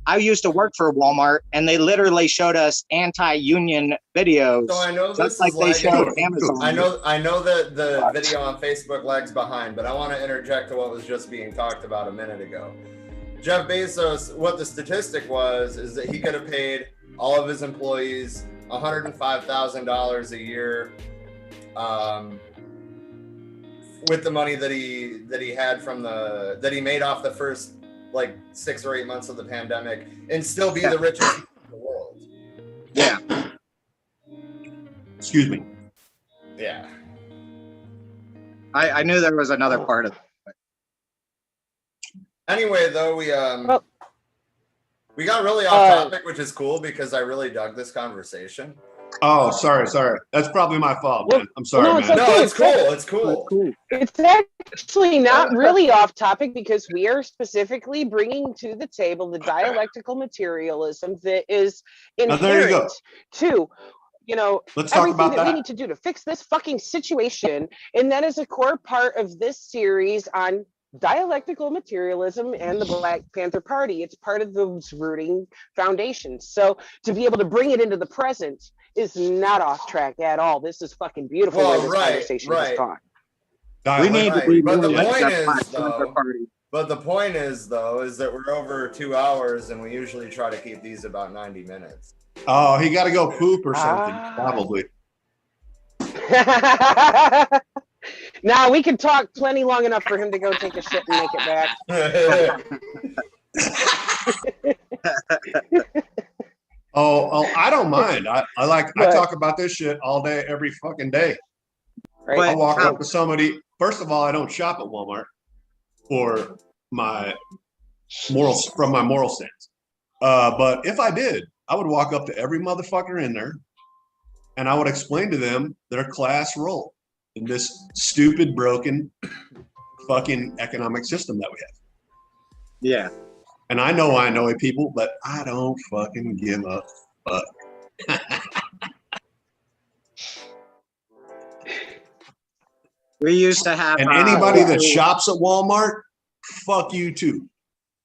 I used to work for Walmart and they literally showed us anti-union videos. So I know just this like is they showed Amazon. I know that the video on Facebook lags behind, but I want to interject to what was just being talked about a minute ago. Jeff Bezos, what the statistic was, is that he could have paid all of his employees $105,000 a year with the money that he had from that he made off the first like 6 or 8 months of the pandemic and still be the richest in the world. Yeah. Excuse me. Yeah. I knew there was another part of it. Anyway, though, we got really off topic, which is cool because I really dug this conversation. Oh, sorry. That's probably my fault, man. I'm sorry, no, man. it's okay. No, it's cool. It's cool. It's actually not really off topic because we are specifically bringing to the table the dialectical materialism that is Now, there you go. inherent to, you know, Let's talk everything about that we that. need to do to fix this fucking situation. And that is a core part of this series on dialectical materialism and the Black Panther Party. It's part of those rooting foundations. So to be able to bring it into the present is not off track at all. This is fucking beautiful where this conversation has gone. We need to be But the more point like is, Black Panther though, Party. is that we're over 2 hours, and we usually try to keep these about 90 minutes. Oh, he got to go poop or something, probably. Now we can talk plenty long enough for him to go take a shit and make it back. Oh, I don't mind. I talk about this shit all day, every fucking day. Right. I walk up to somebody. First of all, I don't shop at Walmart for my moral stance. But if I did, I would walk up to every motherfucker in there, and I would explain to them their class role in this stupid, broken, fucking economic system that we have. Yeah. And I know people, but I don't fucking give a fuck. We used to have. And anybody that shops at Walmart, fuck you too.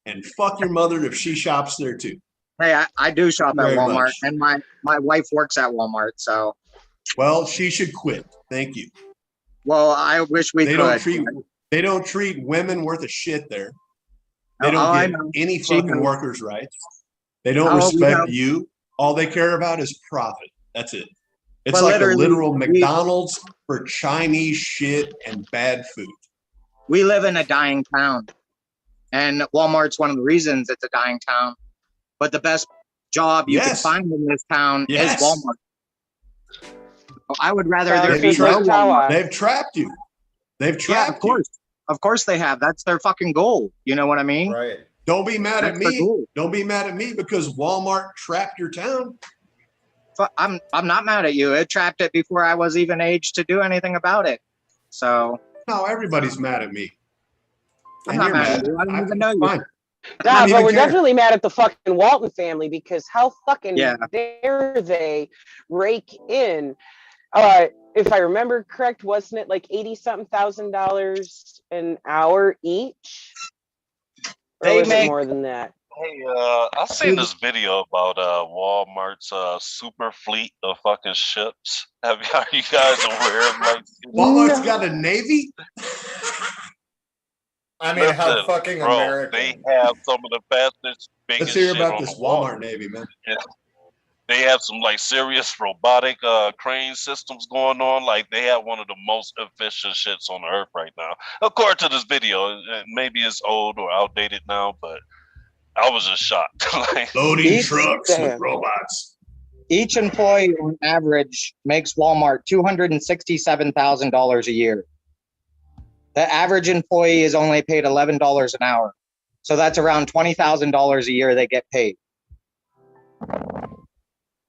And fuck your mother if she shops there too. Hey, I do shop at Very Walmart, much. and my wife works at Walmart, so. Well, she should quit. Thank you. Well, I wish we could. They don't treat women worth a shit there. They Oh, don't I give know. any She fucking knows. workers' rights. They don't Oh, we know. respect you. All they care about is profit. That's it. It's But like a literally, literal McDonald's for Chinese shit and bad food. We live in a dying town, and Walmart's one of the reasons it's a dying town. But the best job you can Yes. find in this town Yes. is Walmart. I would rather Sounds there be just no like Tawa. They've trapped you. They've Yeah, trapped of course. Of course they have. That's their fucking goal. You know what I mean? Right. Don't be mad at That's the me. goal. Don't be mad at me because Walmart trapped your town. I'm not mad at you. It trapped it before I was even aged to do anything about it. So No, everybody's mad at me. I'm And not you're mad at you. I don't even know you. Fine. Nah, don't but even we're care. definitely mad at the fucking Walton family because how fucking Yeah. dare they rake in? If I remember correct, wasn't it like $80-something thousand an hour each? Or They was it make- more than that? Hey, I seen this video about Walmart's super fleet of fucking ships. Are you guys aware of like? Walmart's No. got a navy. I mean, how Listen, fucking bro, American. they have some of the fastest, biggest Let's hear shit about on this the water. Walmart navy, man. They have some like serious robotic crane systems going on. Like they have one of the most efficient shits on the earth right now. According to this video, maybe it's old or outdated now, but I was just shocked. Like, Loading Each- trucks with Damn. robots. Each employee on average makes Walmart $267,000 a year. The average employee is only paid $11 an hour. So that's around $20,000 a year they get paid.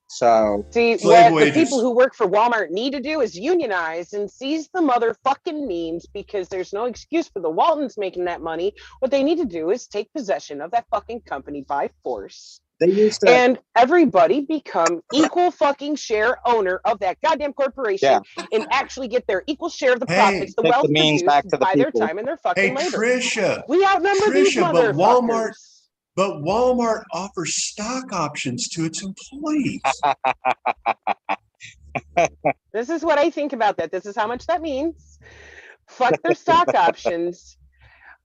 So See, Slave what the wages. people who work for Walmart need to do is unionize and seize the motherfucking means because there's no excuse for the Waltons making that money. What they need to do is take possession of that fucking company by force. they used to, And everybody become equal fucking share owner of that goddamn corporation and actually get their equal share of the Hey, profits, the take the wealth means produced back to the by their people. time and their Hey, fucking labor. Trisha. We outnumber these Trisha, but motherfuckers. Walmart offers stock options to its employees. This is what I think about that. This is how much that means. Fuck their stock options.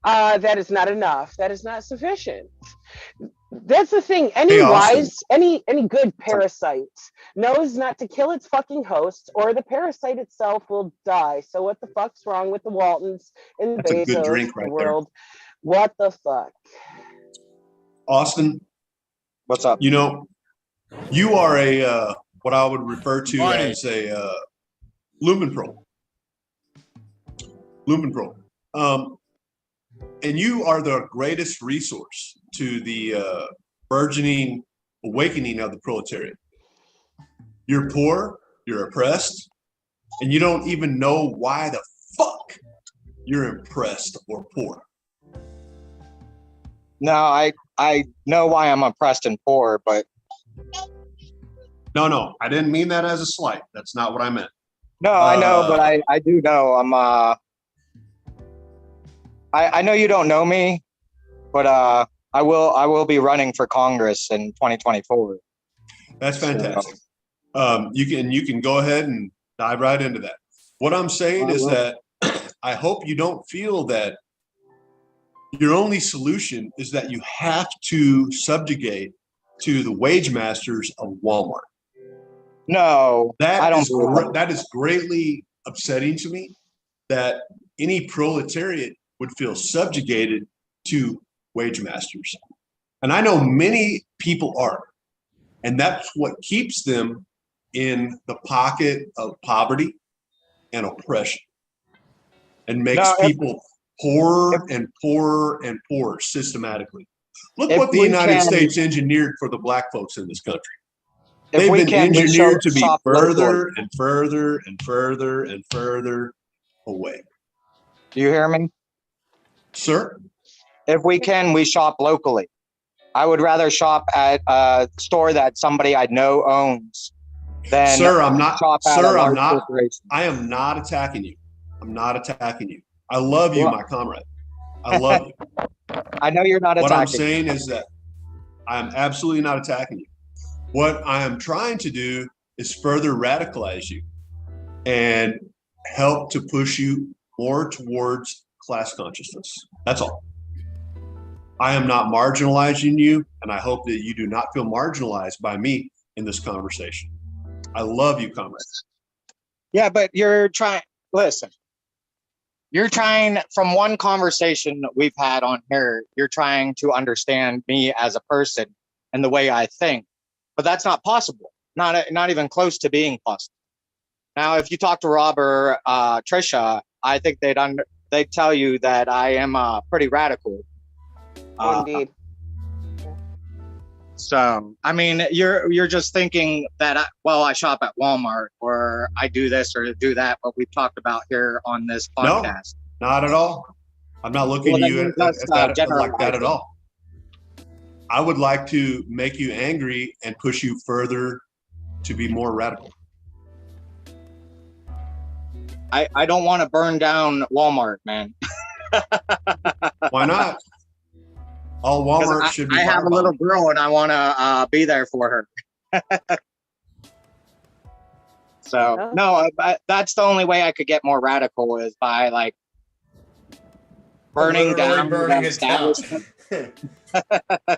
That is not enough. That is not sufficient. That's the thing. Any Hey, Austin. wise, any good parasite knows not to kill its fucking host, or the parasite itself will die. So what the fuck's wrong with the Waltons and the That's a good Bezos drink of the right there. world? What the fuck? Austin, what's up? you know, you are a what I would refer to as a Lumen Pro. Lumen Pro. And you are the greatest resource to the burgeoning awakening of the proletariat. You're poor, you're oppressed, and you don't even know why the fuck you're oppressed or poor. No, I know why I'm oppressed and poor, but No, I didn't mean that as a slight. That's not what I meant. no, I know, but I do know. I know you don't know me, but I will be running for Congress in 2024. That's fantastic. You can go ahead and dive right into that. What I'm saying is that I hope you don't feel that your only solution is that you have to subjugate to the wage masters of Walmart. No, I don't. That is greatly upsetting to me that any proletariat would feel subjugated to wage masters. And I know many people are. And that's what keeps them in the pocket of poverty and oppression and makes people poorer and poorer and poorer systematically. Look what the United States engineered for the black folks in this country. They've been engineered to be further and further and further and further away. Do you hear me? Sir? If we can, we shop locally. I would rather shop at a store that somebody I know owns than Sir, I'm not. shop at Sir, a I'm large not. corporation. I am not attacking you. I'm not attacking you. I love you, my comrade. I love you. I know you're not attacking. What I'm saying is that I'm absolutely not attacking you. What I am trying to do is further radicalize you and help to push you more towards class consciousness. That's all. I am not marginalizing you, and I hope that you do not feel marginalized by me in this conversation. I love you, comrades. Yeah, but you're trying, listen, you're trying, from one conversation that we've had on here, you're trying to understand me as a person and the way I think, but that's not possible. Not even close to being possible. Now, if you talk to Rob or Trisha, I think they'd tell you that I am pretty radical. Indeed. So, I mean, you're just thinking that, I shop at Walmart or I do this or do that, what we've talked about here on this podcast. No, not at all. I'm not looking at you at that, like that at all. I would like to make you angry and push you further to be more radical. I don't want to burn down Walmart, man. Why not? All Walmart should be. I have a little girl and I want to be there for her. So no, that's the only way I could get more radical is by like burning down the establishment.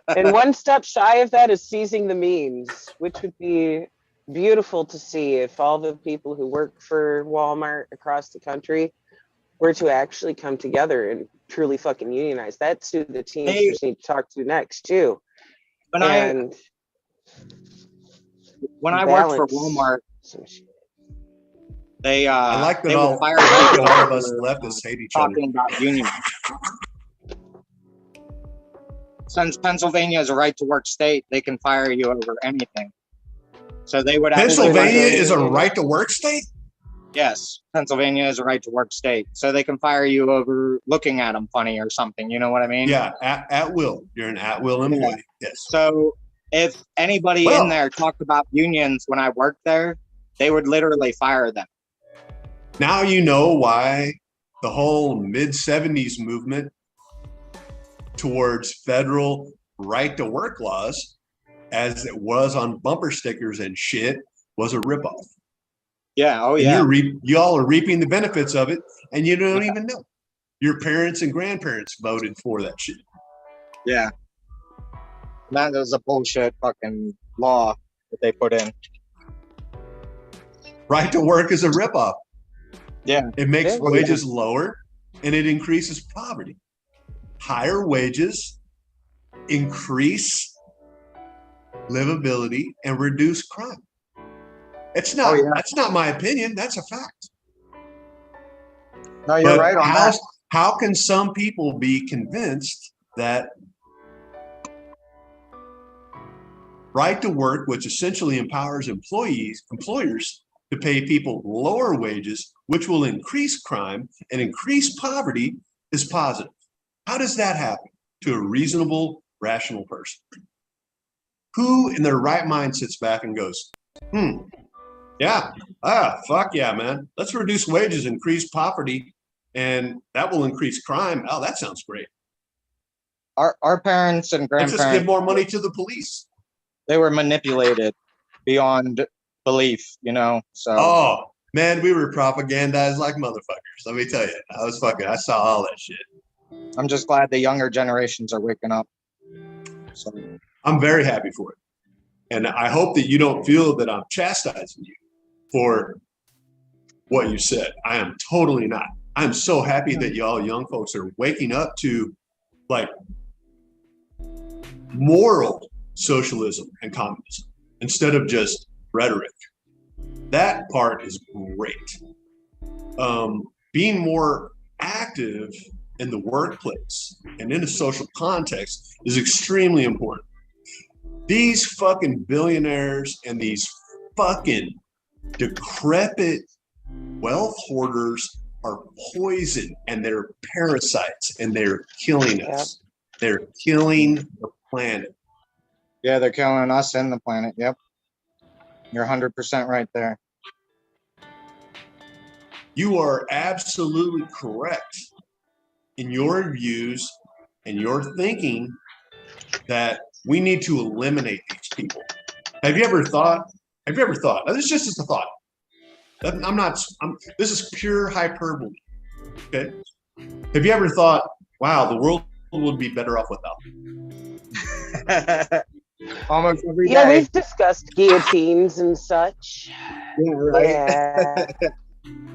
And one step shy of that is seizing the means, which would be beautiful to see if all the people who work for Walmart across the country were to actually come together and truly fucking unionize. That's who the Teamsters need to talk to next too. When I worked for Walmart, they I like that all of us leftists hate each other. Talking about unions. Since Pennsylvania is a right to work state, they can fire you over anything. So they would. Pennsylvania is a right to work state? Yes, Pennsylvania is a right to work state. So they can fire you over looking at them funny or something. You know what I mean? Yeah, at will. You're an at will employee. Yeah. Yes. So if anybody in there talked about unions when I worked there, they would literally fire them. Now you know why the whole mid-'70s movement towards federal right to work laws, as it was on bumper stickers and shit, was a ripoff. Yeah. Oh, yeah. Y'all are reaping the benefits of it, and you don't even know. Your parents and grandparents voted for that shit. Yeah. That was a bullshit fucking law that they put in. Right to work is a ripoff. Yeah. It makes wages lower, and it increases poverty. Higher wages increase livability and reduce crime. It's not. That's not my opinion. That's a fact. No, you're right on that. How can some people be convinced that Right to work, which essentially empowers employers to pay people lower wages, which will increase crime and increase poverty, is positive. How does that happen to a reasonable, rational person? Who in their right mind sits back and goes, yeah, fuck yeah, man. Let's reduce wages, increase poverty, and that will increase crime. Oh, that sounds great. Our parents and Let's grandparents, just give more money to the police. they were manipulated beyond belief, you know. So Oh man, we were propagandized like motherfuckers. Let me tell you, I saw all that shit. I'm just glad the younger generations are waking up. So I'm very happy for it. And I hope that you don't feel that I'm chastising you for what you said. I am totally not. I'm so happy that y'all young folks are waking up to like moral socialism and communism instead of just rhetoric. That part is great. Being more active in the workplace and in a social context is extremely important. These fucking billionaires and these fucking decrepit wealth hoarders are poison and they're parasites and they're killing us. They're killing the planet. yeah, they're killing us and the planet. Yep. You're 100% right there. You are absolutely correct in your views and your thinking that we need to eliminate these people. Have you ever thought, now, this is just as a thought. This is pure hyperbole, okay? Have you ever thought, wow, the world would be better off without them? Almost every day. Yeah, we've discussed guillotines and such. Yeah, right. Yeah.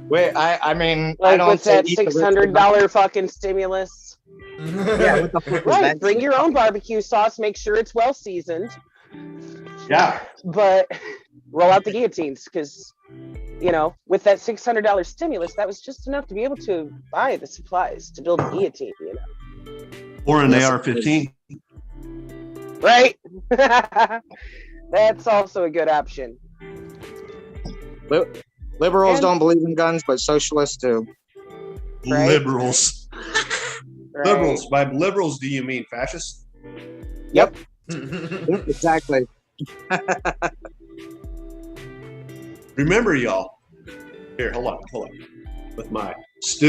Wait, I mean, I Like don't with that eat the rich $600 fucking stimulus. Yeah, what the fuck was Right, that? bring your own barbecue sauce, make sure it's well seasoned, Yeah. but roll out the guillotines because, you know, with that $600 stimulus, that was just enough to be able to buy the supplies to build a guillotine, you know. Or an AR-15. Right? That's also a good option. Liberals And- don't believe in guns, but socialists do. Right. Liberals. Right. Liberals. By liberals, do you mean fascists? Yep. Yep, exactly. Remember, y'all. Here, hold on. With my this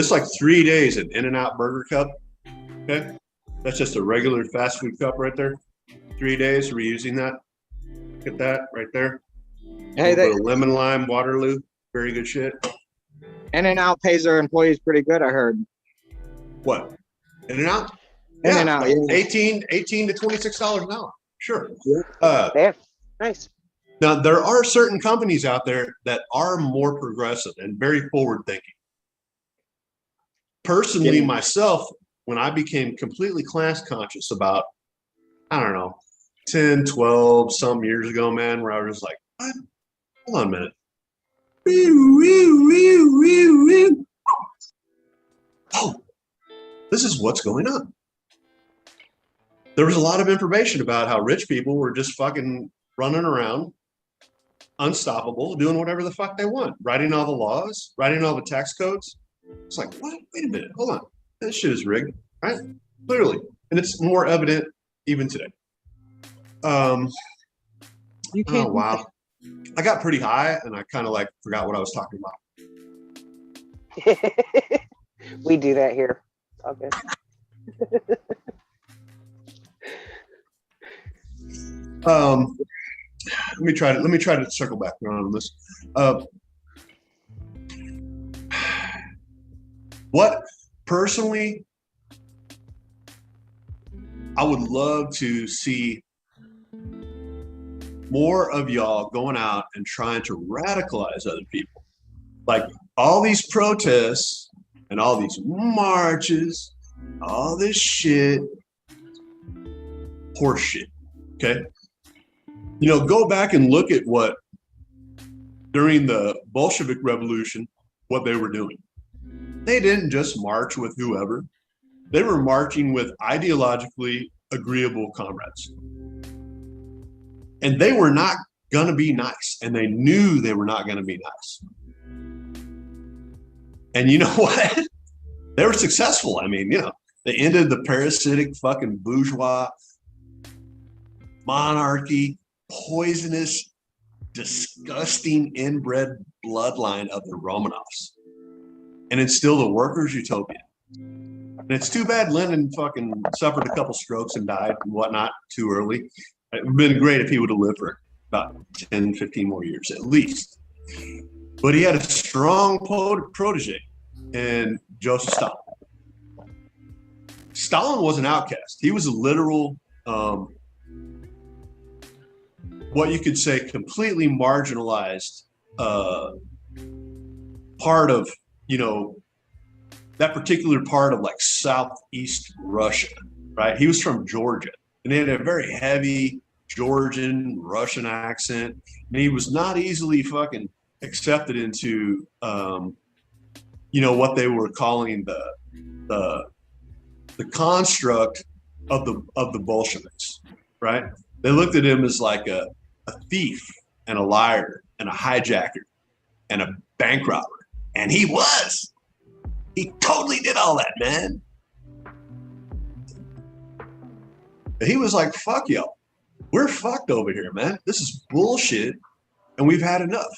is like 3 days at In-N-Out Burger Cup. Okay, that's just a regular fast food cup right there. 3 days reusing that. Look at that right there. Hey, Little lemon lime Waterloo, very good shit. In-N-Out pays their employees pretty good, I heard. What? In-N-Out? In-N-Out, yeah. 18 to $26 an hour. Sure. Yeah. Nice. Now, there are certain companies out there that are more progressive and very forward thinking. Personally, myself, when I became completely class conscious about, I don't know, 10, 12, some years ago, man, where I was like, what? Hold on a minute. Oh, this is what's going on. There was a lot of information about how rich people were just fucking running around, unstoppable, doing whatever the fuck they want, writing all the laws, writing all the tax codes. It's like, what? Wait a minute, hold on. This shit is rigged, right? Clearly. And it's more evident even today. Oh, wow. I got pretty high and I kind of like forgot what I was talking about. We do that here. Okay. Let me try to circle back around on this. What personally, I would love to see more of y'all going out and trying to radicalize other people. Like all these protests and all these marches, all this shit, horse shit, okay? You know, go back and look at what, during the Bolshevik Revolution, what they were doing. They didn't just march with whoever. They were marching with ideologically agreeable comrades. And they were not going to be nice. And they knew they were not going to be nice. And you know what? They were successful. I mean, you know, they ended the parasitic fucking bourgeois monarchy, poisonous, disgusting inbred bloodline of the Romanovs, and instilled a workers' utopia. And it's too bad Lenin fucking suffered a couple strokes and died and whatnot too early. It would have been great if he would have lived for about 10, 15 more years at least. But he had a strong protege in Joseph Stalin. Stalin was an outcast. He was a literal, what you could say, completely marginalized part of, you know, that particular part of like Southeast Russia, right? He was from Georgia, and he had a very heavy Georgian Russian accent, and he was not easily fucking accepted into, you know, what they were calling the construct of the Bolsheviks, right? They looked at him as like a thief and a liar and a hijacker and a bank robber, and he was. He totally did all that, man. He was like, fuck y'all. We're fucked over here, man. This is bullshit, and we've had enough.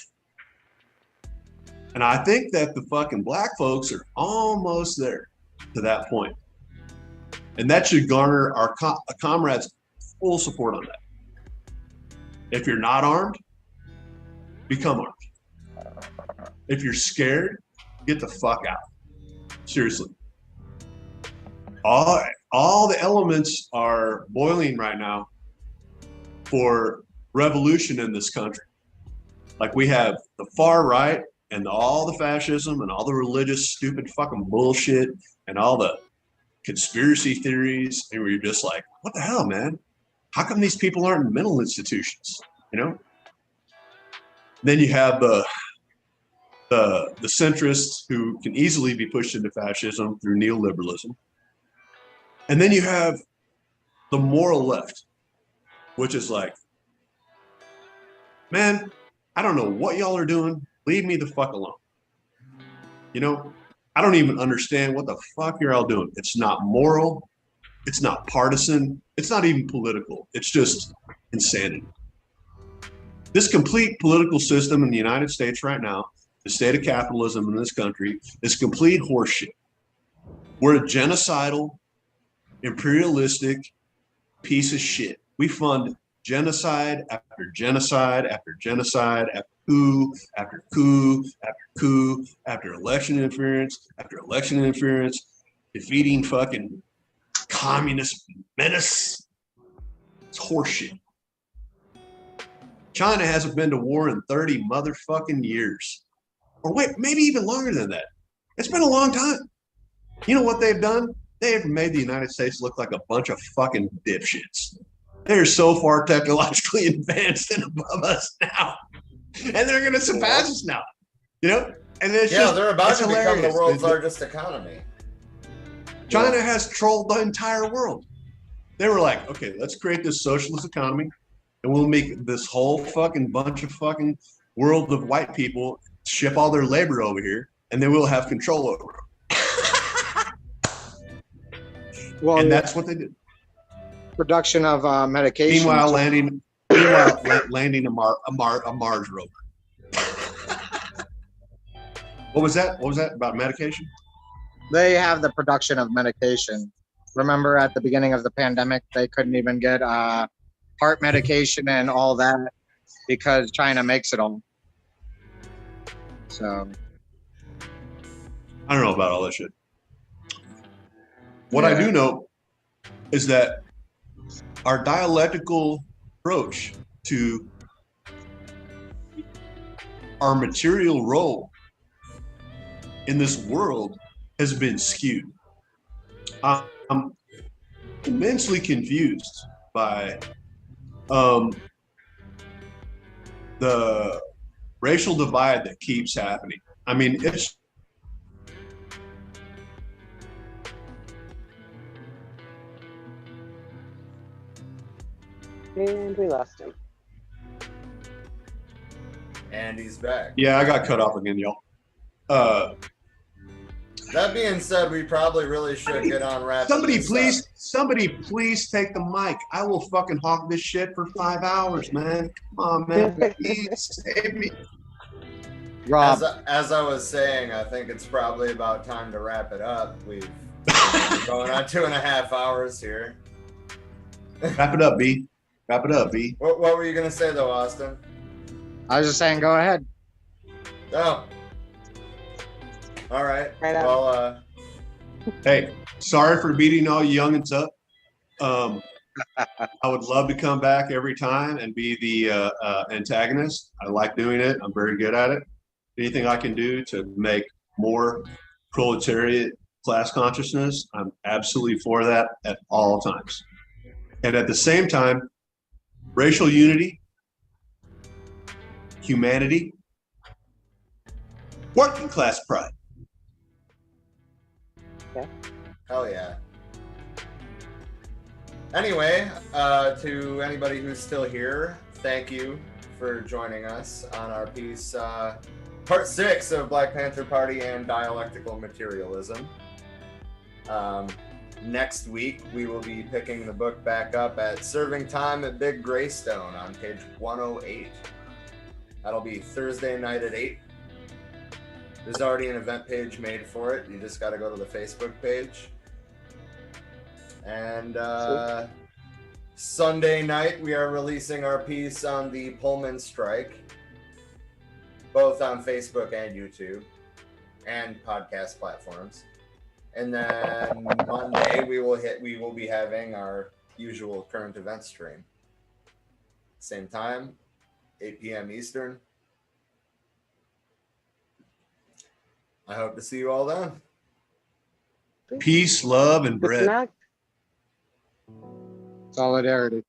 And I think that the fucking black folks are almost there to that point. And that should garner our comrades' full support on that. If you're not armed, become armed. If you're scared, get the fuck out. Seriously. All the elements are boiling right now for revolution in this country. Like we have the far right and all the fascism and all the religious stupid fucking bullshit and all the conspiracy theories, and we're just like, what the hell, man? How come these people aren't in mental institutions? You know? Then you have the centrists who can easily be pushed into fascism through neoliberalism. And then you have the moral left, which is like, man, I don't know what y'all are doing. Leave me the fuck alone. You know, I don't even understand what the fuck you're all doing. It's not moral. It's not partisan. It's not even political. It's just insanity. This complete political system in the United States right now, the state of capitalism in this country, is complete horseshit. We're a genocidal, imperialistic piece of shit. We fund genocide after genocide after genocide after coup after coup after coup after election interference after election interference, defeating fucking communist menace. It's horseshit. China hasn't been to war in 30 motherfucking years. Or wait, maybe even longer than that. It's been a long time. You know what they've done? They have made the United States look like a bunch of fucking dipshits. They're so far technologically advanced and above us now. And they're going to surpass us now. You know? And it's they're about to hilarious. become the world's largest economy. China has trolled the entire world. They were like, okay, let's create this socialist economy, and we'll make this whole fucking bunch of fucking world of white people ship all their labor over here, and then we'll have control over them. Well, and that's what they did. Production of medication. Meanwhile, landing a Mars rover. What was that? What was that about medication? They have the production of medication. Remember at the beginning of the pandemic, they couldn't even get heart medication and all that because China makes it all. So I don't know about all that shit. What I do know is that our dialectical approach to our material role in this world has been skewed. I'm immensely confused by the racial divide that keeps happening. I mean, it's And we lost him. And he's back. Yeah, I got cut off again, y'all. That being said, we probably really should get on wrapping Somebody this please, up. somebody please take the mic. I will fucking hawk this shit for 5 hours, man. Come on, man. Please save me. Rob, As I was saying, I think it's probably about time to wrap it up. We've been going on 2.5 hours here. Wrap it up, B. Wrap it up, B. What were you gonna say though, Austin? I was just saying, go ahead. Oh. All right. Right on. Well, Hey, sorry for beating all you youngins up. I would love to come back every time and be the antagonist. I like doing it. I'm very good at it. Anything I can do to make more proletariat class consciousness, I'm absolutely for that at all times. And at the same time, racial unity, humanity, working class pride. hell yeah. Anyway, to anybody who's still here, thank you for joining us on our piece, part 6 of Black Panther Party and Dialectical Materialism. Next week, we will be picking the book back up at Serving Time at Big Greystone on page 108. That'll be Thursday night at 8. There's already an event page made for it. You just got to go to the Facebook page. And Sunday night, we are releasing our piece on the Pullman strike, both on Facebook and YouTube and podcast platforms. And then Monday, we will be having our usual current event stream. Same time, 8 p.m. Eastern. I hope to see you all then. Peace, love, and bread. Good night. Solidarity.